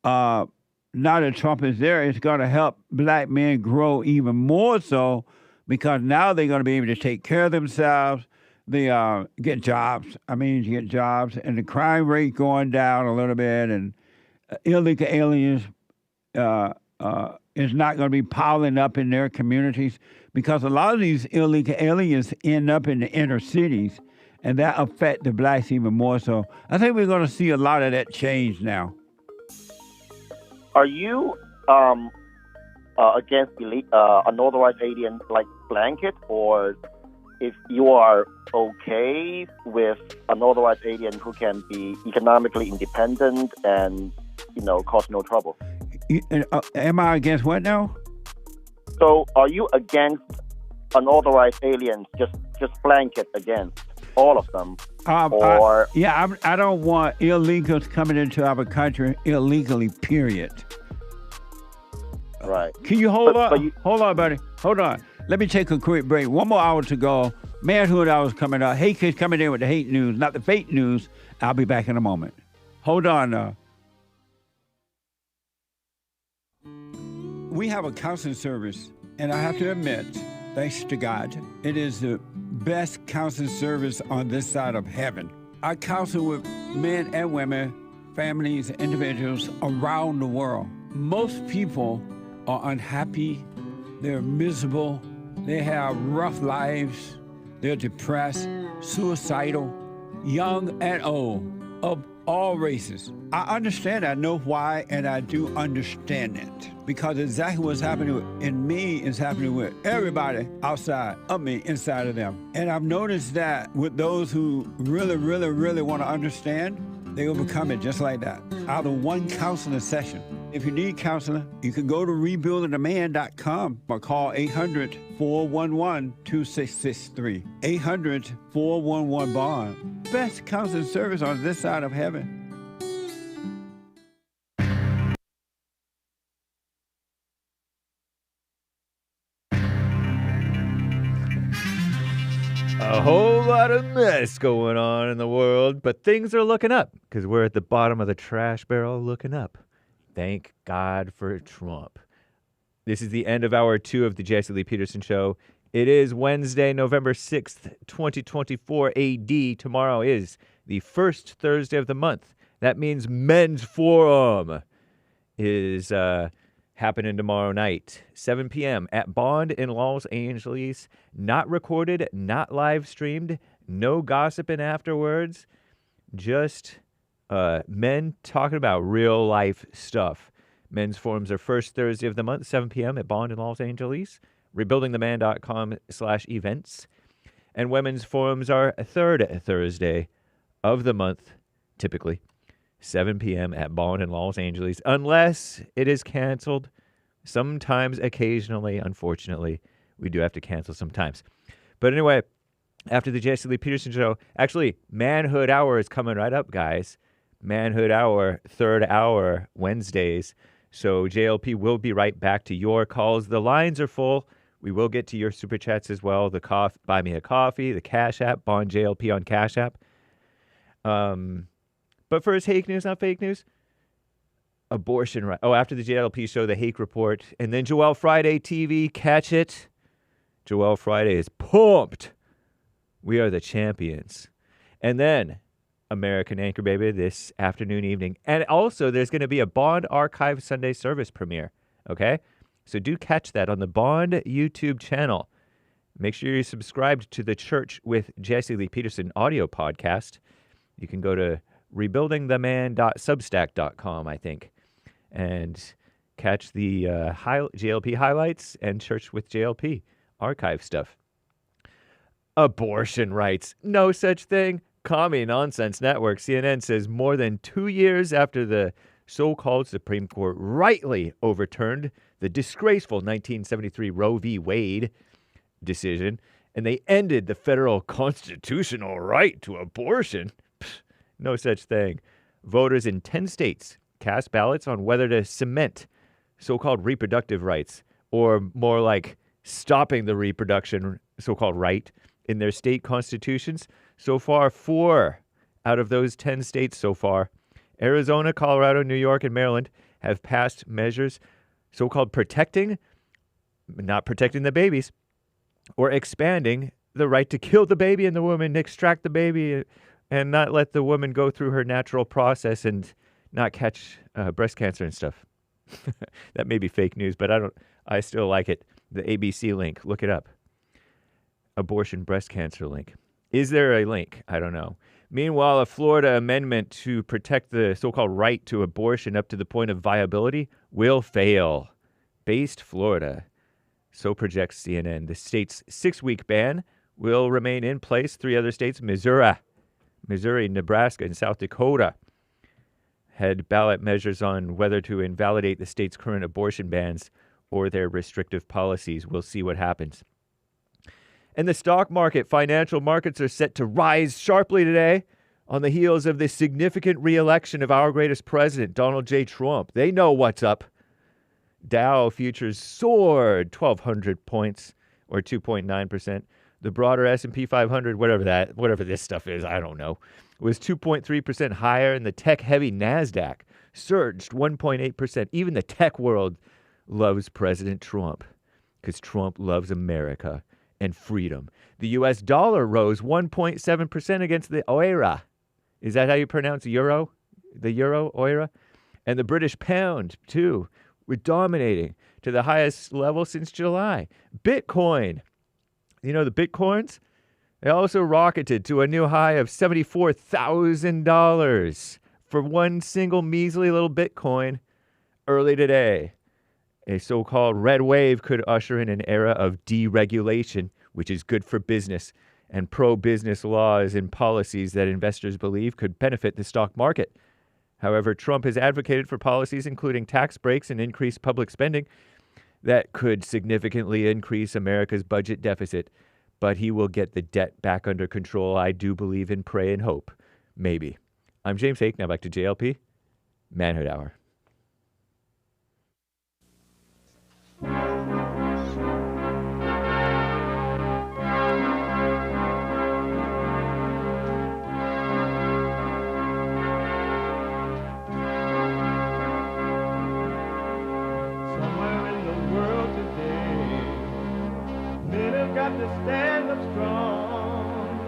now that Trump is there, it's going to help black men grow even more so, because now they're going to be able to take care of themselves. They get jobs. You get jobs. And the crime rate going down a little bit. And illegal aliens is not going to be piling up in their communities, because a lot of these illegal aliens end up in the inner cities. And that affect the blacks even more so. I think we're going to see a lot of that change now. Are you against unauthorized alien like blanket, or if you are okay with unauthorized alien who can be economically independent and, you know, cause no trouble? Am I against what now? So are you against unauthorized aliens, just blanket against all of them? I don't want illegals coming into our country illegally, period. Right. Can you hold on? Hold on, buddy. Hold on. Let me take a quick break. 1 more hour to go. Manhood Hour is coming up. Hate Kids coming in with the hate news, not the fake news. I'll be back in a moment. Hold on. We have a counseling service, and I have to admit, thanks to God, it is the best counseling service on this side of heaven. I counsel with men and women, families, individuals around the world. Most people are unhappy, they're miserable, they have rough lives, they're depressed, suicidal, young and old, of all races. I understand, I know why, and I do understand it. Because exactly what's happening in me is happening with everybody outside of me, inside of them. And I've noticed that with those who really, really, really want to understand, they overcome it just like that. Out of one counseling session, If you need counseling, you can go to rebuildingtheman.com or call 800-411-2663. 800-411-BOND. Best counseling service on this side of heaven. A whole lot of mess going on in the world, but things are looking up because we're at the bottom of the trash barrel looking up. Thank God for Trump. This is the end of hour 2 of the Jesse Lee Peterson Show. It is Wednesday, November 6th, 2024 AD. Tomorrow is the first Thursday of the month. That means Men's Forum is happening tomorrow night, 7 p.m. at Bond in Los Angeles. Not recorded, not live streamed, no gossiping afterwards. Just men talking about real life stuff. Men's forums are first Thursday of the month, 7 p.m. at Bond in Los Angeles. Rebuildingtheman.com/events. And women's forums are third Thursday of the month, typically, 7 p.m. at Bond in Los Angeles, unless it is canceled. Sometimes, occasionally, unfortunately, we do have to cancel sometimes. But anyway, after the Jesse Lee Peterson Show, actually, Manhood Hour is coming right up, guys. Manhood Hour, third hour, Wednesdays. So JLP will be right back to your calls. The lines are full. We will get to your super chats as well. The Buy Me a Coffee, the Cash App, Bond JLP on Cash App. But first, Hake News, not fake news. Abortion right. Oh, after the JLP Show, the Hake Report. And then Joel Friday TV, catch it. Joel Friday is pumped. We are the champions. And then American Anchor Baby this afternoon, evening. And also, there's going to be a Bond Archive Sunday service premiere. Okay? So do catch that on the Bond YouTube channel. Make sure you're subscribed to the Church with Jesse Lee Peterson audio podcast. You can go to rebuildingtheman.substack.com, I think, and catch the JLP highlights and Church with JLP archive stuff. Abortion rights. No such thing. Commie Nonsense Network, CNN, says more than 2 years after the so-called Supreme Court rightly overturned the disgraceful 1973 Roe v. Wade decision, and they ended the federal constitutional right to abortion. No such thing. Voters in 10 states cast ballots on whether to cement so-called reproductive rights, or more like stopping the reproduction so-called right in their state constitutions. So far, 4 out of those 10 states so far, Arizona, Colorado, New York, and Maryland, have passed measures so-called not protecting the babies, or expanding the right to kill the baby and the woman, extract the baby, and not let the woman go through her natural process and not catch breast cancer and stuff. That may be fake news, but I still like it. The ABC link, look it up. Abortion breast cancer link. Is there a link? I don't know. Meanwhile, a Florida amendment to protect the so-called right to abortion up to the point of viability will fail. Based Florida. So projects CNN. The state's 6-week ban will remain in place. 3 other states, Missouri, Nebraska, and South Dakota, had ballot measures on whether to invalidate the state's current abortion bans or their restrictive policies. We'll see what happens. And the stock market, financial markets are set to rise sharply today on the heels of the significant re-election of our greatest president, Donald J. Trump. They know what's up. Dow futures soared 1,200 points, or 2.9%. The broader S&P 500, whatever this stuff is, I don't know, was 2.3% higher, and the tech-heavy NASDAQ surged 1.8%. Even the tech world loves President Trump because Trump loves America and freedom. The U.S. dollar rose 1.7% against the OIRA. Is that how you pronounce euro? The euro, OIRA? And the British pound, too, were dominating to the highest level since July. Bitcoin, you know the Bitcoins? They also rocketed to a new high of $74,000 for one single measly little Bitcoin early today. A so-called red wave could usher in an era of deregulation, which is good for business, and pro-business laws and policies that investors believe could benefit the stock market. However, Trump has advocated for policies including tax breaks and increased public spending that could significantly increase America's budget deficit, but he will get the debt back under control. I do believe in, pray, and hope. Maybe. I'm James Hake. Now back to JLP Manhood Hour. To stand up strong,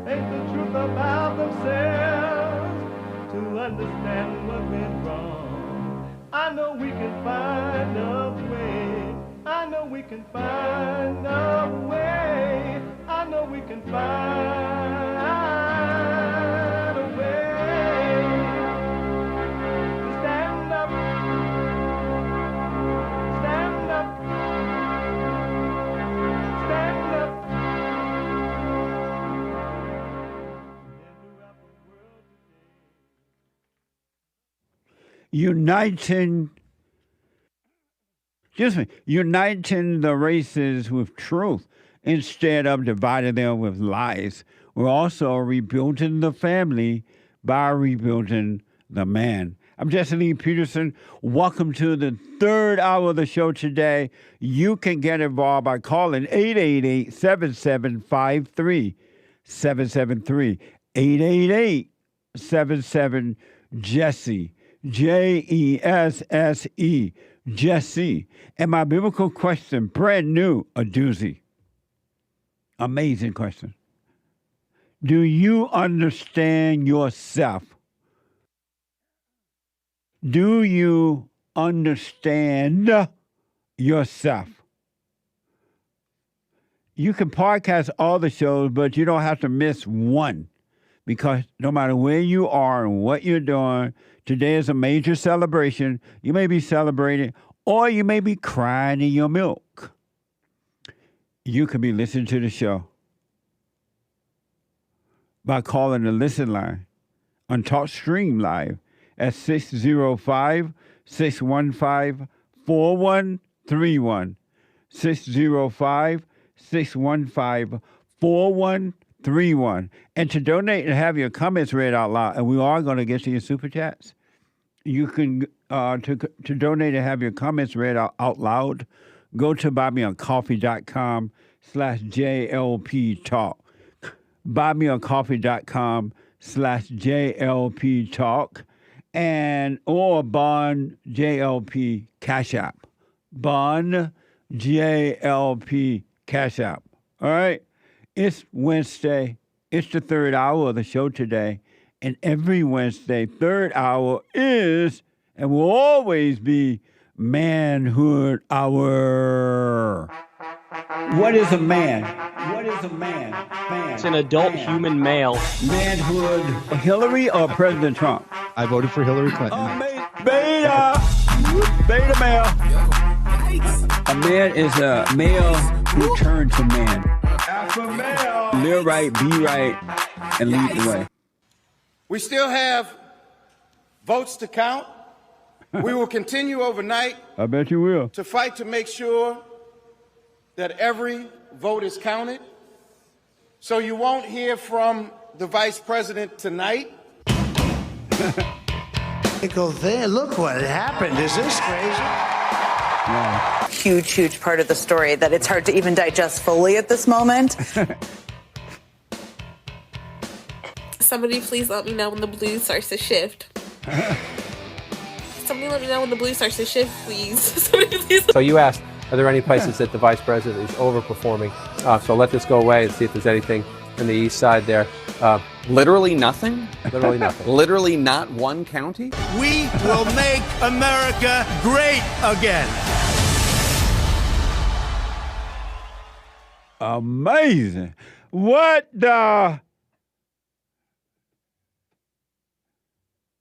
face the truth about themselves, to understand what went wrong. I know we can find a way. I know we can find a way. I know we can find a way to stand up, stand up. Uniting the races with truth instead of dividing them with lies. We're also rebuilding the family by rebuilding the man. I'm Jesse Lee Peterson. Welcome to the third hour of the show today. You can get involved by calling 888-7753. 773 888-77-JESSE. JESSE. Jesse. And my biblical question, brand new, a doozy. Amazing question. Do you understand yourself? Do you understand yourself? You can podcast all the shows, but you don't have to miss one. Because no matter where you are and what you're doing, today is a major celebration. You may be celebrating, or you may be crying in your milk. You could be listening to the show by calling the listen line on TalkStream Live at 605-615-4131. 605-615-4131. And to donate and have your comments read out loud, and we are going to get to your super chats. You can to donate and have your comments read out loud. Go to buymeacoffee.com/JLP Talk. Buymeacoffee.com/JLP Talk, and or Bond JLP Cash App. Bond JLP Cash App. All right. It's Wednesday. It's the third hour of the show today. And every Wednesday, third hour is, and will always be, Manhood Hour. What is a man? What is a man? It's an adult human male. Manhood. Hillary or President Trump? I voted for Hillary Clinton. Beta male. A man is a male who turns to man. Alpha male. Live right, be right, and lead the way. We still have votes to count. We will continue overnight. I bet you will. To fight to make sure that every vote is counted. So you won't hear from the vice president tonight. Go there. Look what happened. Is this crazy? Yeah. Huge part of the story that it's hard to even digest fully at this moment. Somebody please let me know when the blue starts to shift. Somebody let me know when the blue starts to shift, please. Somebody please. So you asked, are there any places that the vice president is overperforming? So let this go away and see if there's anything on the east side there. Literally nothing? Literally nothing. Literally not one county? We will make America great again. Amazing. What the?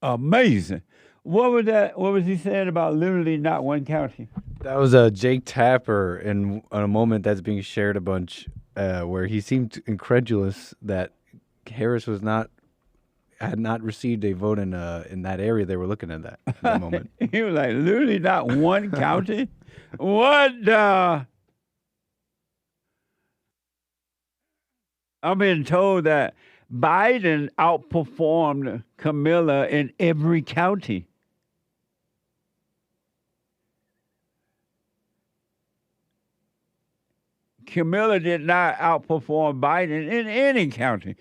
Amazing. What was that? What was he saying about literally not one county? That was Jake Tapper in a moment that's being shared a bunch where he seemed incredulous that Harris was not had not received a vote in that area, they were looking at that moment. He was like, literally not one county? What the? I've been told that Biden outperformed Kamala in every county. Kamala did not outperform Biden in any county.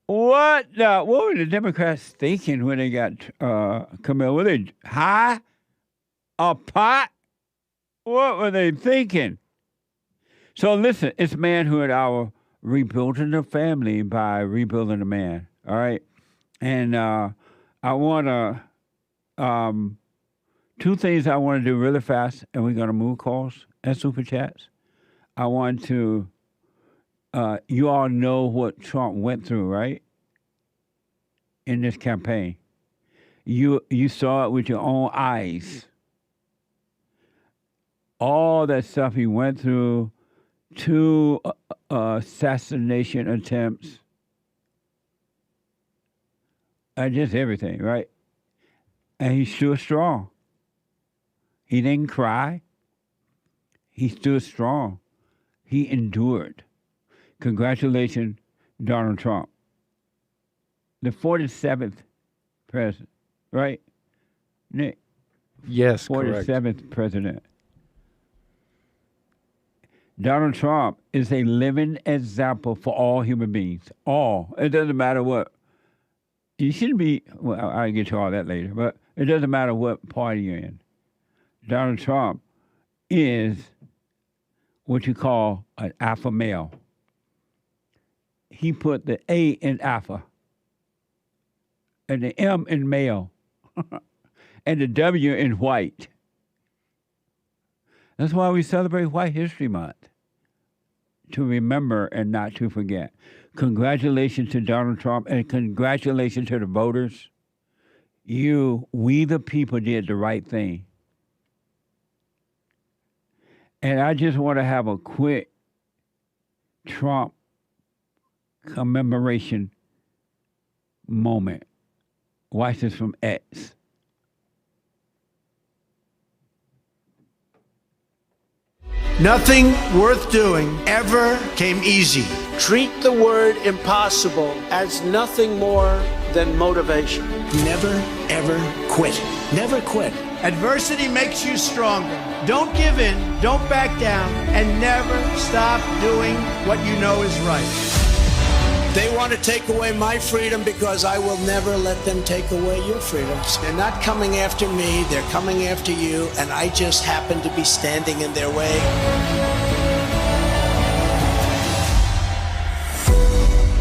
What were the Democrats thinking when they got Kamala? Were they high? A pot? What were they thinking? So listen, it's Manhood Hour, rebuilding the family by rebuilding the man. All right? And I want to, two things I want to do really fast, and we're going to move calls and super chats. I want to, you all know what Trump went through, right? In this campaign. You saw it with your own eyes. All that stuff he went through, 2 assassination attempts, and just everything, right? And he stood strong. He didn't cry. He stood strong. He endured. Congratulations, Donald Trump. The 47th president, right? Nick? Yes, correct. 47th president. Donald Trump is a living example for all human beings. All. It doesn't matter what. You shouldn't be, well, I'll get to all that later, but it doesn't matter what party you're in. Donald Trump is what you call an alpha male. He put the A in alpha, and the M in male, and the W in white. That's why we celebrate White History Month, to remember and not to forget. Congratulations to Donald Trump, and congratulations to the voters. We the people did the right thing. And I just want to have a quick Trump commemoration moment. Watch this from X. Nothing worth doing ever came easy. Treat the word impossible as nothing more than motivation. Never, ever quit. Never quit. Adversity makes you stronger. Don't give in, don't back down, and never stop doing what you know is right. They want to take away my freedom because I will never let them take away your freedoms. They're not coming after me, they're coming after you, and I just happen to be standing in their way.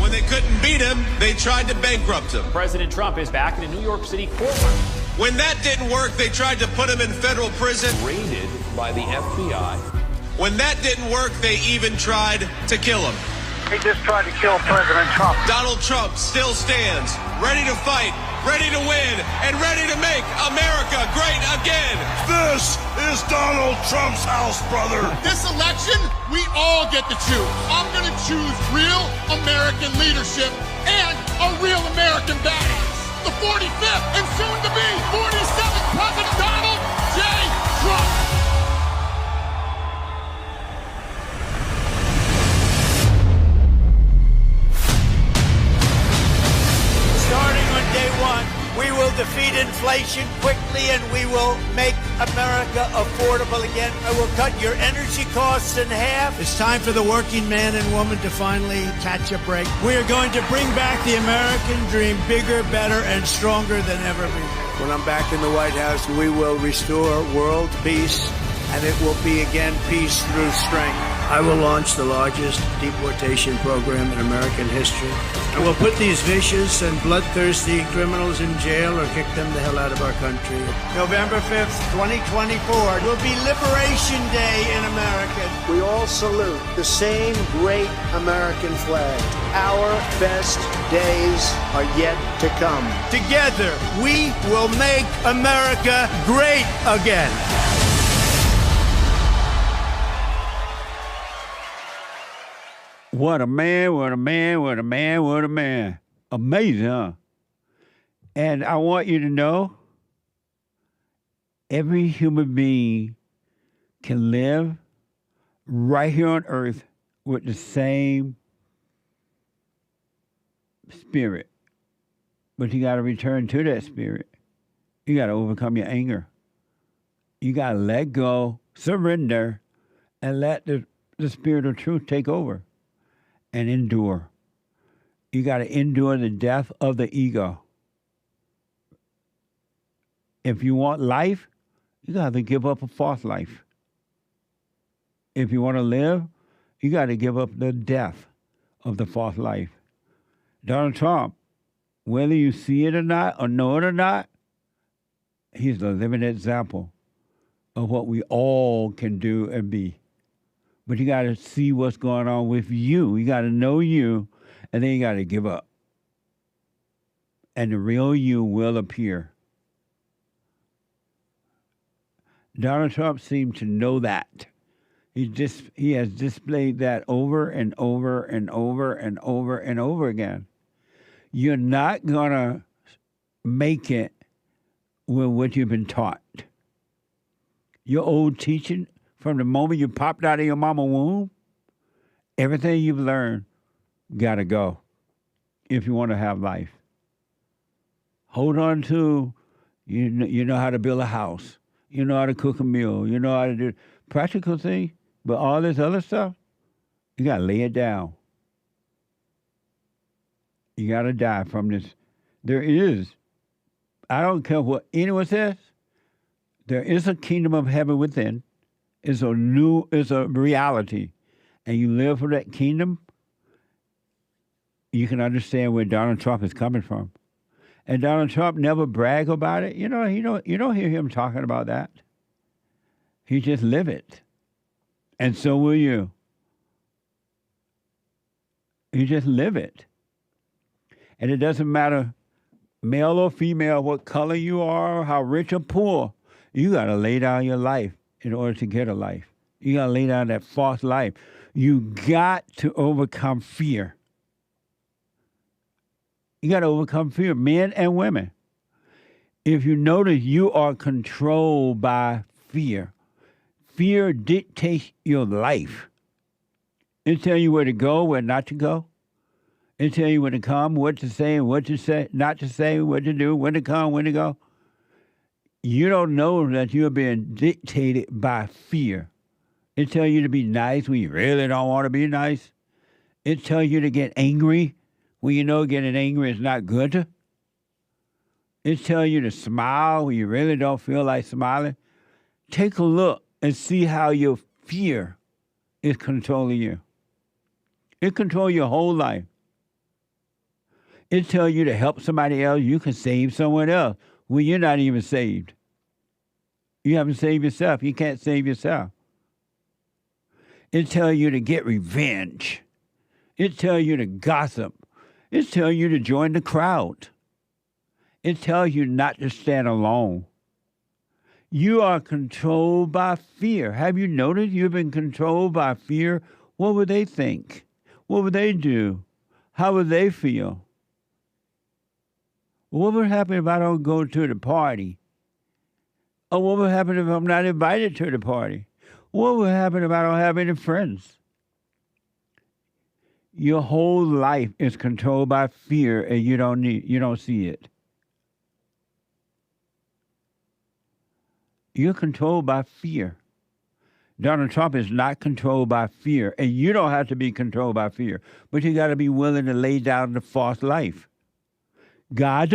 When they couldn't beat him, they tried to bankrupt him. President Trump is back in a New York City courtroom. When that didn't work, they tried to put him in federal prison. Raided by the FBI. When that didn't work, they even tried to kill him. They just tried to kill President Trump. Donald Trump still stands, ready to fight, ready to win, and ready to make America great again. This is Donald Trump's house, brother. This election, we all get to choose. I'm going to choose real American leadership and a real American badass. The 45th and soon to be 47th President Donald J. Trump. Starting on day one, we will defeat inflation quickly and we will make America affordable again. I will cut your energy costs in half. It's time for the working man and woman to finally catch a break. We are going to bring back the American dream, bigger, better, and stronger than ever before. When I'm back in the White House, we will restore world peace, and it will be again peace through strength. I will launch the largest deportation program in American history. I will put these vicious and bloodthirsty criminals in jail or kick them the hell out of our country. November 5th, 2024 will be Liberation Day in America. We all salute the same great American flag. Our best days are yet to come. Together, we will make America great again. What a man, what a man, what a man, what a man. Amazing, huh? And I want you to know every human being can live right here on earth with the same spirit. But you got to return to that spirit. You got to overcome your anger. You got to let go, surrender, and let the spirit of truth take over and endure. You got to endure the death of the ego. If you want life, you got to give up a false life. If you want to live, you got to give up the death of the false life. Donald Trump, whether you see it or not, or know it or not, he's the living example of what we all can do and be. But you got to see what's going on with you. You got to know you, and then you got to give up. And the real you will appear. Donald Trump seemed to know that. He has displayed that over and over and over and over and over again. You're not going to make it with what you've been taught. Your old teaching, from the moment you popped out of your mama's womb, everything you've learned got to go if you want to have life. Hold on to, you know how to build a house. You know how to cook a meal. You know how to do practical things. But all this other stuff, you got to lay it down. You got to die from this. There is, I don't care what anyone says, there is a kingdom of heaven within. It's a reality. And you live for that kingdom, you can understand where Donald Trump is coming from. And Donald Trump never brag about it. You don't hear him talking about that. He just live it. And so will you. You just live it. And it doesn't matter, male or female, what color you are, how rich or poor, you got to lay down your life in order to get a life. You got to lay down that false life. You got to overcome fear. You got to overcome fear, men and women. If you notice, you are controlled by fear. Fear dictates your life. It tells you where to go, where not to go. It tells you when to come, what to say, and what to say, not to say, what to do, when to come, when to go. You don't know that you're being dictated by fear. It tells you to be nice when you really don't want to be nice. It tells you to get angry when you know getting angry is not good. It tells you to smile when you really don't feel like smiling. Take a look and see how your fear is controlling you. It controls your whole life. It tells you to help somebody else. You can save someone else when you're not even saved. You haven't saved yourself. You can't save yourself. It tells you to get revenge. It tells you to gossip. It tells you to join the crowd. It tells you not to stand alone. You are controlled by fear. Have you noticed you've been controlled by fear? What would they think? What would they do? How would they feel? What would happen if I don't go to the party? Or what would happen if I'm not invited to the party? What would happen if I don't have any friends? Your whole life is controlled by fear, and you don't see it. You're controlled by fear. Donald Trump is not controlled by fear, and you don't have to be controlled by fear, but you got to be willing to lay down the false life. God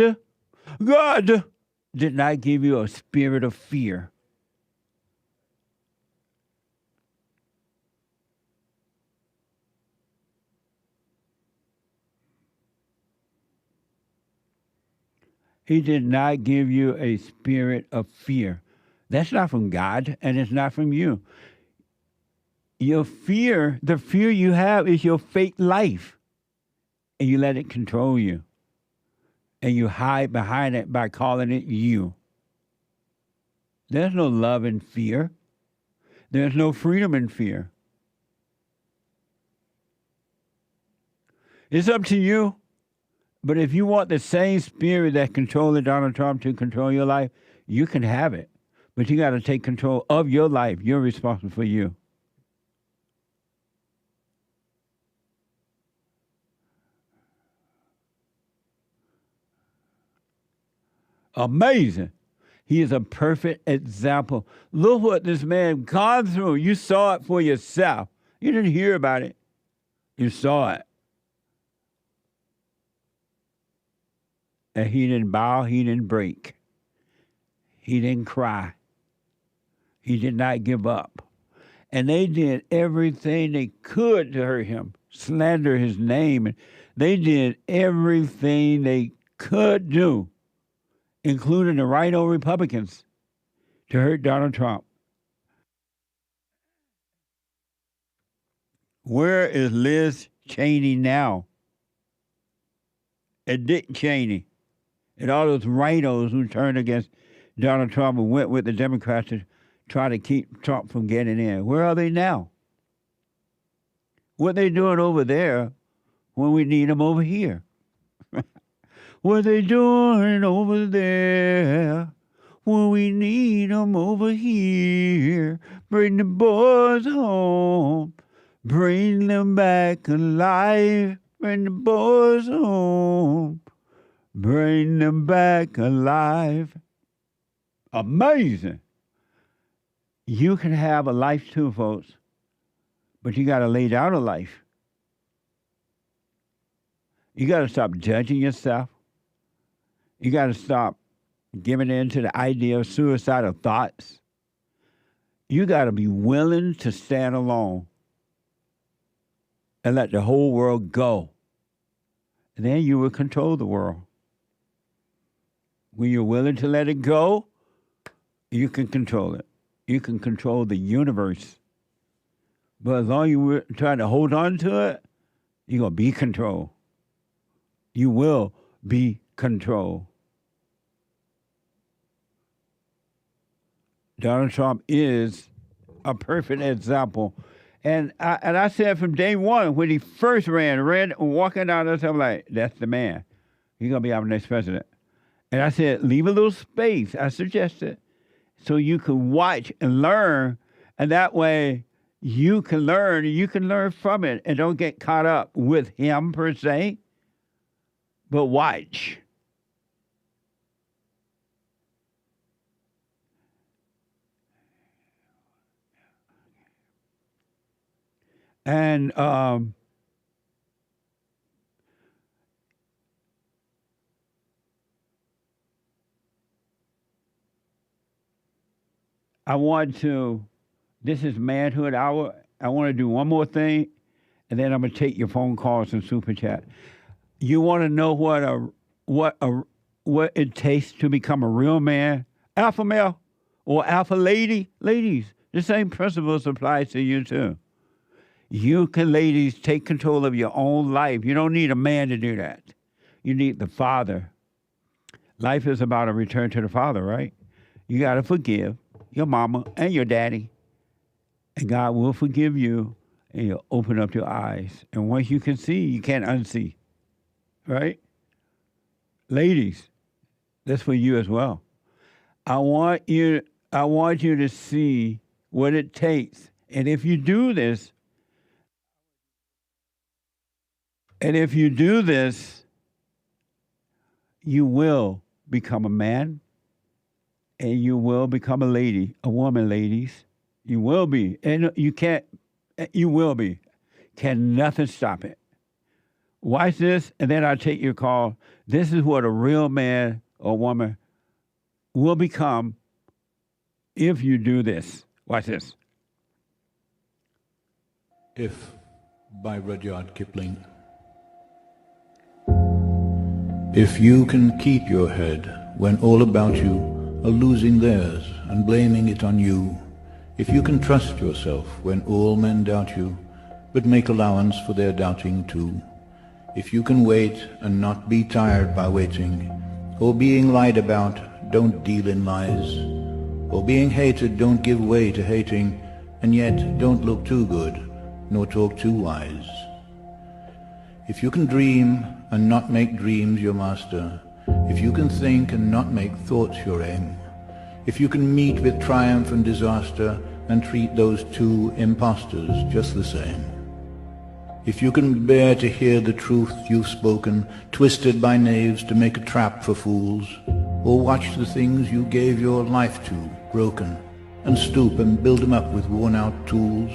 did not give you a spirit of fear. He did not give you a spirit of fear. That's not from God, and it's not from you. Your fear, the fear you have is your fake life, and you let it control you. And you hide behind it by calling it you. There's no love in fear. There's no freedom in fear. It's up to you. But if you want the same spirit that controlled Donald Trump to control your life, you can have it. But you got to take control of your life. You're responsible for you. Amazing. He is a perfect example. Look what this man gone through. You saw it for yourself. You didn't hear about it. You saw it. And he didn't bow, he didn't break. He didn't cry. He did not give up. And they did everything they could to hurt him, slander his name. They did everything they could do, including the rhino Republicans, to hurt Donald Trump. Where is Liz Cheney now? And Dick Cheney? And all those rhinos who turned against Donald Trump and went with the Democrats to try to keep Trump from getting in. Where are they now? What are they doing over there when we need them over here? What are they doing over there when we need them over here? Bring the boys home. Bring them back alive. Bring the boys home. Bring them back alive. Amazing. You can have a life too, folks, but you got to lay down a life. You got to stop judging yourself. You got to stop giving in to the idea of suicidal thoughts. You got to be willing to stand alone and let the whole world go. And then you will control the world. When you're willing to let it go, you can control it. You can control the universe. But as long as you're trying to hold on to it, you're going to be controlled. You will be controlled. Donald Trump is a perfect example. And I said from day one, when he first ran walking down there, I'm like, that's the man. He's going to be our next president. And I said, leave a little space, I suggested, so you can watch and learn. And that way you can learn from it and don't get caught up with him per se, but watch. And this is Manhood Hour. I want to do one more thing, and then I'm going to take your phone calls and super chat. You want to know what it takes to become a real man, alpha male or alpha lady? Ladies, the same principles applies to you too. You can, ladies, take control of your own life. You don't need a man to do that. You need the Father. Life is about a return to the Father, right? You got to forgive your mama and your daddy, and God will forgive you, and you'll open up your eyes. And once you can see, you can't unsee, right? Ladies, that's for you as well. I want you to see what it takes. And if you do this, you will become a man, and you will become a lady, a woman, ladies. You will be. And you will be. Can nothing stop it. Watch this, and then I'll take your call. This is what a real man or woman will become if you do this. Watch this. If, by Rudyard Kipling. If you can keep your head when all about you are losing theirs and blaming it on you, if you can trust yourself when all men doubt you, but make allowance for their doubting too, if you can wait and not be tired by waiting, or being lied about, don't deal in lies, or being hated, don't give way to hating, and yet don't look too good, nor talk too wise. If you can dream and not make dreams your master, if you can think and not make thoughts your aim, if you can meet with triumph and disaster and treat those two impostors just the same, if you can bear to hear the truth you've spoken, twisted by knaves to make a trap for fools, or watch the things you gave your life to broken, and stoop and build them up with worn-out tools,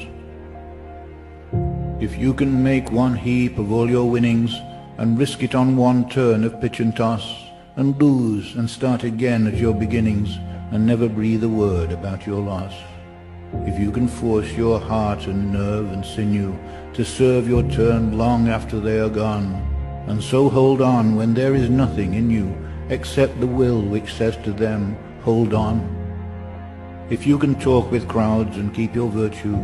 if you can make one heap of all your winnings and risk it on one turn of pitch and toss, and lose and start again at your beginnings and never breathe a word about your loss, if you can force your heart and nerve and sinew to serve your turn long after they are gone, and so hold on when there is nothing in you except the will which says to them, hold on. If you can talk with crowds and keep your virtue,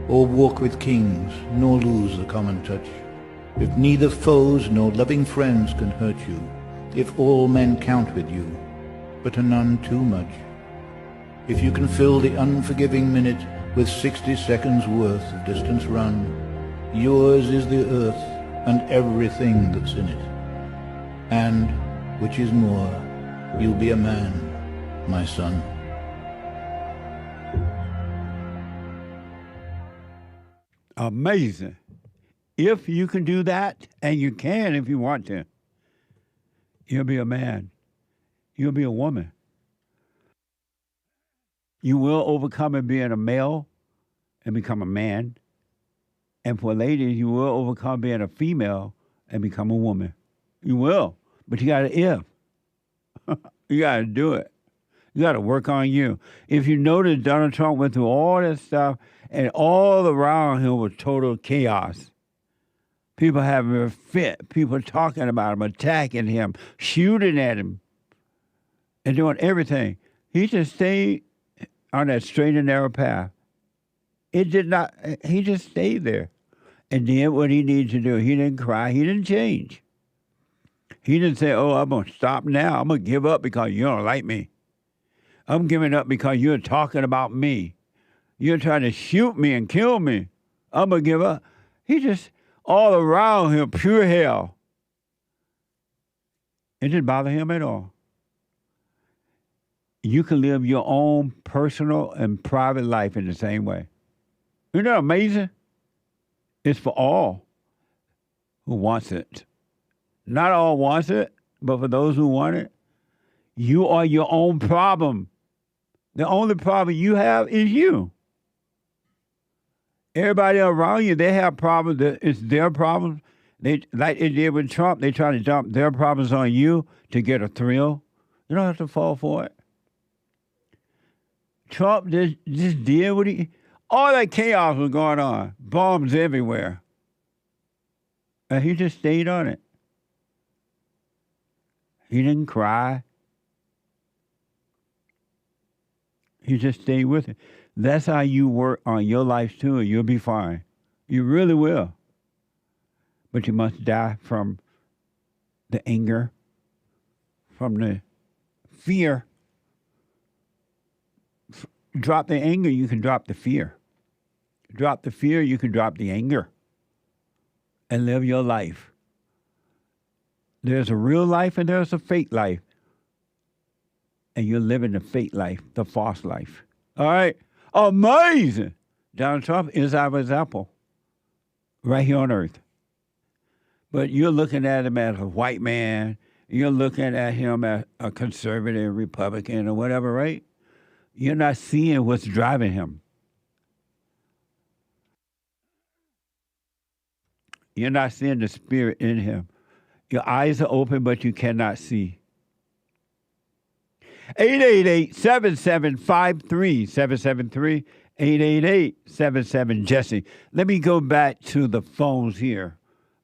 or walk with kings nor lose the common touch, if neither foes nor loving friends can hurt you, if all men count with you, but are none too much, if you can fill the unforgiving minute with 60 seconds worth of distance run, yours is the earth and everything that's in it. And, which is more, you'll be a man, my son. Amazing. If you can do that, and you can if you want to, you'll be a man. You'll be a woman. You will overcome in being a male and become a man. And for ladies, you will overcome being a female and become a woman. You will. But you got to if. You got to do it. You got to work on you. If you notice, Donald Trump went through all this stuff, and all around him was total chaos. People having a fit, people talking about him, attacking him, shooting at him, and doing everything. He just stayed on that straight and narrow path. It did not, he just stayed there and did what he needed to do. He didn't cry. He didn't change. He didn't say, oh, I'm going to stop now. I'm going to give up because you don't like me. I'm giving up because you're talking about me. You're trying to shoot me and kill me. I'm going to give up. He just, all around him, pure hell. It didn't bother him at all. You can live your own personal and private life in the same way. Isn't that amazing? It's for all who wants it. Not all wants it, but for those who want it, you are your own problem. The only problem you have is you. Everybody around you, they have problems. It's their problems. They, like it did with Trump, they try to dump their problems on you to get a thrill. You don't have to fall for it. Trump just did what he... All that chaos was going on. Bombs everywhere. And he just stayed on it. He didn't cry. He just stayed with it. That's how you work on your life too, and you'll be fine. You really will. But you must die from the anger, from the fear. Drop the anger, you can drop the fear. Drop the fear, you can drop the anger. And live your life. There's a real life and there's a fake life. And you're living the fake life, the false life. All right? Amazing! Donald Trump is our example right here on earth. But you're looking at him as a white man. You're looking at him as a conservative Republican or whatever, right? You're not seeing what's driving him. You're not seeing the spirit in him. Your eyes are open, but you cannot see. 888-7753-773. 888-77-JESSE. Let me go back to the phones here.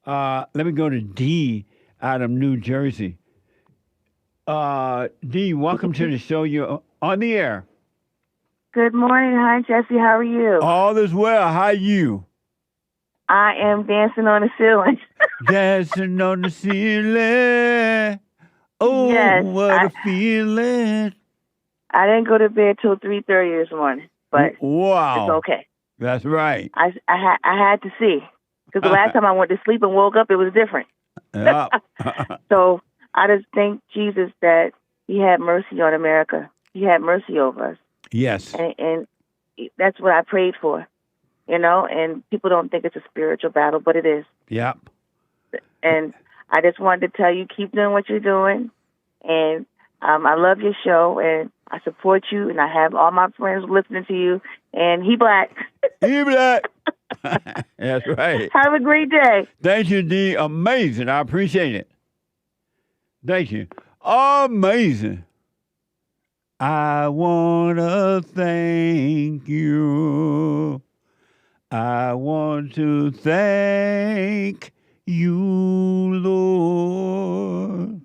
Let me go to D out of New Jersey. D, welcome to the show. You're on the air. Good morning. Hi, Jesse. How are you? All is well. How are you? I am dancing on the ceiling. Dancing on the ceiling. Oh, yes, what a feeling. I didn't go to bed till 3:30 this morning, but wow. it's okay. That's right. I had to see. Because the last time I went to sleep and woke up, it was different. Yeah. So I just thank Jesus that he had mercy on America. He had mercy over us. Yes. And that's what I prayed for, and people don't think it's a spiritual battle, but it is. Yep. And I just wanted to tell you, keep doing what you're doing. And I love your show, and I support you, and I have all my friends listening to you. And he black. He black. That's right. Have a great day. Thank you, D. Amazing. I appreciate it. Thank you. Amazing. I want to thank you. I want to thank you, Lord.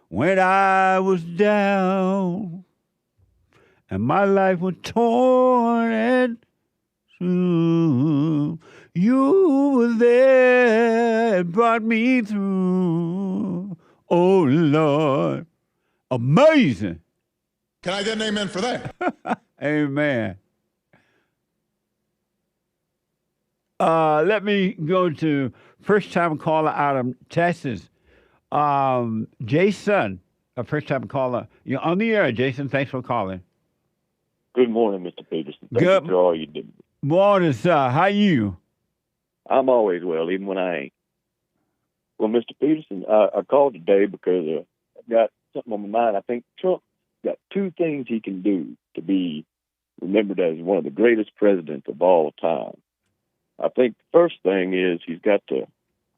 When I was down and my life was torn and through, you were there and brought me through. Oh, Lord. Amazing. Can I get an amen for that? Amen. Let me go to first-time caller out of Texas. Jason, a first-time caller. You're on the air, Jason. Thanks for calling. Good morning, Mr. Peterson. Thank you for all you do. Morning, sir. How you? I'm always well, even when I ain't. Well, Mr. Peterson, I called today because I've got something on my mind. I think Trump got two things he can do to be remembered as one of the greatest presidents of all time. I think the first thing is he's got to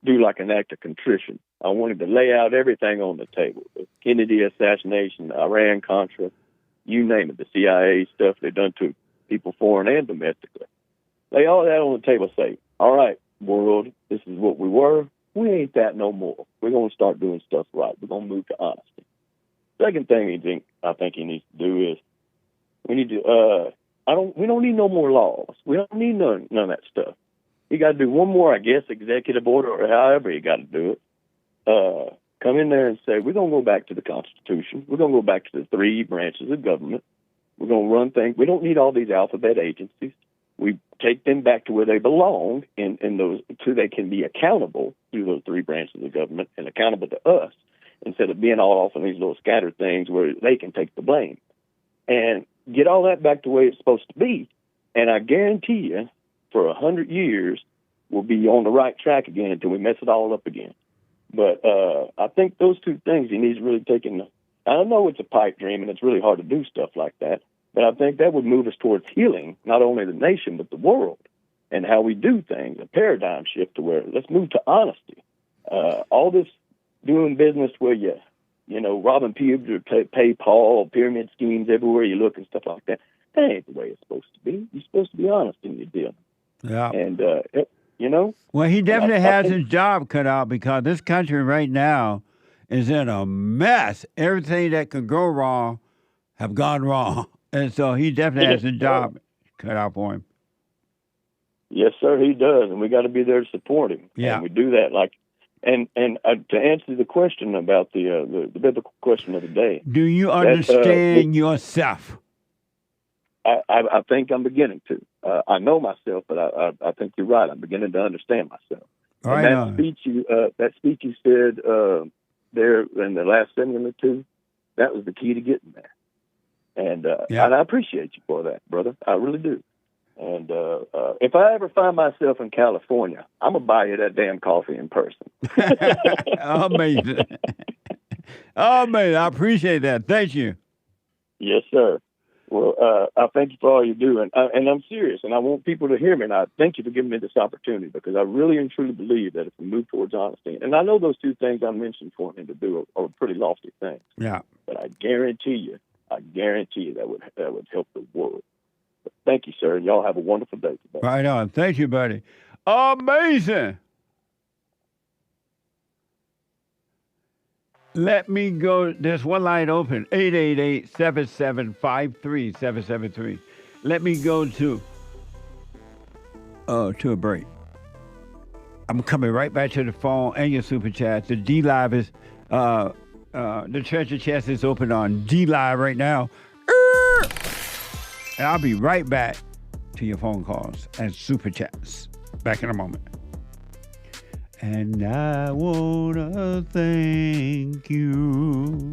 do like an act of contrition. I wanted to lay out everything on the table. The Kennedy assassination, Iran-Contra, you name it, the CIA stuff they've done to people foreign and domestically. Lay all that on the table, say, all right, world, this is what we were. We ain't that no more. We're going to start doing stuff right. We're going to move to honesty. Second thing I think he needs to do is we need to, we don't need no more laws. We don't need none of that stuff. You got to do one more, I guess, executive order or however you got to do it. Come in there and say, we're going to go back to the Constitution. We're going to go back to the three branches of government. We're going to run things. We don't need all these alphabet agencies. We take them back to where they belong in those, so they can be accountable through those three branches of government and accountable to us instead of being all off on these little scattered things where they can take the blame. And get all that back the way it's supposed to be. And I guarantee you, for 100 years, we'll be on the right track again until we mess it all up again. But I think those two things he needs really taking. I know it's a pipe dream and it's really hard to do stuff like that, but I think that would move us towards healing not only the nation but the world and how we do things. A paradigm shift to where let's move to honesty. All this doing business where you robbing people to pay Paul, pyramid schemes everywhere you look and stuff like that. That ain't the way it's supposed to be. You're supposed to be honest in your deal. Yeah. And well, he definitely has his job cut out because this country right now is in a mess. Everything that could go wrong have gone wrong. And so he definitely has his job cut out for him. Yes, sir, he does. And we got to be there to support him. Yeah. And we do that. And to answer the question about the biblical question of the day. Do you understand yourself? I think I'm beginning to. I know myself, but I think you're right. I'm beginning to understand myself. Right and that speech you said there in the last segment or two, that was the key to getting there. And I appreciate you for that, brother. I really do. And if I ever find myself in California, I'm going to buy you that damn coffee in person. Amazing. Amazing. I appreciate that. Thank you. Yes, sir. Well, I thank you for all you do, and I'm serious, and I want people to hear me, and I thank you for giving me this opportunity because I really and truly believe that if we move towards honesty, and I know those two things I mentioned for him to do are pretty lofty things. Yeah. But I guarantee you that would help the world. But thank you, sir, and y'all have a wonderful day today. Right on. Thank you, buddy. Amazing. Let me go. There's one line open, 888-7753-773. Let me go to a break. I'm coming right back to the phone and your super chat. The D Live is, the treasure chest is open on D Live right now. And I'll be right back to your phone calls and super chats. Back in a moment. And I wanna thank you.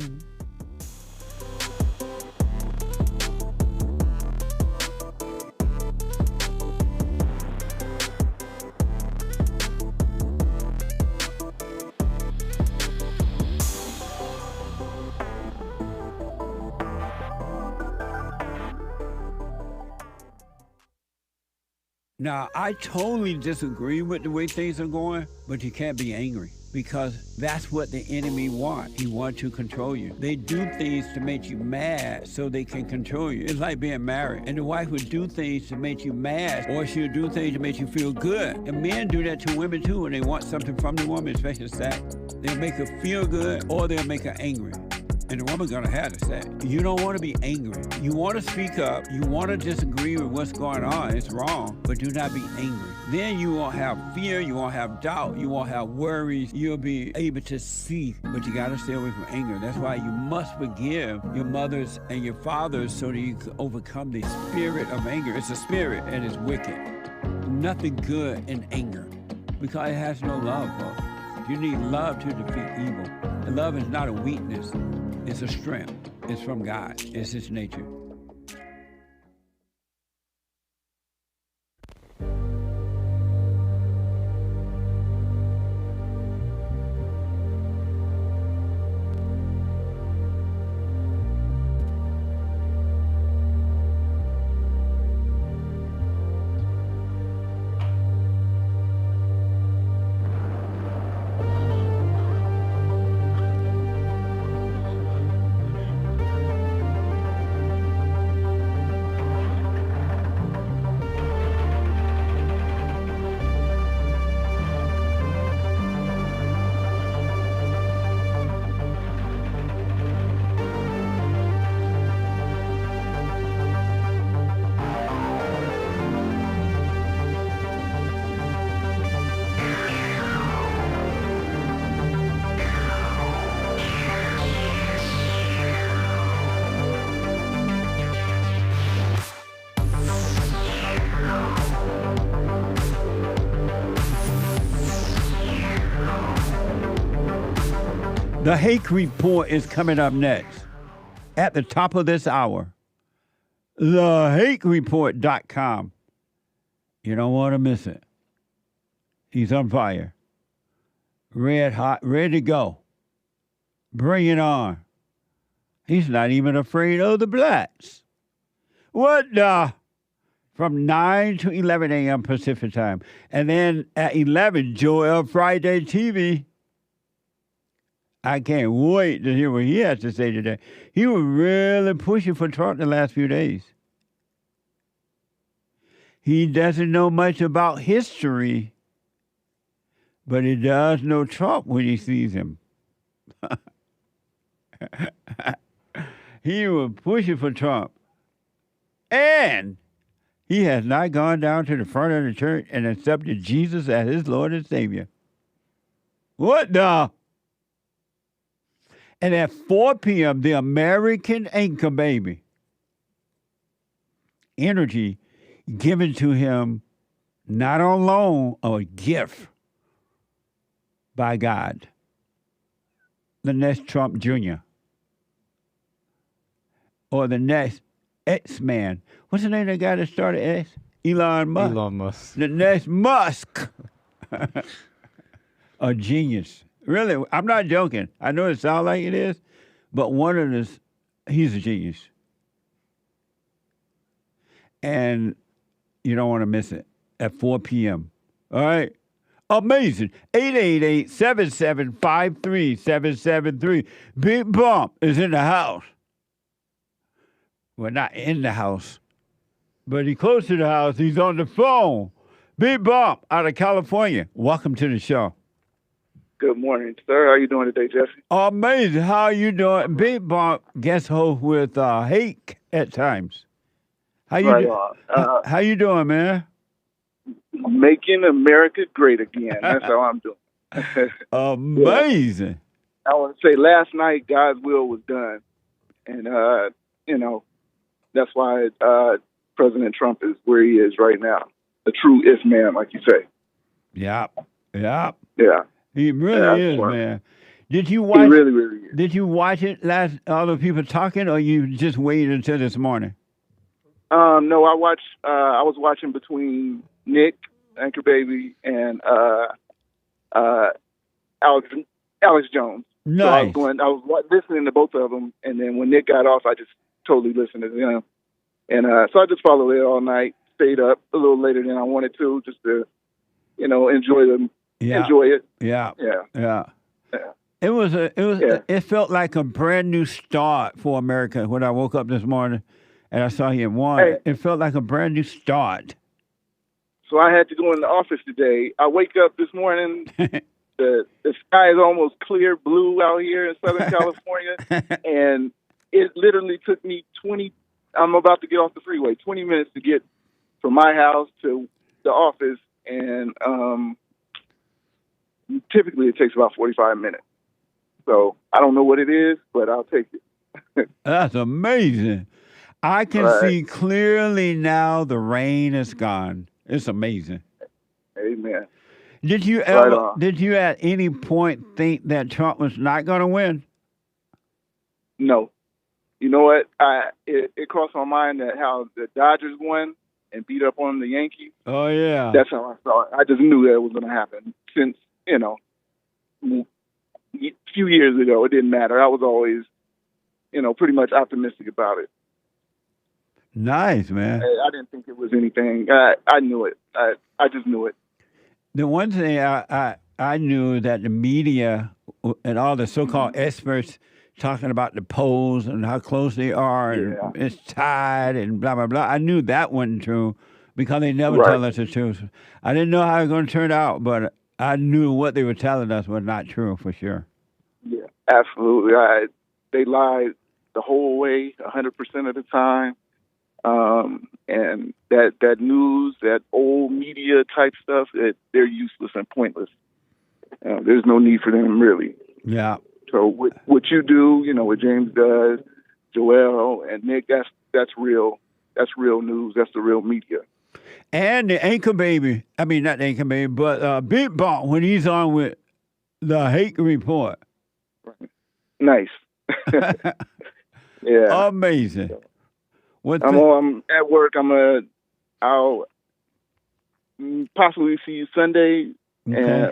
Now, I totally disagree with the way things are going, but you can't be angry because that's what the enemy wants. He wants to control you. They do things to make you mad so they can control you. It's like being married, and the wife would do things to make you mad, or she'll do things to make you feel good. And men do that to women too when they want something from the woman, especially sex. They'll make her feel good, or they'll make her angry. And the woman's gonna have to say, you don't want to be angry. You want to speak up. You want to disagree with what's going on. It's wrong, but do not be angry. Then you won't have fear. You won't have doubt. You won't have worries. You'll be able to see, but you got to stay away from anger. That's why you must forgive your mothers and your fathers so that you can overcome the spirit of anger. It's a spirit and it's wicked. Nothing good in anger because it has no love, folks. You need love to defeat evil. And love is not a weakness. It's a strength. It's from God. It's His nature. The Hake Report is coming up next. At the top of this hour, thehakereport.com. You don't want to miss it. He's on fire. Red hot, ready to go. Bring it on. He's not even afraid of the blacks. What the? From 9 to 11 a.m. Pacific time. And then at 11, Joel Friday TV. I can't wait to hear what he has to say today. He was really pushing for Trump the last few days. He doesn't know much about history, but he does know Trump when he sees him. He was pushing for Trump. And he has not gone down to the front of the church and accepted Jesus as his Lord and Savior. What the? And at 4 p.m., the American anchor baby, energy given to him not on loan, a gift by God. The next Trump Jr. Or the next X-Man. What's the name of the guy that started X? Elon Musk. Elon Musk. The next Musk. A genius. Really, I'm not joking. I know it sounds like it is, but one of this, he's a genius. And you don't want to miss it at 4 p.m. All right? Amazing. 888-7753-773. Big Bump is in the house. Well, not in the house, but he's close to the house. He's on the phone. Big Bump out of California. Welcome to the show. Good morning, sir. How you doing today, Jesse? Amazing. How you doing? Big Bump guest host with Hake at times. How you how you doing, man? Making America great again. That's how I'm doing. Amazing. I want to say last night God's will was done. And, that's why President Trump is where he is right now. The true if man, like you say. Yeah. Yeah. Yeah. He really Yeah, is, smart. man. Did you watch? He really, really is. Did you watch it last? All the people talking, or you just waited until this morning? No, I watched. I was watching between Nick, Anchor Baby, and Alex Jones. Nice. So I was listening to both of them, and then when Nick got off, I just totally listened to them. And so I just followed it all night. Stayed up a little later than I wanted to, just to, enjoy them. Yeah. Enjoy it. Yeah. Yeah. Yeah. Yeah. It felt like a brand new start for America when I woke up this morning and I saw he had won. Hey. It felt like a brand new start. So I had to go in the office today. I wake up this morning. The sky is almost clear blue out here in Southern California, and it literally took me 20. I'm about to get off the freeway. 20 minutes to get from my house to the office, and typically it takes about 45 minutes. So I don't know what it is, but I'll take it. That's amazing. I can see clearly now the rain is gone. It's amazing. Amen. Did you at any point think that Trump was not going to win? No. You know what? It crossed my mind that how the Dodgers won and beat up on the Yankees. Oh, yeah. That's how I saw it. I just knew that it was going to happen. Since, a few years ago, it didn't matter. I was always, pretty much optimistic about it. Nice, man. I didn't think it was anything. I knew it. I just knew it. The one thing I knew that the media and all the so-called experts talking about the polls and how close they are and it's tied and blah, blah, blah. I knew that wasn't true because they never tell us the truth. I didn't know how it was going to turn out, but I knew what they were telling us was not true for sure. Yeah, absolutely. They lied the whole way, 100% of the time. And that news, that old media type stuff, they're useless and pointless. There's no need for them, really. Yeah. So what you do, what James does, Joel and Nick, that's real. That's real news. That's the real media. And the Anchor Baby, I mean, not the Anchor Baby, but Big Bump when he's on with the Hate Report. Nice. Yeah. Amazing. I'm at work. I'll possibly see you Sunday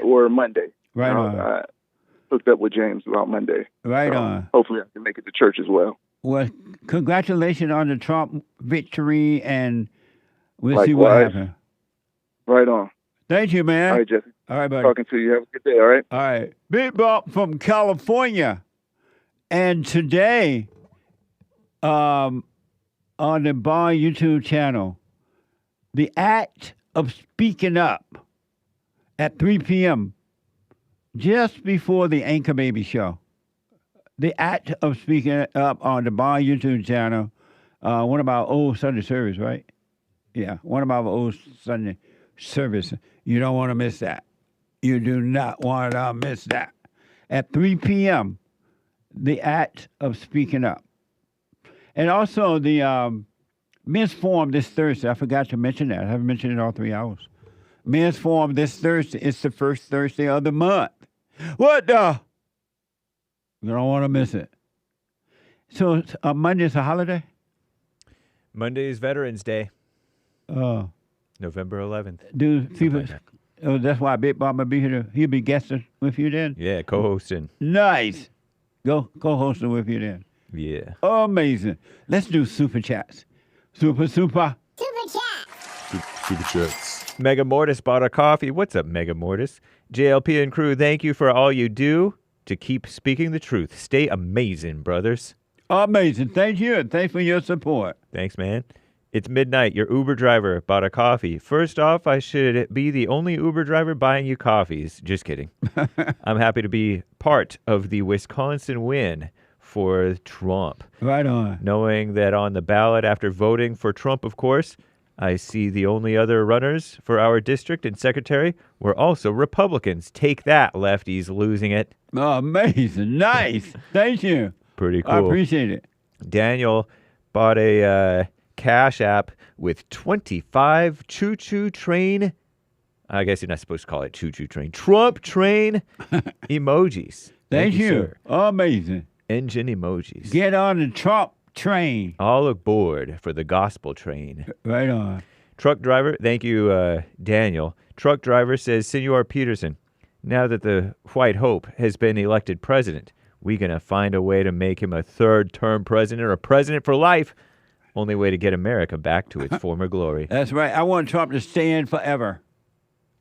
or Monday. Right on. Hooked up with James about Monday. Right on. Hopefully I can make it to church as well. Well, congratulations on the Trump victory, and we'll Likewise. see what happens. Right on. Thank you, man. All right, Jesse. All right, buddy. Talking to you. Have a good day, all right? All right. Big Bump from California. And today, on the Bar YouTube channel, the act of speaking up at 3 p.m., just before the Anchor Baby show. The act of speaking up on the Bar YouTube channel, one of our old Sunday service, right? Yeah, one of our old Sunday service. You don't want to miss that. You do not want to miss that. At 3 p.m., the act of speaking up. And also the Men's Forum this Thursday. I forgot to mention that. I haven't mentioned it all 3 hours. Men's Forum this Thursday. It's the first Thursday of the month. What the? You don't want to miss it. So Monday is a holiday? Monday is Veterans Day. Oh. November 11th. That's why Big Bump will be here. He'll be guesting with you then? Yeah, co-hosting. Nice. Go co-hosting with you then. Yeah. Amazing. Let's do super chats. Super. Super chats. Mega Mortis bought a coffee. What's up, Mega Mortis? JLP and crew, thank you for all you do to keep speaking the truth. Stay amazing, brothers. Amazing. Thank you. And thanks for your support. Thanks, man. It's midnight. Your Uber driver bought a coffee. First off, I should be the only Uber driver buying you coffees. Just kidding. I'm happy to be part of the Wisconsin win for Trump. Right on. Knowing that on the ballot after voting for Trump, of course, I see the only other runners for our district and secretary were also Republicans. Take that, lefties losing it. Oh, amazing. Nice. Thank you. Pretty cool. I appreciate it. Daniel bought a Cash App with 25 choo-choo train I guess you're not supposed to call it choo-choo train. Trump train emojis. Thank you. Sir. Amazing. Engine emojis. Get on the Trump train. All aboard for the gospel train. Right on. Truck driver, thank you, Daniel. Truck driver says, Senor Peterson, now that the White Hope has been elected president, we going to find a way to make him a third-term president or president for life. Only way to get America back to its former glory. That's right. I want Trump to stay in forever.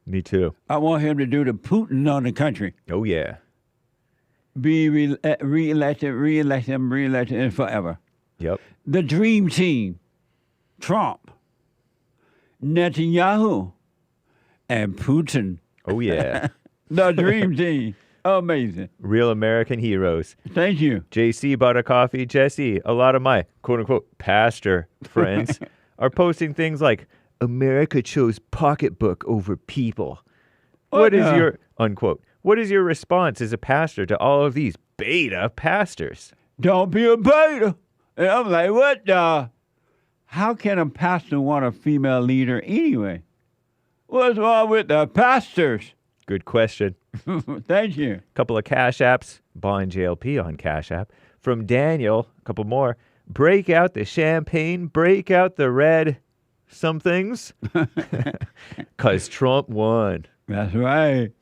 Me too. I want him to do the Putin on the country. Oh, yeah. Be reelected and forever. Yep. The dream team, Trump, Netanyahu, and Putin. Oh, yeah. The dream team. Amazing. Real American heroes. Thank you. JC bought a coffee. Jesse, a lot of my quote-unquote pastor friends are posting things like, America chose pocketbook over people. What is your, unquote, what is your response as a pastor to all of these beta pastors? Don't be a beta. And I'm like, what the? How can a pastor want a female leader anyway? What's wrong with the pastors? Good question. Thank you. A couple of Cash Apps. Buying JLP on Cash App. From Daniel, a couple more. Break out the champagne. Break out the red some things. Because Trump won. That's right.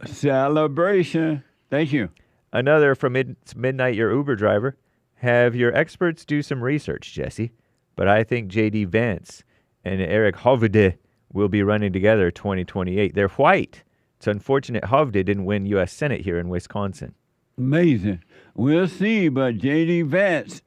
Celebration. Thank you. Another from Midnight, your Uber driver. Have your experts do some research, Jesse. But I think J.D. Vance and Eric Hovde will be running together 2028. They're white. It's unfortunate Hovde didn't win U.S. Senate here in Wisconsin. Amazing. We'll see, but J.D. Vance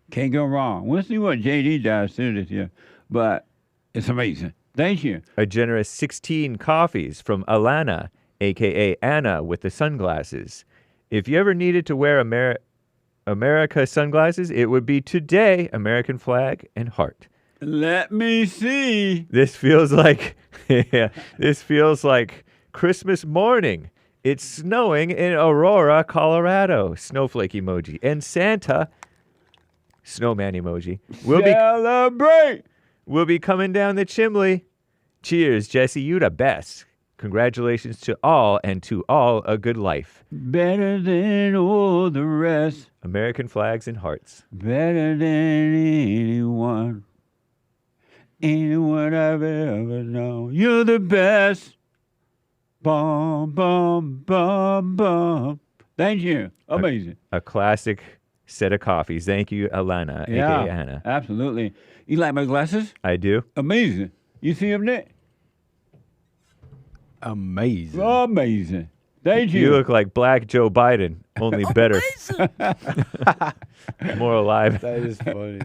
can't go wrong. We'll see what J.D. does too this year, but it's amazing. Thank you. A generous 16 coffees from Alana, a.k.a. Anna with the sunglasses. If you ever needed to wear America sunglasses, it would be today, American flag and heart. Let me see. This feels like, this feels like Christmas morning. It's snowing in Aurora, Colorado. Snowflake emoji. And Santa, snowman emoji. Celebrate. We'll be coming down the chimney. Cheers, Jesse. You the best. Congratulations to all, and to all a good life. Better than all the rest. American flags and hearts. Better than anyone. Anyone I've ever known. You're the best. Bum, bum, bum, bum. Thank you. Amazing. A classic set of coffees. Thank you, Alana, yeah, a.k.a. Anna. Absolutely. You like my glasses? I do. Amazing. You see them there? Amazing. Amazing. Thank you. You look like Black Joe Biden, only better. More alive. That is funny.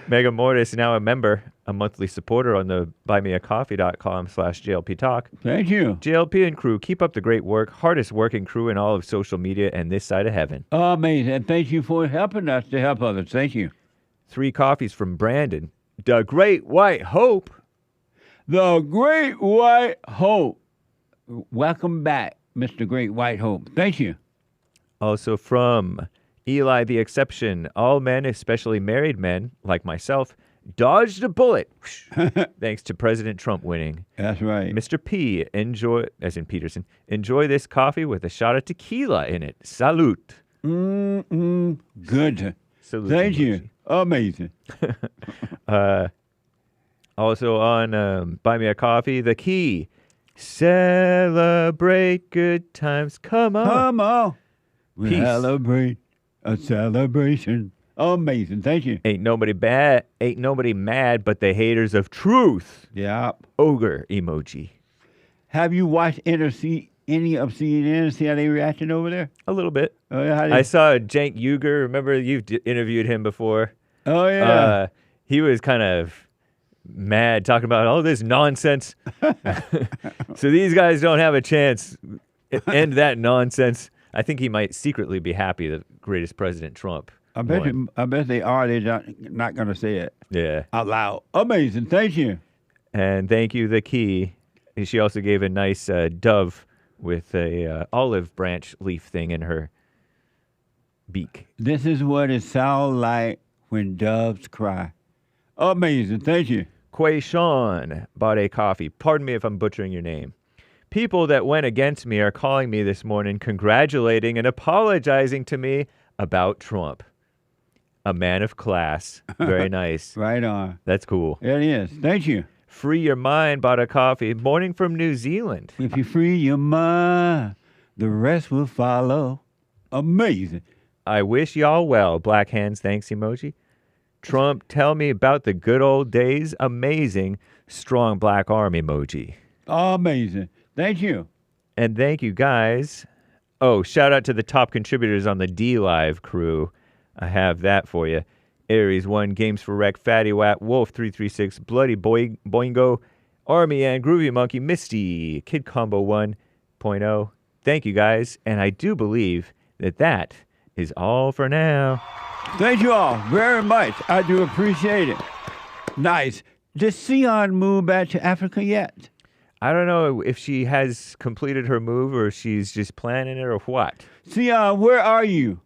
Mega Mortis, now a member, a monthly supporter on the buymeacoffee.com/JLP Talk. Thank you. JLP and crew, keep up the great work. Hardest working crew in all of social media and this side of heaven. Amazing. And thank you for helping us to help others. Thank you. 3 coffees from Brandon. The Great White Hope. The Great White Hope. Welcome back, Mr. Great White Hope. Thank you. Also from Eli the Exception. All men, especially married men, like myself, dodged a bullet. Thanks to President Trump winning. That's right. Mr. P, enjoy, as in Peterson, enjoy this coffee with a shot of tequila in it. Salute. Good. Salute. Thank you. Amazing. Also on Buy Me a Coffee, the key. Celebrate good times. Come on. Come on. We Peace. celebrate a celebration. Amazing. Thank you. Ain't nobody mad but the haters of truth. Yeah. Ogre emoji. Have you watched any of CNN? See how they reacted over there? A little bit. Oh, yeah. I saw Cenk Uygur. Remember you've interviewed him before? Oh, yeah. He was kind of mad talking about all this nonsense. So these guys don't have a chance. End that nonsense. I think he might secretly be happy that greatest President Trump I bet they are. They're not going to say it. Yeah. Out loud. Amazing. Thank you. And thank you, the key. She also gave a nice dove with a olive branch leaf thing in her beak. This is what it sounds like when doves cry. Amazing. Thank you. Quayshawn bought a coffee. Pardon me if I'm butchering your name. People that went against me are calling me this morning, congratulating and apologizing to me about Trump. A man of class. Very nice. Right on. That's cool. It is. Thank you. Free Your Mind bought a coffee. Morning from New Zealand. If you free your mind, the rest will follow. Amazing. I wish y'all well. Black hands, thanks emoji. Trump, tell me about the good old days. Amazing. Strong black arm emoji. Amazing. Thank you. And thank you, guys. Oh, shout out to the top contributors on the D Live crew. I have that for you. Aries 1, Games for Rec, Fatty Wat, Wolf 336, Bloody Boingo, Army and Groovy Monkey, Misty, Kid Combo 1.0. Thank you, guys. And I do believe that is all for now. Thank you all very much. I do appreciate it. Nice. Does Sion move back to Africa yet? I don't know if she has completed her move or she's just planning it or what. Sion, where are you?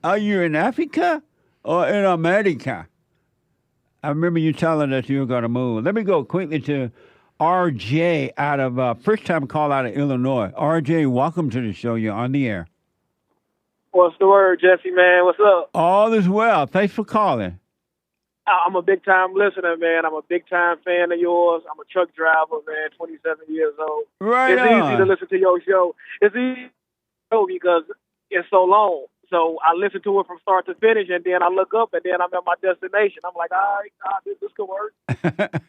Are you in Africa or in America? I remember you telling us you were going to move. Let me go quickly to RJ out of, first time call out of Illinois. RJ, welcome to the show. You're on the air. What's the word, Jesse, man? What's up? All is well. Thanks for calling. I'm a big-time listener, man. I'm a big-time fan of yours. I'm a truck driver, man, 27 years old. Right It's on. easy to listen to your show. It's easy because it's so long. So I listen to it from start to finish, and then I look up, and then I'm at my destination. I'm like, all right, this could work.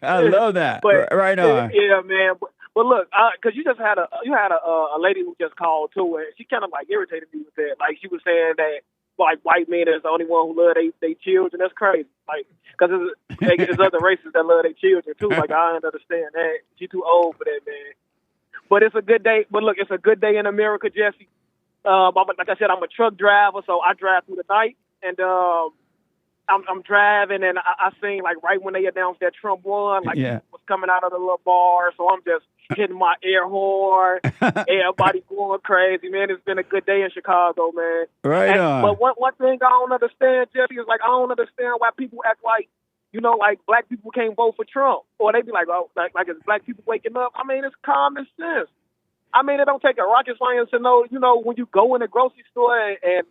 I love that. But, right on. Yeah, man. But look, because you had a lady who just called too, and she kind of like irritated me with that. Like she was saying that like white men is the only one who love they children. That's crazy. Like because there's other races that love their children too. Like I don't understand that. She too old for that, man. But it's a good day. But look, it's a good day in America, Jesse. Like I said, I'm a truck driver, so I drive through the night, and I'm driving, and I seen like right when they announced that Trump won, like Yeah. people was coming out of the little bar, so I'm just hitting my air horn, everybody going crazy, man. It's been a good day in Chicago, man. Right on. But one thing I don't understand, Jesse, is like I don't understand why people act like, you know, like black people can't vote for Trump, or they be like, oh, like it's black people waking up. I mean, it's common sense. I mean, it don't take a rocket science to know, you know, when you go in the grocery store and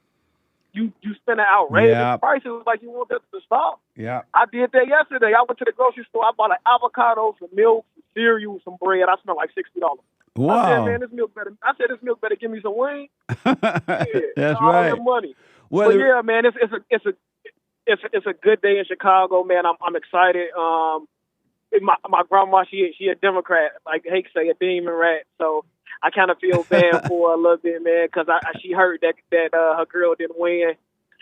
you spend an outrageous prices, like you want that to stop. Yeah. I did that yesterday. I went to the grocery store. I bought an avocado, some milk, some cereal, some bread. I spent like $60. Wow. I said, man, this milk better give me some wings. That's all right. the money. Well, but yeah, man, it's a good day in Chicago, man. I'm excited. My grandma, she a Democrat, like Hake say, a demon rat. So I kind of feel bad for her a little bit, man, because she heard that her girl didn't win.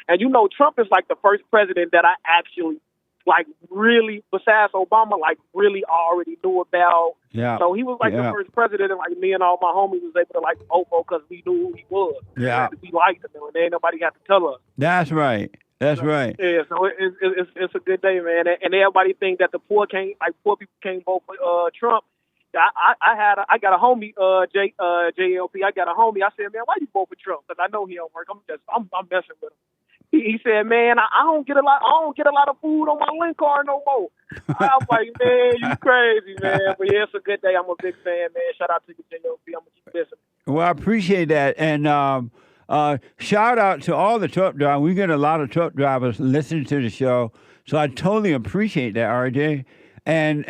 And, you know, Trump is like the first president that I actually, like, really, besides Obama, like, really already knew about. Yeah. So he was like the first president, and, like, me and all my homies was able to, like, vote for because we knew who he was. Yeah. We liked him, and ain't nobody got to tell us. That's right. That's right. Yeah, so it's a good day, man. And everybody think that poor people can't vote for Trump. I got a homie, JLP. I got a homie. I said, man, why you vote for Trump? Because I know he don't work. I'm messing with him. He said, man, I don't get a lot of food on my link card no more. I'm like, man, you crazy, man. But yeah, it's a good day. I'm a big fan, man. Shout out to you, JLP. I'm gonna keep listening. Well, I appreciate that. And shout out to all the truck drivers. We get a lot of truck drivers listening to the show. So I totally appreciate that, RJ. And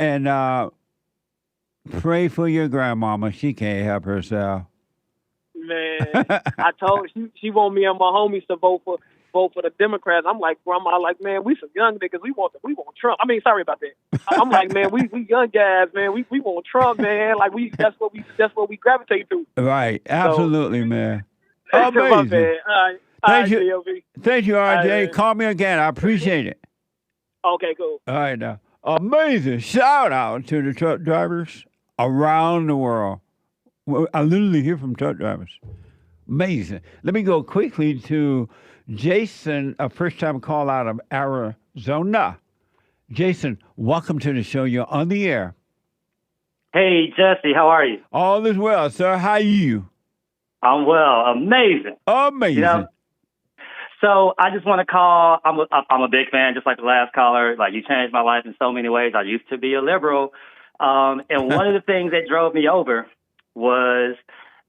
pray for your grandmama. She can't help herself. Man, I told she want me and my homies to vote for the Democrats. I'm like, grandma, like, man, we some young niggas. We want Trump. I mean, sorry about that. I'm like, man, we young guys, man. We want Trump, man. Like that's what we gravitate to. Right. Absolutely, so, man. Amazing. Amazing. Thank you. JLP. Thank you, RJ. Right, call me again. I appreciate it. Okay, cool. All right, now. Amazing. Shout out to the truck drivers around the world. Well, I literally hear from truck drivers. Amazing. Let me go quickly to Jason, a first-time call out of Arizona. Jason, welcome to the show. You're on the air. Hey, Jesse, how are you? All is well, sir. How are you? I'm well. Amazing. Amazing. You know, So I just want to call. I'm a big fan, just like the last caller. Like, you changed my life in so many ways. I used to be a liberal, and one of the things that drove me over was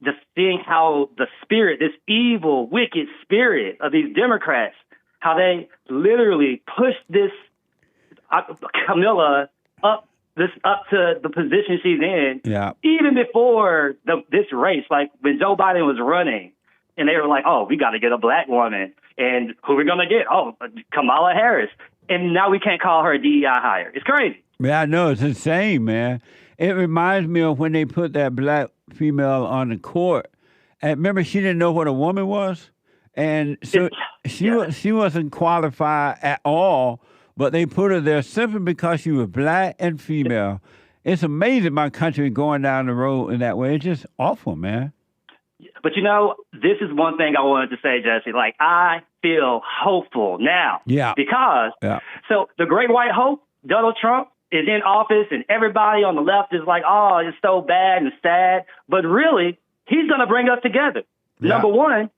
just seeing how the spirit, this evil, wicked spirit of these Democrats, how they literally pushed this Kamala up to the position she's in, even before this race. Like, when Joe Biden was running, and they were like, "Oh, we got to get a black woman," and who we gonna get? Oh, Kamala Harris, and now we can't call her a DEI hire. It's crazy. Yeah, I know, it's insane, man. It reminds me of when they put that black female on the court. And remember, she didn't know what a woman was, and so she wasn't qualified at all. But they put her there simply because she was black and female. It's amazing my country going down the road in that way. It's just awful, man. But, you know, this is one thing I wanted to say, Jesse. Like, I feel hopeful now. Yeah. Because, so the great white hope, Donald Trump, is in office, and everybody on the left is like, oh, it's so bad and sad. But really, he's going to bring us together. Yeah. Number one,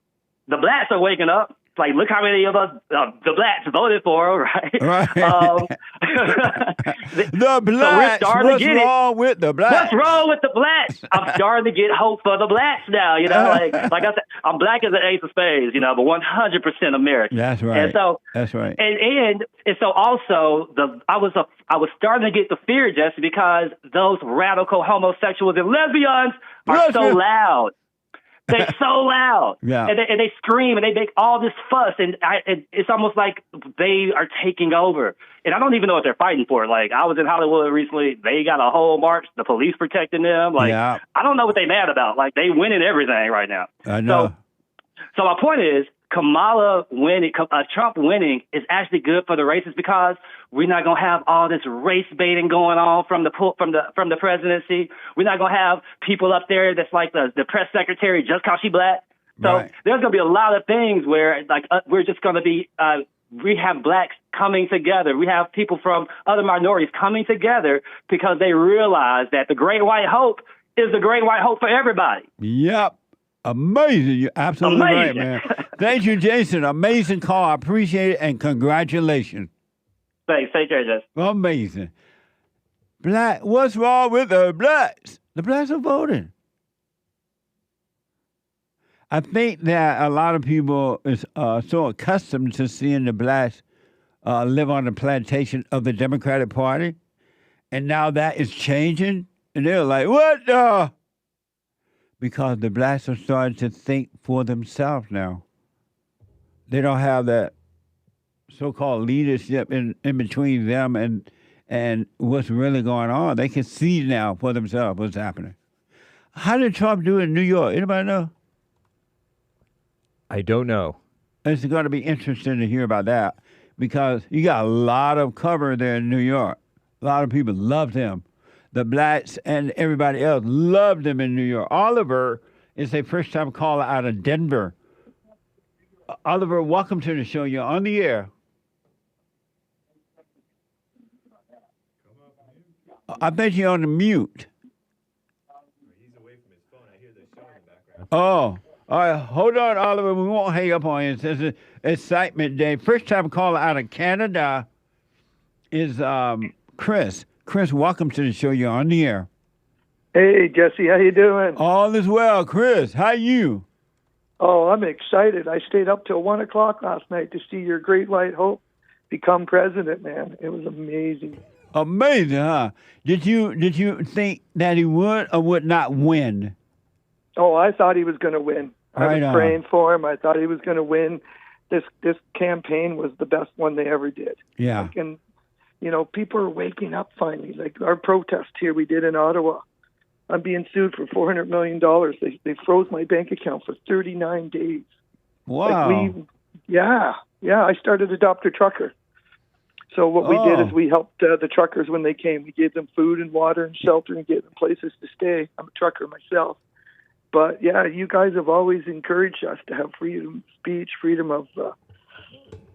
the blacks are waking up. Like, look how many of us, the blacks, voted for her, right? Right. The blacks. So what's wrong with the blacks? What's wrong with the blacks? I'm starting to get hope for the blacks now. You know, like I said, I'm black as an ace of spades. You know, but 100% American. That's right. And so that's right. And so also I was starting to get the fear, Jesse, because those radical homosexuals and lesbians are so loud. They're so loud, and they scream and they make all this fuss, and it's almost like they are taking over. And I don't even know what they're fighting for. Like, I was in Hollywood recently; they got a whole march, the police protecting them. Like, I don't know what they're mad about. Like, they winning everything right now. I know. So my point is, Kamala winning, Trump winning is actually good for the races because we're not gonna have all this race baiting going on from the presidency. We're not gonna have people up there that's like the press secretary just cause she black. So there's gonna be a lot of things where we're just gonna be. We have blacks coming together. We have people from other minorities coming together because they realize that the great white hope is the great white hope for everybody. Yep. Amazing. You're absolutely right, man. Thank you, Jason. Amazing call. I appreciate it, and congratulations. Thanks. Take care, Jason. Amazing. Black. What's wrong with the blacks? The blacks are voting. I think that a lot of people is so accustomed to seeing the blacks live on the plantation of the Democratic Party, and now that is changing, and they're like, what the? Because the blacks are starting to think for themselves now. They don't have that so-called leadership in between them and what's really going on. They can see now for themselves what's happening. How did Trump do in New York? Anybody know? I don't know. It's going to be interesting to hear about that because you got a lot of cover there in New York. A lot of people loved him. The blacks and everybody else loved him in New York. Oliver is a first-time caller out of Denver. Oliver, welcome to the show. You're on the air. I bet you're on the mute. He's away from his phone. I hear the show in the background. Oh, all right. Hold on, Oliver. We won't hang up on you. It's an excitement day. First-time caller out of Canada is Chris. Chris, welcome to the show. You're on the air. Hey, Jesse, how you doing? All is well. Chris, how you? Oh, I'm excited. I stayed up till 1 o'clock last night to see your great white hope become president, man. It was amazing. Amazing, huh? Did you think that he would or would not win? Oh, I thought he was going to win. I was praying for him. I thought he was going to win. This campaign was the best one they ever did. Yeah. And you know, people are waking up finally. Like our protest here we did in Ottawa. I'm being sued for $400 million. They froze my bank account for 39 days. Wow. I started Adopt a Trucker. So what we did is we helped the truckers when they came. We gave them food and water and shelter and gave them places to stay. I'm a trucker myself. But, yeah, you guys have always encouraged us to have freedom of speech, freedom of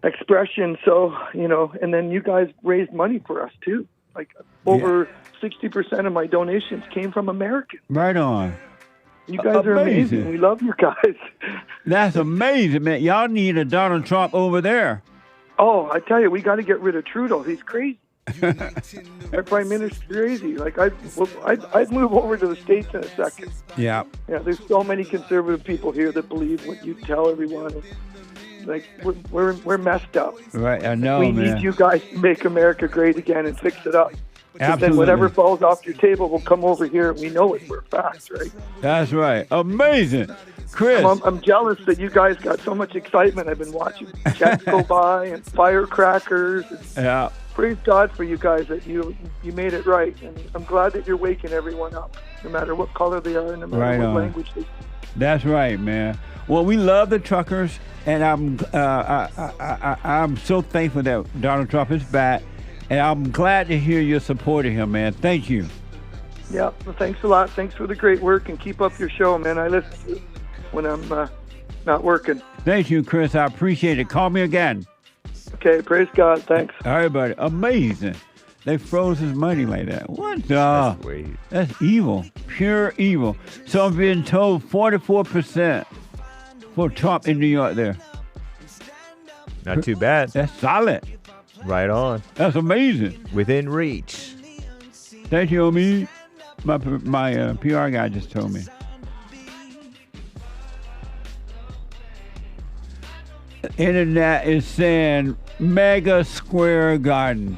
expression. So, you know, and then you guys raised money for us, too. Like over 60% of my donations came from Americans. Right on. You guys are amazing. We love you guys. That's amazing, man. Y'all need a Donald Trump over there. Oh, I tell you, we got to get rid of Trudeau. He's crazy. Our prime minister's crazy. Like I'd move over to the States in a second. Yeah. Yeah. There's so many conservative people here that believe what you tell everyone. Like we're messed up. Right. I know, we man. need you guys to make America great again and fix it up. Because then Absolutely. whatever falls off your table will come over here, and we know it. We're fast, right? That's right. Amazing. Chris. I'm jealous that you guys got so much excitement. I've been watching jets go by and firecrackers. Yeah. Praise God for you guys that you made it right. And I'm glad that you're waking everyone up, no matter what color they are and no matter what language they speak. That's right, man. Well, we love the truckers, and I'm so thankful that Donald Trump is back. And I'm glad to hear you're supporting him, man. Thank you. Yeah, well, thanks a lot. Thanks for the great work, and keep up your show, man. I listen to it when I'm not working. Thank you, Chris. I appreciate it. Call me again. Okay, praise God. Thanks. All right, buddy. Amazing. They froze his money like that. What the? That's evil. Pure evil. So I'm being told 44% for Trump in New York there. Not too bad. That's solid. Right on. That's amazing. Within reach. Thank you, Omi. My PR guy just told me. The internet is saying mega square garden.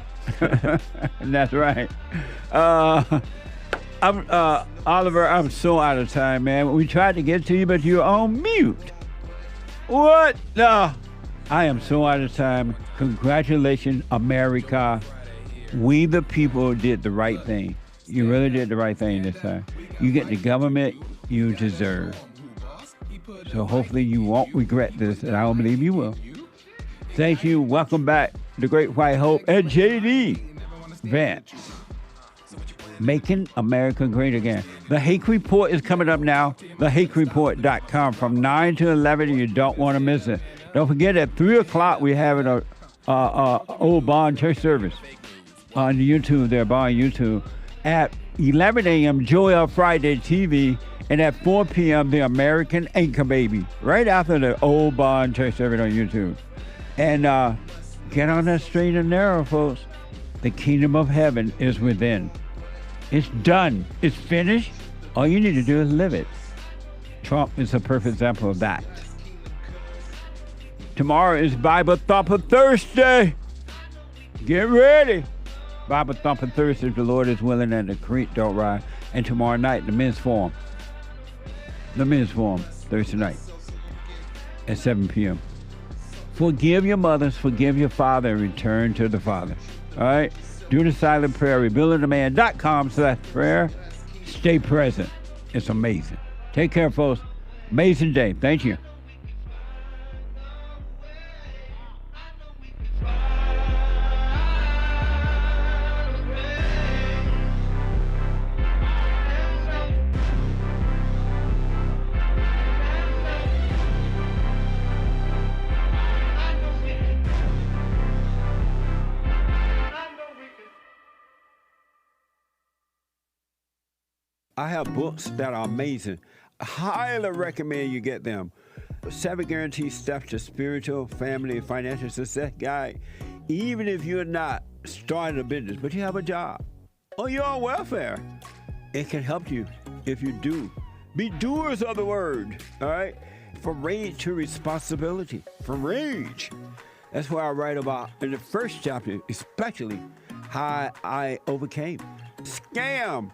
That's right. Oliver, I'm so out of time, man. We tried to get to you, but you're on mute. What? No. I am so out of time. Congratulations, America. We the people did the right thing. You really did the right thing this time. You get the government you deserve. So hopefully you won't regret this, and I don't believe you will. Thank you. Welcome back, The Great White Hope and JD Vance. Making America Great Again. The Hake Report is coming up now. TheHakeReport.com from 9 to 11. You don't want to miss it. Don't forget, at 3 o'clock, we're having a old Bond church service on YouTube, there, Bond YouTube. At 11 a.m., Joel Friday TV. And at 4 p.m., the American Anchor Baby. Right after the old Bond church service on YouTube. And get on that straight and narrow, folks. The kingdom of heaven is within. It's done. It's finished. All you need to do is live it. Trump is a perfect example of that. Tomorrow is Bible Thumper Thursday. Get ready. Bible Thumper Thursday, if the Lord is willing and the creek don't rise. And tomorrow night, the men's forum. The men's forum, Thursday night at 7 p.m. Forgive your mothers, forgive your father, and return to the Father. All right? Do the silent prayer, rebuildingtheman.com/prayer. Stay present. It's amazing. Take care, folks. Amazing day. Thank you. I have books that are amazing. I highly recommend you get them. 7 Guaranteed Steps to Spiritual, Family, and Financial Success Guide. Even if you're not starting a business, but you have a job, or you're on welfare, it can help you if you do. Be doers of the word, all right? From rage to responsibility. From rage. That's what I write about in the first chapter, especially how I overcame scam.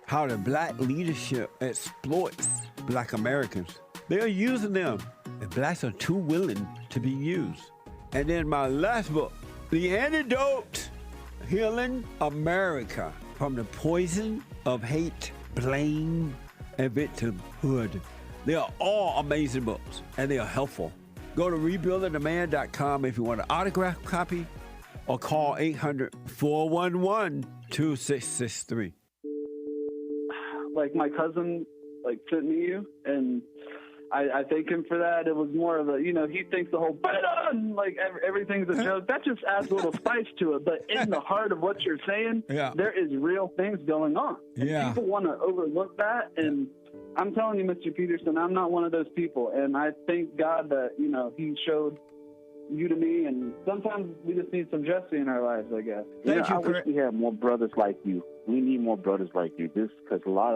How the black leadership exploits black Americans. They are using them, and blacks are too willing to be used. And then my last book, The Antidote, Healing America from the Poison of Hate, Blame, and Victimhood. They are all amazing books, and they are helpful. Go to rebuildingtheman.com if you want an autographed copy, or call 800-411-2663. Like my cousin, sent me you, and I thank him for that. It was more of a, he thinks the whole everything's a joke. That just adds a little spice to it. But in the heart of what you're saying, there is real things going on. And people want to overlook that, and I'm telling you, Mr. Peterson, I'm not one of those people. And I thank God that, he showed you to me. And sometimes we just need some Jesse in our lives, I guess. Thank you, I wish we had more brothers like you. We need more brothers like you. Because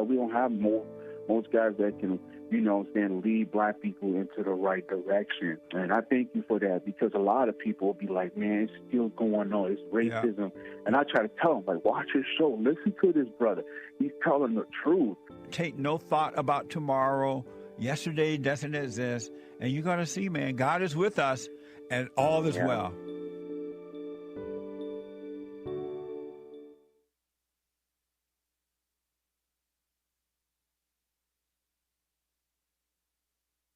we don't have most guys that can, lead black people into the right direction. And I thank you for that, because a lot of people will be like, man, it's still going on. It's racism. Yeah. And I try to tell them, watch his show. Listen to this brother. He's telling the truth. Take no thought about tomorrow. Yesterday doesn't exist. And you're going to see, man, God is with us and all is well.